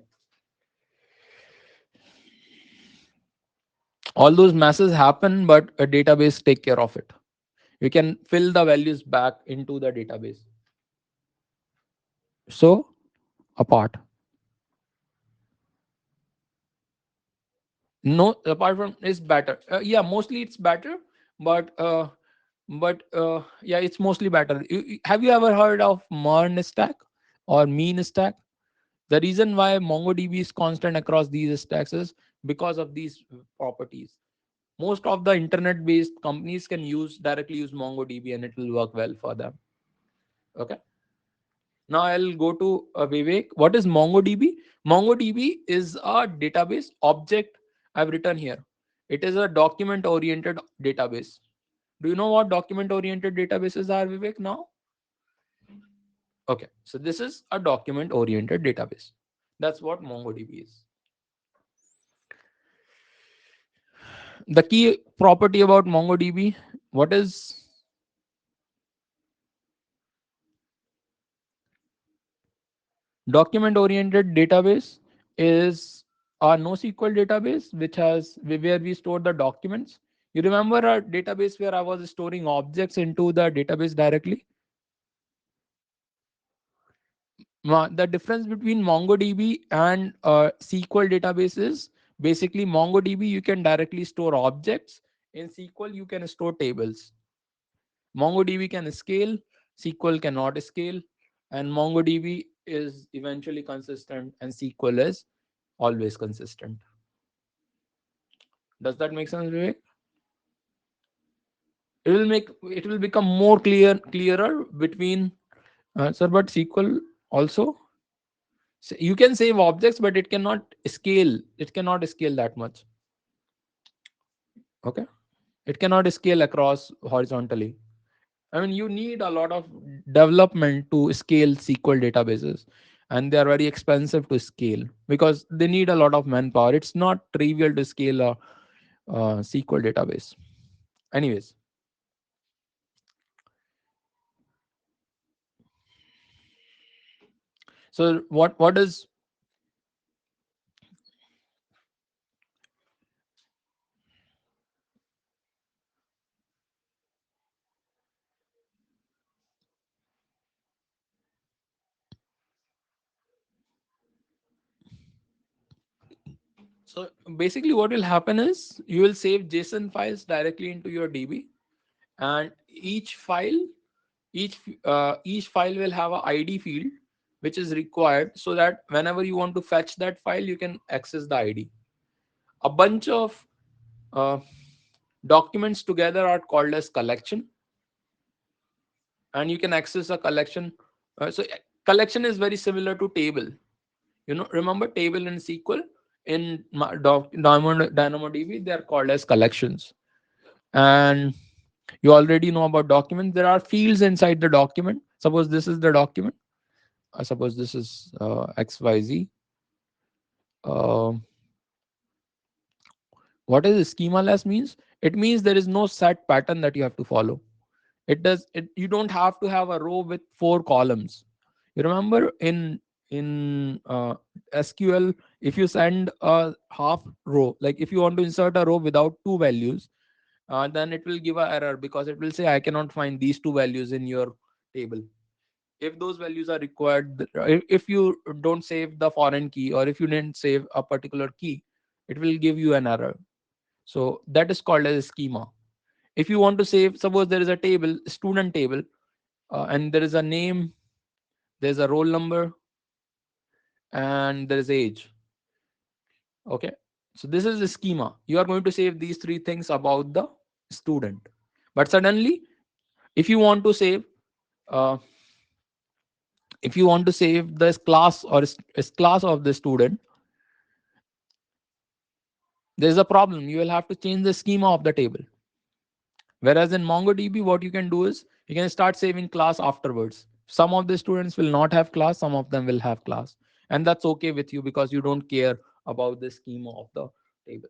all those messes happen, but a database take care of it. You can fill the values back into the database. So apart, no, apart from is better. Yeah, mostly it's better, but yeah, it's mostly better. Have you ever heard of MERN stack or mean stack? The reason why MongoDB is constant across these stacks is because of these properties. Most of the internet-based companies can directly use MongoDB and it will work well for them. Okay. Now I'll go to Vivek. What is MongoDB? MongoDB is a database object I've written here. It is a document-oriented database. Do you know what document-oriented databases are, Vivek? Now, Okay, so this is a document oriented database. That's what MongoDB is. The key property about MongoDB, what is document oriented database, is a NoSQL database which has where we store the documents. You remember a database where I was storing objects into the database directly? The difference between MongoDB and SQL database is basically MongoDB you can directly store objects. In SQL you can store tables. MongoDB can scale, SQL cannot scale, and MongoDB is eventually consistent, and SQL is always consistent. Does that make sense, Vivek? It will become more clearer between sir, but SQL also you can save objects, but it cannot scale. It cannot scale that much. Okay, it cannot scale across horizontally. I mean, you need a lot of development to scale SQL databases, and they are very expensive to scale because they need a lot of manpower. It's not trivial to scale a SQL database. Anyways, so what is so basically what will happen is you will save JSON files directly into your DB, and each file will have a ID field which is required so that whenever you want to fetch that file, you can access the ID. A bunch of uh, documents together are called as collection, and you can access a collection. Collection is very similar to table. Remember table in SQL, in DynamoDB, they are called as collections. And you already know about documents. There are fields inside the document. Suppose this is the document. Suppose this is XYZ. Uh, what is schema less means? It means there is no set pattern that you have to follow. You don't have to have a row with 4 columns. You remember in SQL, if you send a half row, like if you want to insert a row without 2 values, then it will give an error because it will say I cannot find these 2 values in your table. If those values are required, if you don't save the foreign key, or if you didn't save a particular key, it will give you an error. So that is called as a schema. If you want to save, suppose there is a table, student table, and there is a name, there's a roll number, and there is age. Okay, so this is the schema. You are going to save these 3 things about the student. But suddenly, if you want to save uh, this class, or is class of the student, there's a problem. You will have to change the schema of the table. Whereas in MongoDB, what you can do is you can start saving class afterwards. Some of the students will not have class, some of them will have class. And that's okay with you because you don't care about the schema of the table.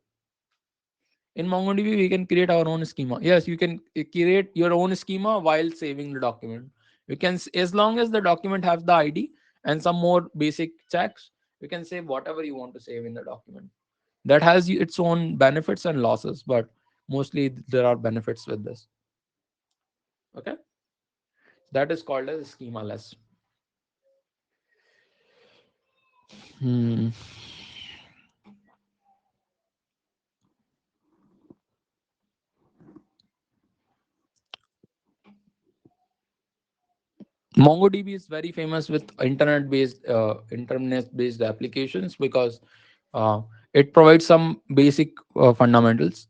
In MongoDB, we can create our own schema. Yes, you can create your own schema while saving the document. You can, as long as the document has the ID and some more basic checks, you can save whatever you want to save in the document. That has its own benefits and losses, but mostly there are benefits with this. Okay, that is called as schema less. Hmm. MongoDB is very famous with internet based applications because uh, it provides some basic fundamentals.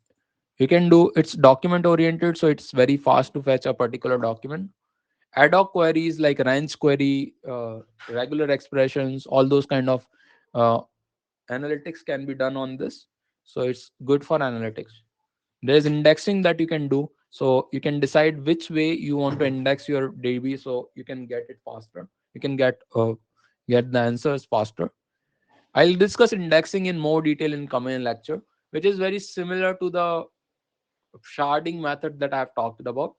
You can do, it's document oriented, so it's very fast to fetch a particular document. Ad hoc queries like range query, regular expressions, all those kind of uh, analytics can be done on this. So it's good for analytics. There's indexing that you can do, so you can decide which way you want to index your DB so you can get it faster. you can get the answers faster. I'll discuss indexing in more detail in coming lecture, which is very similar to the sharding method that I've talked about.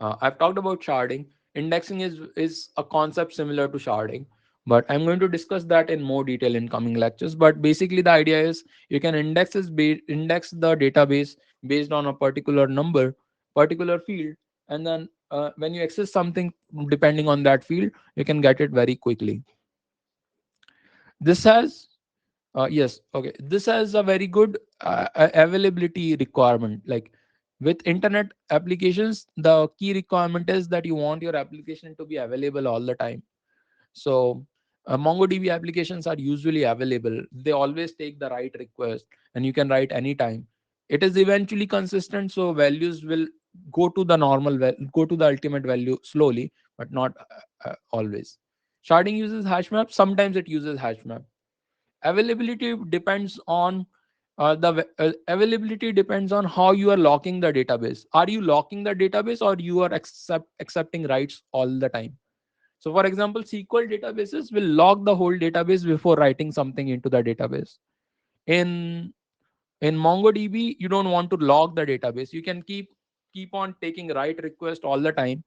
I've talked about sharding. Indexing is a concept similar to sharding, but I'm going to discuss that in more detail in coming lectures. But basically, the idea is you can index the database based on a particular number, particular field, and then when you access something depending on that field, you can get it very quickly. This has yes, okay. This has a very good availability requirement. Like with internet applications, the key requirement is that you want your application to be available all the time. So MongoDB applications are usually available. They always take the right request, and you can write anytime. It is eventually consistent, so values will go to the ultimate value slowly, but not always. Sharding uses hash map. Sometimes it uses hash map. Availability depends on availability depends on how you are locking the database. Are you locking the database, or you are accepting writes all the time? So for example, SQL databases will lock the whole database before writing something into the database. In in MongoDB, you don't want to lock the database. You can keep on taking write request all the time,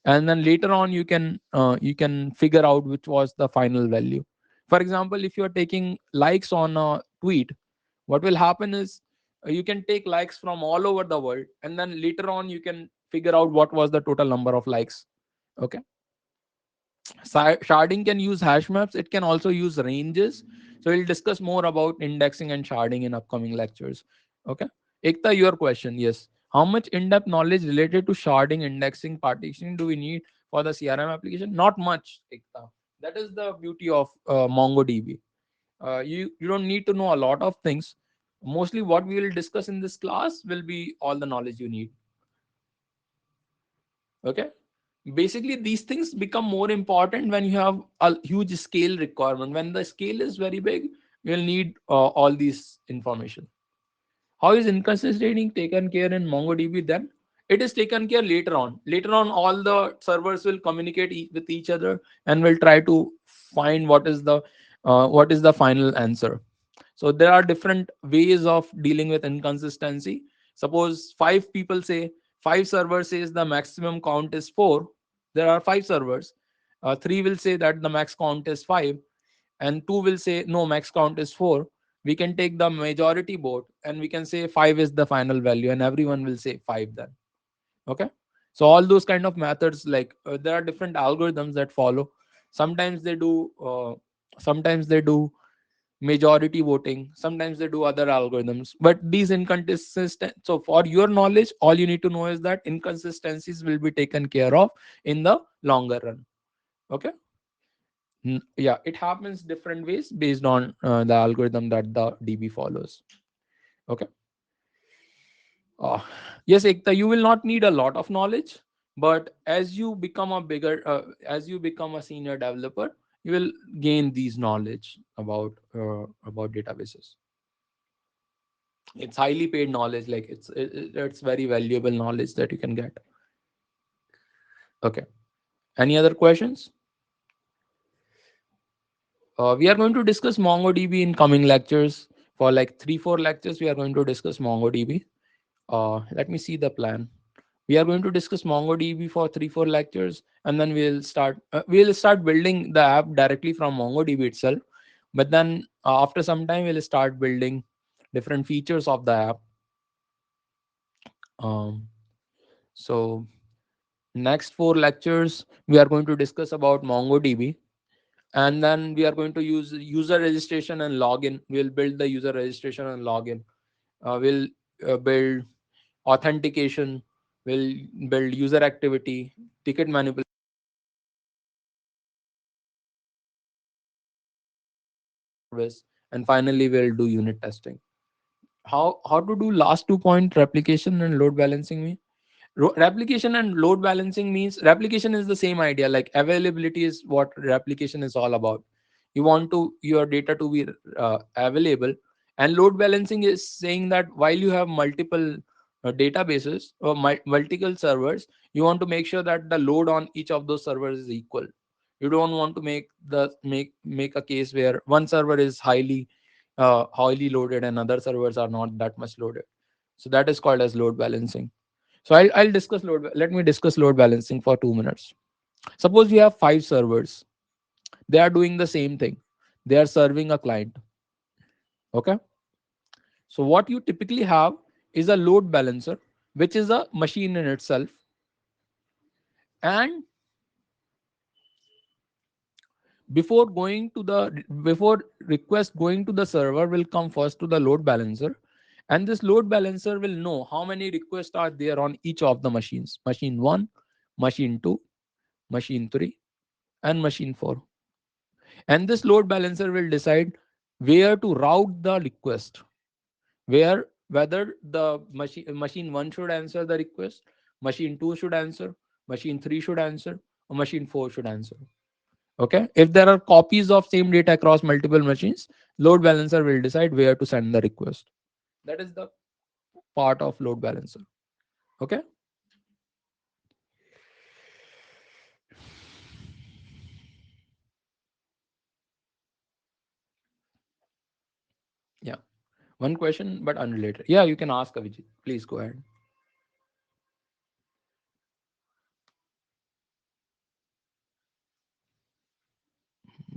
and then later on you can figure out which was the final value. For example, if you are taking likes on a tweet, what will happen is you can take likes from all over the world, and then later on you can figure out what was the total number of likes. Okay. Sharding can use hash maps. It can also use ranges. So we'll discuss more about indexing and sharding in upcoming lectures. Okay. Ekta, your question. Yes. How much in-depth knowledge related to sharding, indexing, partitioning do we need for the CRM application? Not much, Ekta. That is the beauty of MongoDB. You don't need to know a lot of things. Mostly what we will discuss in this class will be all the knowledge you need. Okay. Basically these things become more important when you have a huge scale requirement. When the scale is very big, you'll need all these information. How is inconsistency taken care in MongoDB? Then it is taken care later on all the servers will communicate with each other, and will try to find what is the final answer. So there are different ways of dealing with inconsistency. Suppose five servers says the maximum count is 4. There are 5 servers. 3 will say that the max count is 5, and 2 will say no, max count is 4. We can take the majority vote, and we can say 5 is the final value, and everyone will say 5 then. Okay. So all those kind of methods, like there are different algorithms that follow. Sometimes they do majority voting, sometimes they do other algorithms, but these inconsistent. So for your knowledge, all you need to know is that inconsistencies will be taken care of in the longer run. Okay. Yeah, it happens different ways based on the algorithm that the DB follows. Okay. uh, yes, Ekta, you will not need a lot of knowledge, but as you become a senior developer, you will gain these knowledge about databases. It's highly paid knowledge. Like it's very valuable knowledge that you can get. Okay. Any other questions? We are going to discuss MongoDB in coming lectures. For like 3-4 lectures we are going to discuss MongoDB. Let me see the plan. We are going to discuss MongoDB for 3-4 lectures, and then we'll start building the app directly from MongoDB itself. But then after some time we'll start building different features of the app. um, so next 4 lectures we are going to discuss about MongoDB, and then we are going to use user registration and login. We'll build the user registration and login. We'll build authentication. We'll build user activity, ticket manipulation, service, and finally we'll do unit testing. How to do last 2 point, replication and load balancing mean? Replication and load balancing means replication is the same idea. Like availability is what replication is all about. You want to your data to be available, and load balancing is saying that while you have multiple databases or multiple servers, you want to make sure that the load on each of those servers is equal. You don't want to make a case where one server is highly loaded and other servers are not that much loaded. So that is called as load balancing. So I'll discuss let me discuss load balancing for 2 minutes. Suppose you have 5 servers. They are doing the same thing. They are serving a client. Okay. So what you typically have is a load balancer, which is a machine in itself. And before request going to the server will come first to the load balancer, and this load balancer will know how many requests are there on each of the machines: machine 1, machine 2, machine 3, and machine 4. And this load balancer will decide where to route the request, whether the machine 1 should answer the request, machine 2 should answer, machine 3 should answer, or machine 4 should answer. Okay, if there are copies of same data across multiple machines, load balancer will decide where to send the request. That is the part of load balancer. Okay. Yeah, one question but unrelated. Yeah, you can ask Avijit, please go ahead.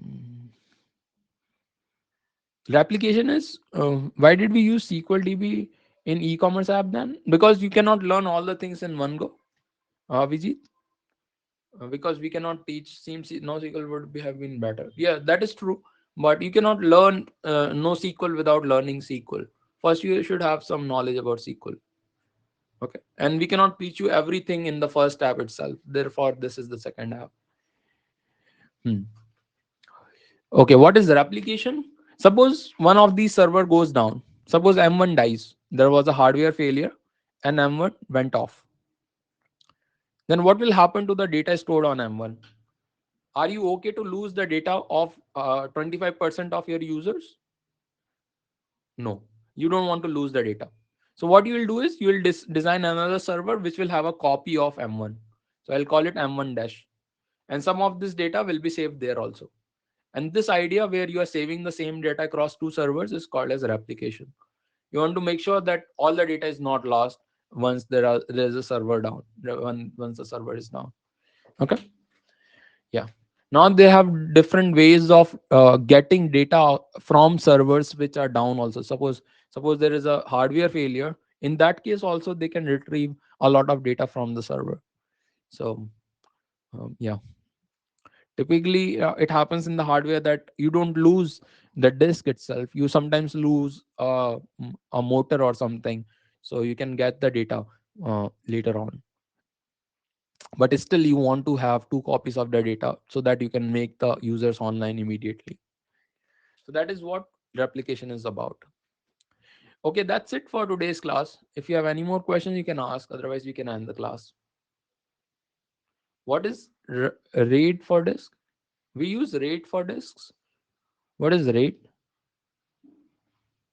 Mm. Replication is why did we use SQL DB in e-commerce app then? Because you cannot learn all the things in one go. Vijit, because we cannot teach. Seems NoSQL would have been better. Yeah, that is true. But you cannot learn NoSQL without learning SQL. First, you should have some knowledge about SQL. Okay, and we cannot teach you everything in the first app itself. Therefore, this is the second app. Hmm. Okay, what is the replication? Suppose one of these server goes down. Suppose M1 dies. There was a hardware failure, and M1 went off. Then what will happen to the data stored on M1? Are you okay to lose the data of 25% of your users? No, you don't want to lose the data. So what you will do is you will design another server which will have a copy of M1. So I'll call it M1 dash, and some of this data will be saved there also. And this idea where you are saving the same data across two servers is called as replication. You want to make sure that all the data is not lost once there's a server down. Once the server is down. Okay. Yeah. Now they have different ways of getting data from servers which are down also. Suppose there is a hardware failure. In that case also they can retrieve a lot of data from the server. So yeah, typically it happens in the hardware that you don't lose the disk itself. You sometimes lose a motor or something. So you can get the data later on. But still you want to have two copies of the data so that you can make the users online immediately. So that is what replication is about. Okay, that's it for today's class. If you have any more questions you can ask, otherwise we can end the class. What is raid for disk? We use raid for disks. What is raid?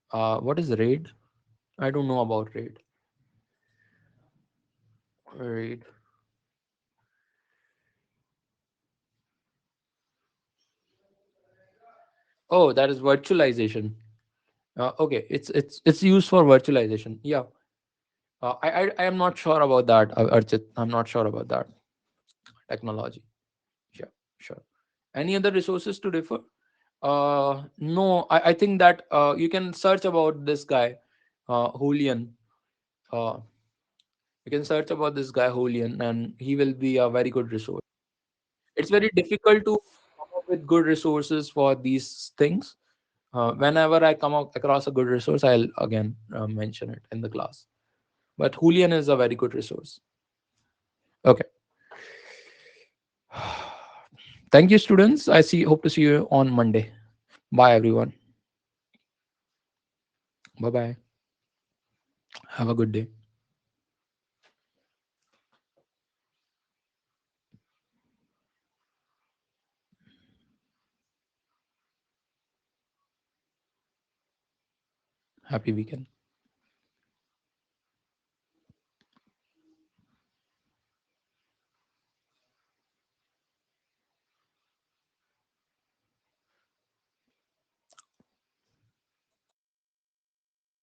What is raid? I don't know about raid. Oh, that is virtualization. Okay, it's used for virtualization. Yeah. I am not sure about that, Archit. I'm not sure about that technology. Sure, sure. Any other resources to refer? No, I think that you can search about this guy, Julian. Uh, you can search about this guy, Julian, and he will be a very good resource. It's very difficult to come up with good resources for these things. Whenever I come across a good resource, I'll again mention it in the class. But Julian is a very good resource. Okay. Thank you, students. Hope to see you on Monday. Bye, everyone. Bye bye. Have a good day. Happy weekend.